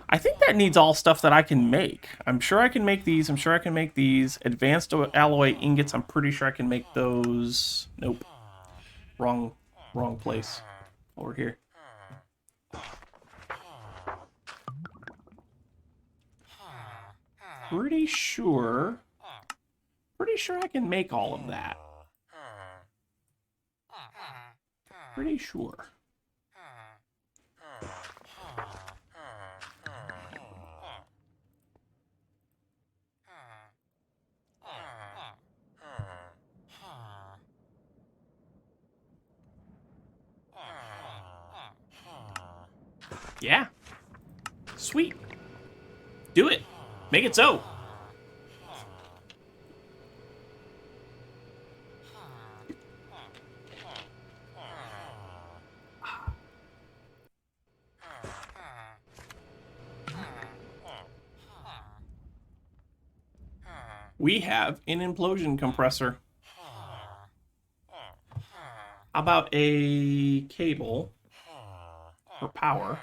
I think that needs all stuff that I can make. I'm sure I can make these. I'm sure I can make these. Advanced alloy ingots, I'm pretty sure I can make those. Nope. Wrong place. Over here. Pretty sure I can make all of that. Pretty sure. Yeah. Sweet. Do it. Make it so. we have an implosion compressor. How about a cable for power?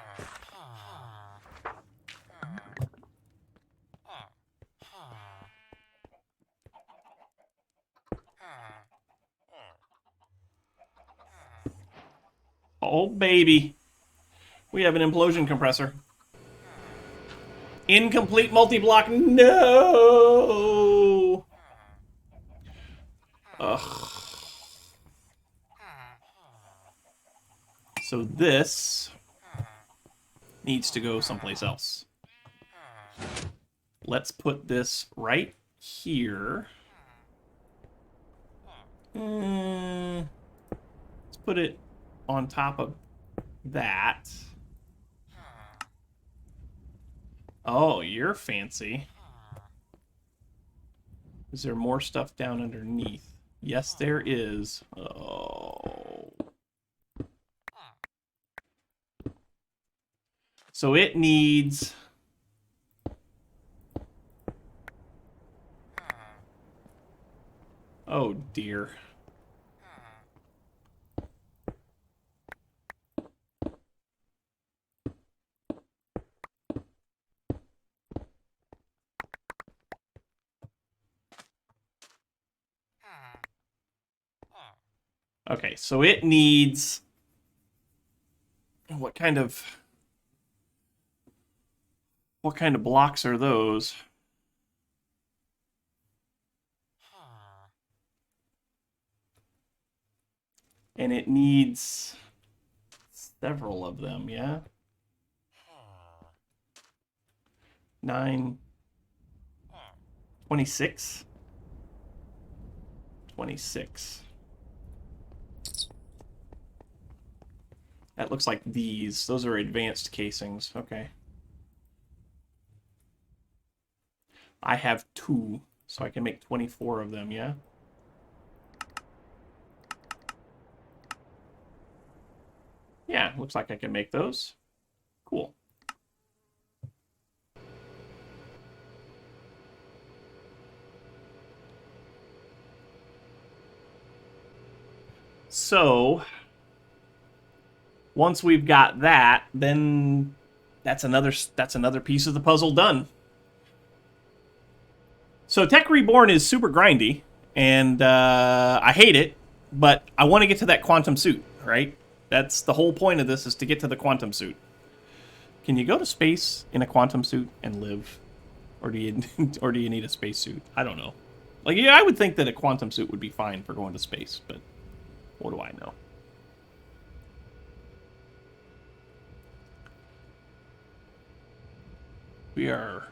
Oh, baby. We have an implosion compressor. Incomplete multi-block. No! Ugh. So this needs to go someplace else. Let's put this right here. Let's put it on top of that. Oh, you're fancy. Is there more stuff down underneath? Yes, there is. Oh. So it needs... Oh, dear. Okay, so it needs... What kind of blocks are those? And it needs several of them, yeah? 9, 26? 26. That looks like these. Those are advanced casings. Okay. I have 2, so I can make 24 of them, yeah? Yeah, looks like I can make those. Cool. So, once we've got that, then that's another piece of the puzzle done. So Tech Reborn is super grindy, and I hate it, but I want to get to that quantum suit, right? That's the whole point of this, is to get to the quantum suit. Can you go to space in a quantum suit and live? Or do you need a spacesuit? I don't know. Like, yeah, I would think that a quantum suit would be fine for going to space, but what do I know? We are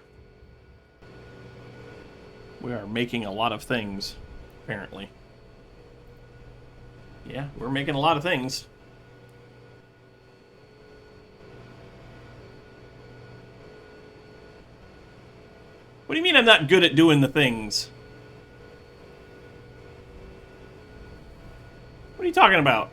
making a lot of things, apparently. Yeah, we're making a lot of things. What do you mean I'm not good at doing the things? What are you talking about?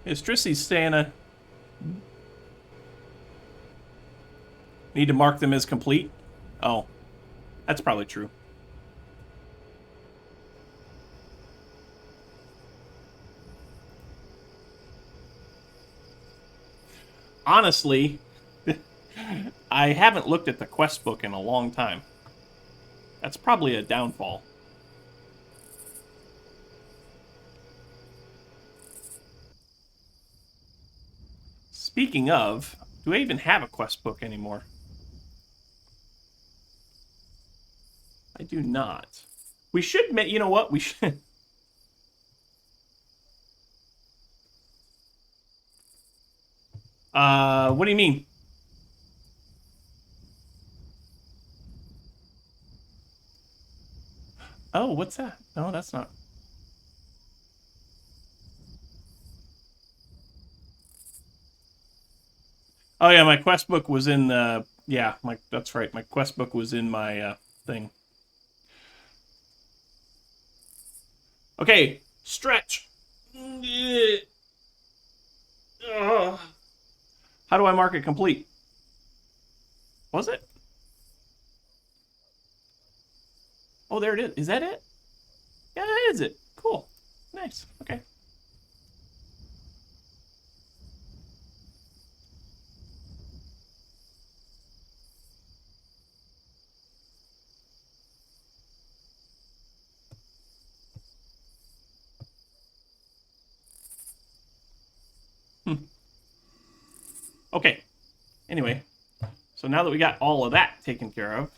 Is Trissy's Santa... Need to mark them as complete? Oh, that's probably true. Honestly, I haven't looked at the quest book in a long time. That's probably a downfall. Speaking of, do I even have a quest book anymore? I do not. We should make... You know what? We should... What do you mean? Oh, what's that? No, that's not... Oh, yeah, my quest book was in the... Yeah, that's right. My quest book was in my thing. Okay, stretch. How do I mark it complete? Was it? Oh, there it is. Is that it? Yeah, that is it. Cool. Nice. Okay. Okay. Anyway, so now that we got all of that taken care of,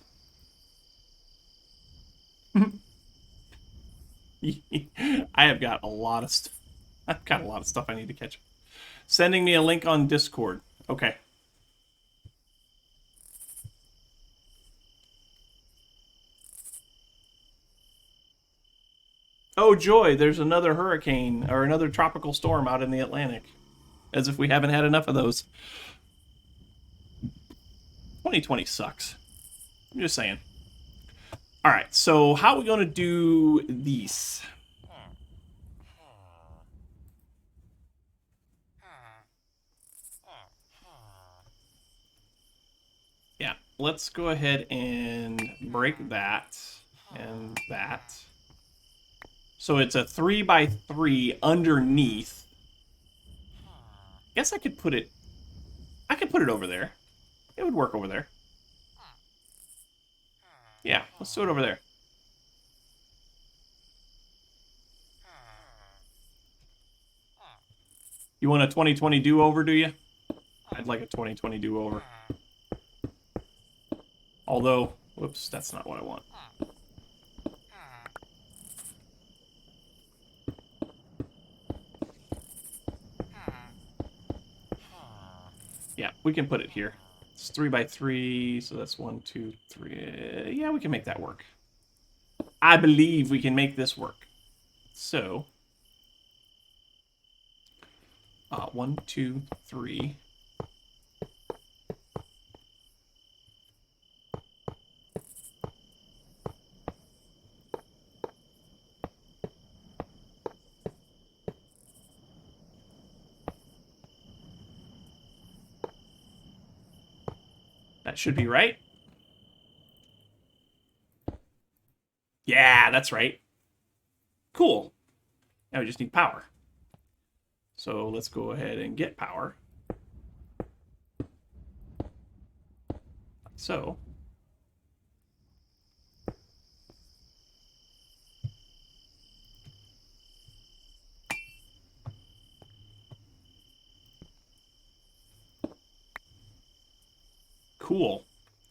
I have got a lot of stuff. I've got a lot of stuff I need to catch. Sending me a link on Discord. Okay. Oh, joy, there's another hurricane or another tropical storm out in the Atlantic. As if we haven't had enough of those. 2020 sucks. I'm just saying. All right, so how are we going to do these? Yeah, let's go ahead and break that and that. So it's a 3x3 underneath. I guess I could put it over there. It would work over there. Yeah, let's do it over there. You want a 2020 do-over, do you? I'd like a 2020 do-over. Although, whoops, that's not what I want. Yeah, we can put it here. It's 3x3, so that's 1, 2, 3. Yeah, we can make that work. I believe we can make this work. So, 1, 2, 3. That should be right. Yeah, that's right. Cool. Now we just need power. So let's go ahead and get power. Like so. Cool.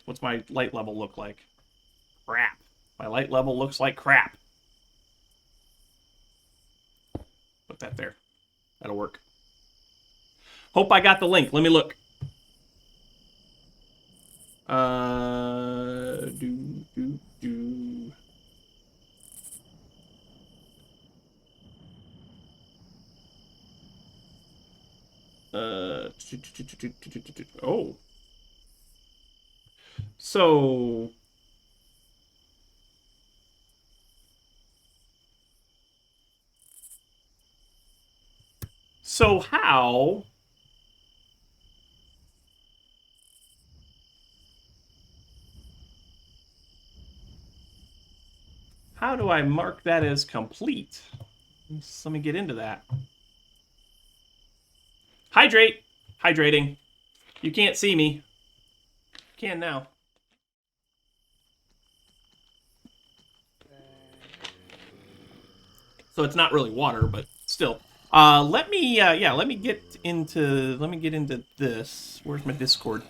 What's my light level look like? Crap. My light level looks like crap. Put that there. That'll work. Hope I got the link. Let me look. Do. Oh. So how do I mark that as complete? Let me get into that. Hydrate. Hydrating. You can't see me. You can now. So it's not really water, but still. Let me get into this. Where's my Discord?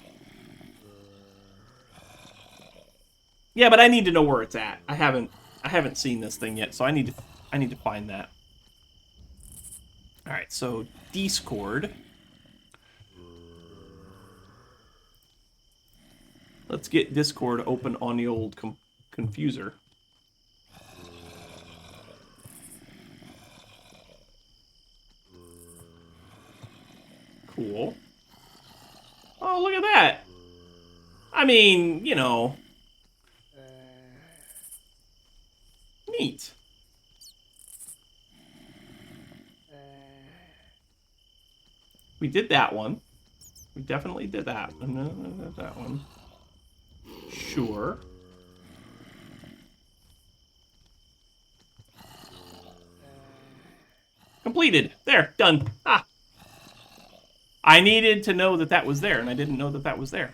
Yeah, but I need to know where it's at. I haven't seen this thing yet, so I need to find that. All right, so Discord. Let's get Discord open on the old confuser. Cool. Oh, look at that. I mean, you know. Neat. We did that one. We definitely did that. And then that one. Sure. Completed. There. Done. Ah. I needed to know that that was there, and I didn't know that that was there.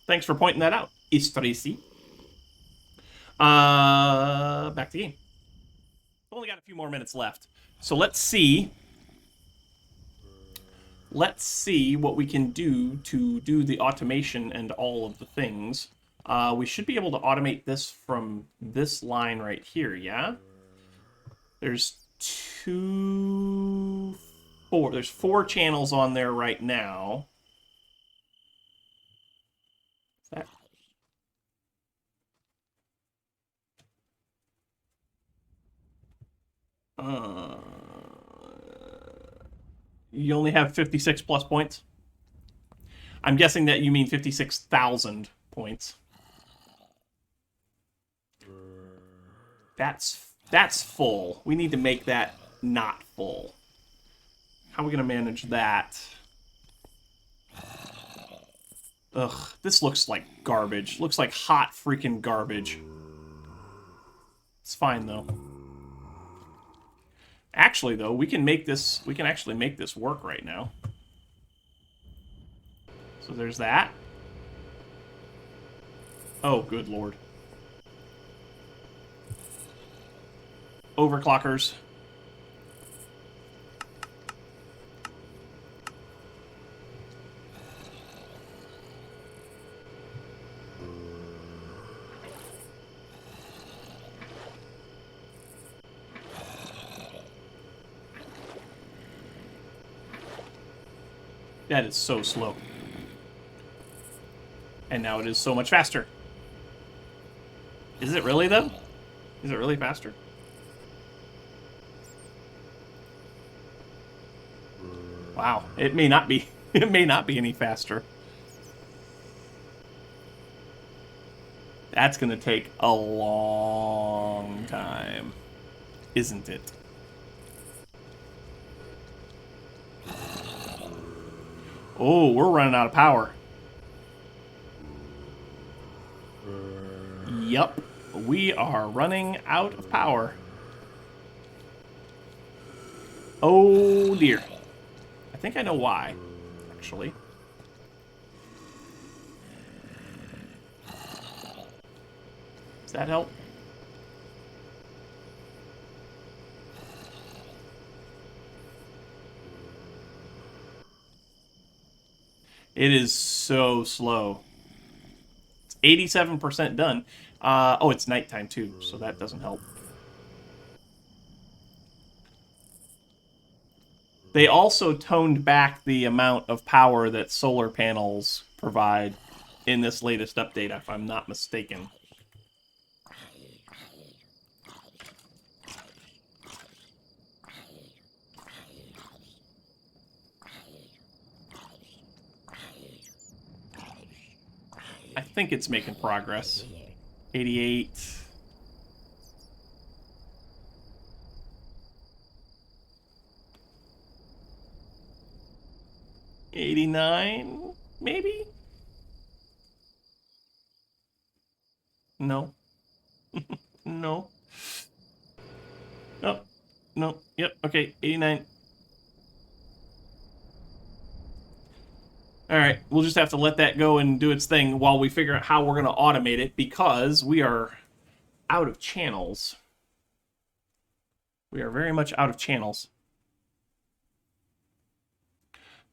Thanks for pointing that out, Istrisi. Back to game. Only got a few more minutes left. So let's see. Let's see what we can do to do the automation and all of the things. We should be able to automate this from this line right here, yeah? There's there's 4 channels on there right now. Is that... You only have 56 plus points? I'm guessing that you mean 56,000 points. That's full. We need to make that not full. How are we going to manage that? Ugh, this looks like garbage. Looks like hot freaking garbage. It's fine, though. Actually, though, we can actually make this work right now. So there's that. Oh, good lord. Overclockers. That is so slow. And now it is so much faster. Is it really, though? Is it really faster? Wow, it may not be. It may not be any faster. That's going to take a long time, isn't it? Oh, we're running out of power. Yup, we are running out of power. Oh dear. I think I know why, actually. Does that help? It is so slow. It's 87% done. Oh, it's nighttime too, so that doesn't help. They also toned back the amount of power that solar panels provide in this latest update, if I'm not mistaken. I think it's making progress. 88. 89, maybe? No. No. Oh, no. Yep, okay, 89. All right, we'll just have to let that go and do its thing while we figure out how we're going to automate it, because we are out of channels. We are very much out of channels.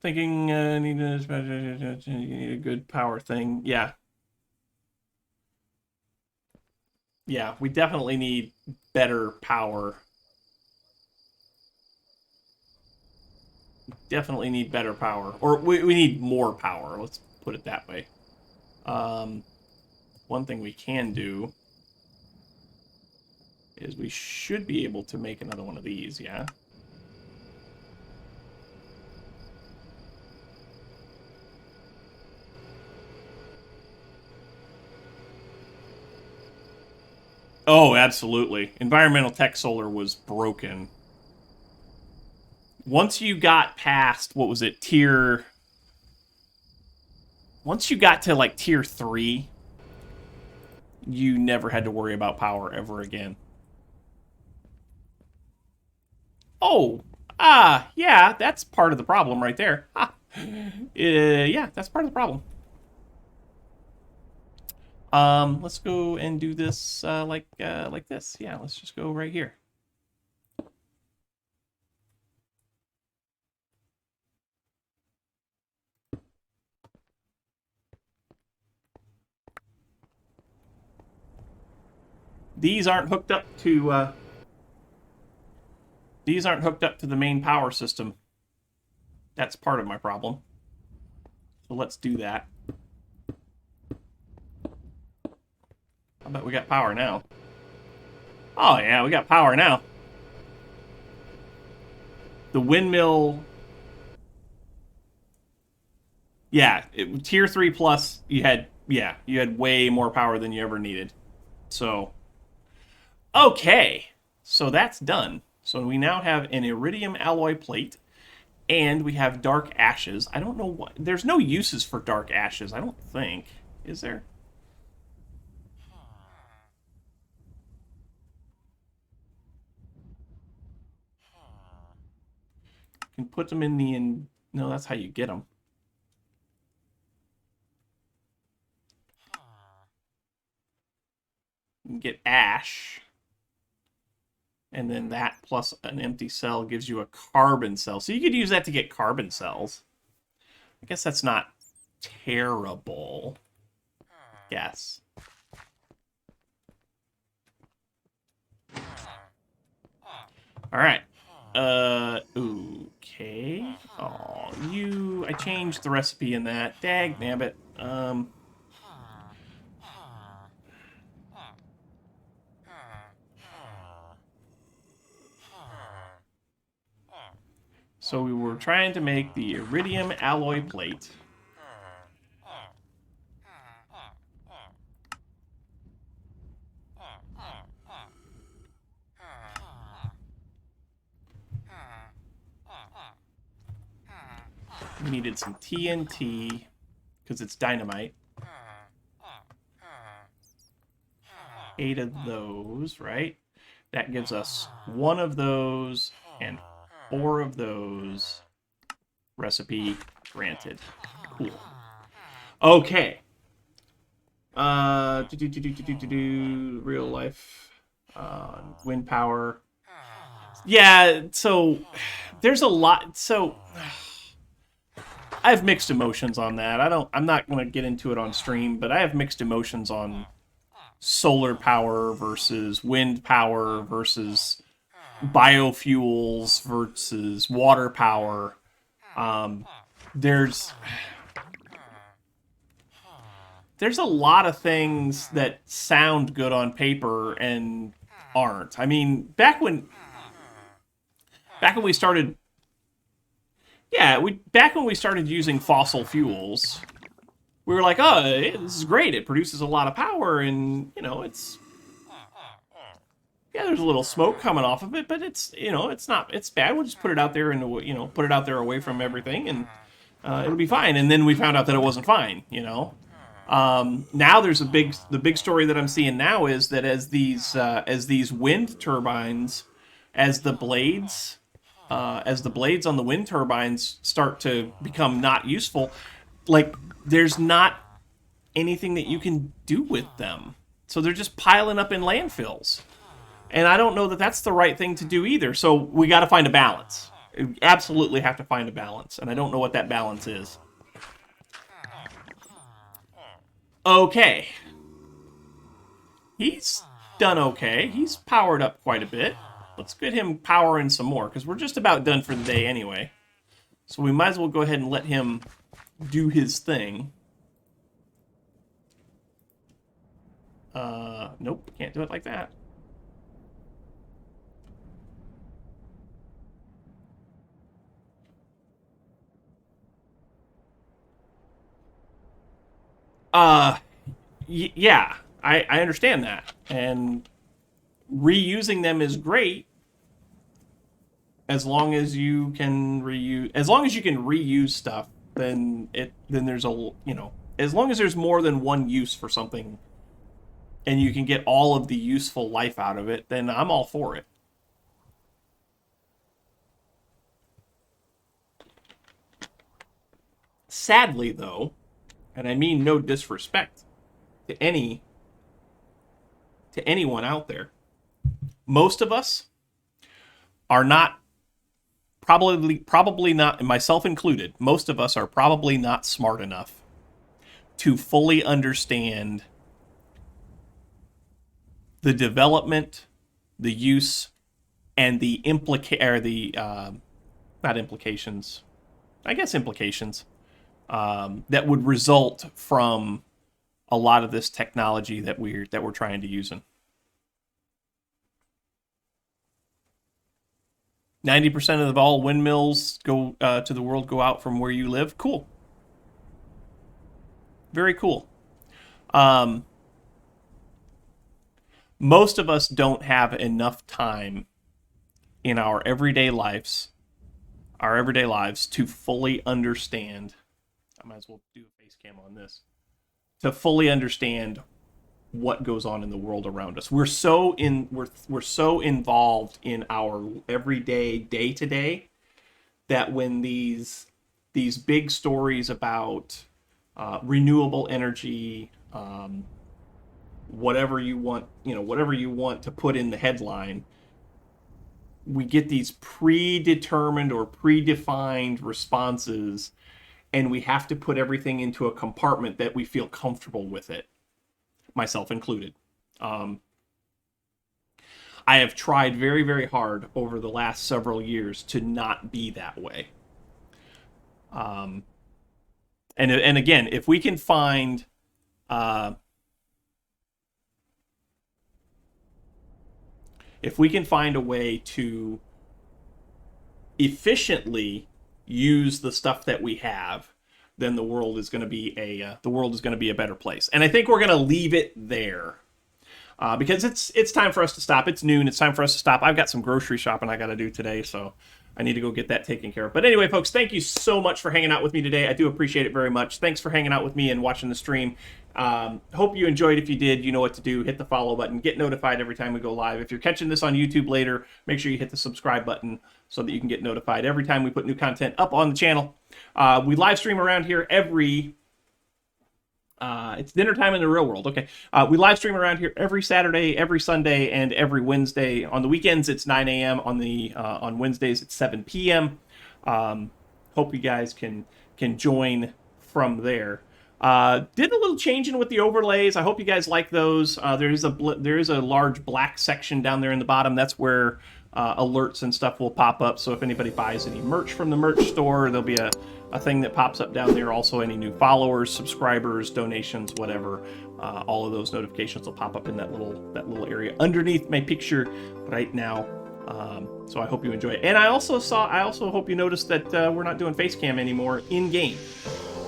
Thinking need a good power thing. Yeah. Yeah, we definitely need better power. Definitely need better power. Or we need more power, let's put it that way. One thing we can do is we should be able to make another one of these, yeah? Oh, absolutely. Environmental Tech Solar was broken. once you got past, what was it, tier... Once you got to, like, tier 3, you never had to worry about power ever again. Oh, yeah, that's part of the problem right there. Yeah, that's part of the problem. Let's go and do this like this. Yeah, let's just go right here. These aren't hooked up to the main power system. That's part of my problem. So let's do that. I bet we got power now. Oh yeah, we got power now. The windmill... Yeah, tier 3 plus, you had way more power than you ever needed. So, okay. So that's done. So we now have an iridium alloy plate, and we have dark ashes. I don't know what... There's no uses for dark ashes, I don't think. Is there? You can put them in the... No, that's how you get them. You can get ash. And then that plus an empty cell gives you a carbon cell. So you could use that to get carbon cells. I guess that's not terrible. Yes. All right. Okay. Oh, I changed the recipe in that. Dag nabbit. So we were trying to make the iridium alloy plate. We needed some TNT, because it's dynamite. 8 of those, right? That gives us 1 of those and 4 of those. Recipe granted. Cool. Okay. Real life. Wind power. Yeah, so there's a lot. So I have mixed emotions on that. I'm not going to get into it on stream, but I have mixed emotions on solar power versus wind power versus biofuels versus water power. There's a lot of things that sound good on paper and aren't. I mean, back when we started, back when we started using fossil fuels, we were like, oh, this is great. It produces a lot of power, and it's there's a little smoke coming off of it, but it's it's bad. We'll just put it out there and put it out there away from everything, and it'll be fine. And then we found out that it wasn't fine. Now there's the big story that I'm seeing now is that as these wind turbines, as the blades on the wind turbines start to become not useful, like there's not anything that you can do with them. So they're just piling up in landfills. And I don't know that that's the right thing to do either. So we got to find a balance. We absolutely have to find a balance. And I don't know what that balance is. Okay. He's done okay. He's powered up quite a bit. Let's get him powering some more, because we're just about done for the day anyway. So we might as well go ahead and let him do his thing. Nope, can't do it like that. Yeah, I understand that. And reusing them is great. as long as you can reuse stuff, then there's as long as there's more than one use for something, and you can get all of the useful life out of it, then I'm all for it. Sadly, though, and I mean no disrespect to anyone out there, most of us are not, probably not, myself included, most of us are probably not smart enough to fully understand the development, the use, and the not implications, I guess implications, that would result from a lot of this technology that we're trying to use. 90% of all windmills to the world go out from where you live. Cool. Very cool. Most of us don't have enough time in our everyday lives to fully understand. I might as well do a face cam on this. To fully understand what goes on in the world around us. We're so involved in our everyday, day-to-day, that when these big stories about renewable energy, whatever you want to put in the headline, we get these predetermined or predefined responses, and we have to put everything into a compartment that we feel comfortable with it, myself included. I have tried very, very hard over the last several years to not be that way. And again, if we can find a way to efficiently use the stuff that we have, then the world is going to be a better place. And I think we're going to leave it there, because it's time for us to stop. It's noon. It's time for us to stop. I've got some grocery shopping I got to do today, so I need to go get that taken care of. But anyway, folks, thank you so much for hanging out with me today. I do appreciate it very much. Thanks for hanging out with me and watching the stream. Hope you enjoyed. If you did, you know what to do. Hit the follow button. Get notified every time we go live. If you're catching this on YouTube later, make sure you hit the subscribe button so that you can get notified every time we put new content up on the channel. We live stream around here every... it's dinner time in the real world. Okay. We live stream around here every Saturday, every Sunday, and every Wednesday. On the weekends, it's 9 a.m. On Wednesdays, it's 7 p.m. Hope you guys can join from there. Did a little changing with the overlays. I hope you guys like those. There is a large black section down there in the bottom. That's where alerts and stuff will pop up. So if anybody buys any merch from the merch store, there'll be a thing that pops up down there. Also, any new followers, subscribers, donations, whatever, all of those notifications will pop up in that little area underneath my picture right now. So I hope you enjoy it. And I also hope you noticed that we're not doing face cam anymore in game.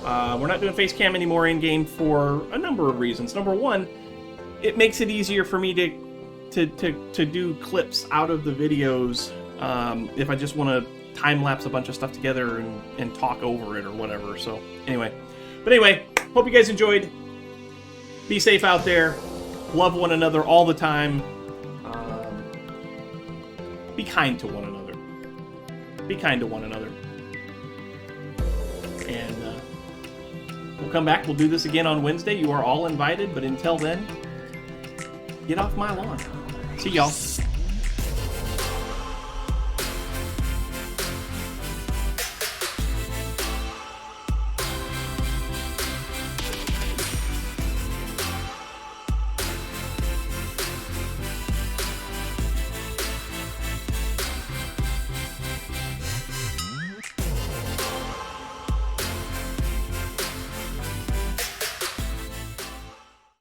We're not doing face cam anymore in game for a number of reasons. Number one, it makes it easier for me to do clips out of the videos if I just want to time lapse a bunch of stuff together and talk over it or whatever. So anyway, hope you guys enjoyed. Be safe out there. Love one another all the time. Be kind to one another. And we'll come back. We'll do this again on Wednesday. You are all invited, but until then, get off my lawn. See y'all.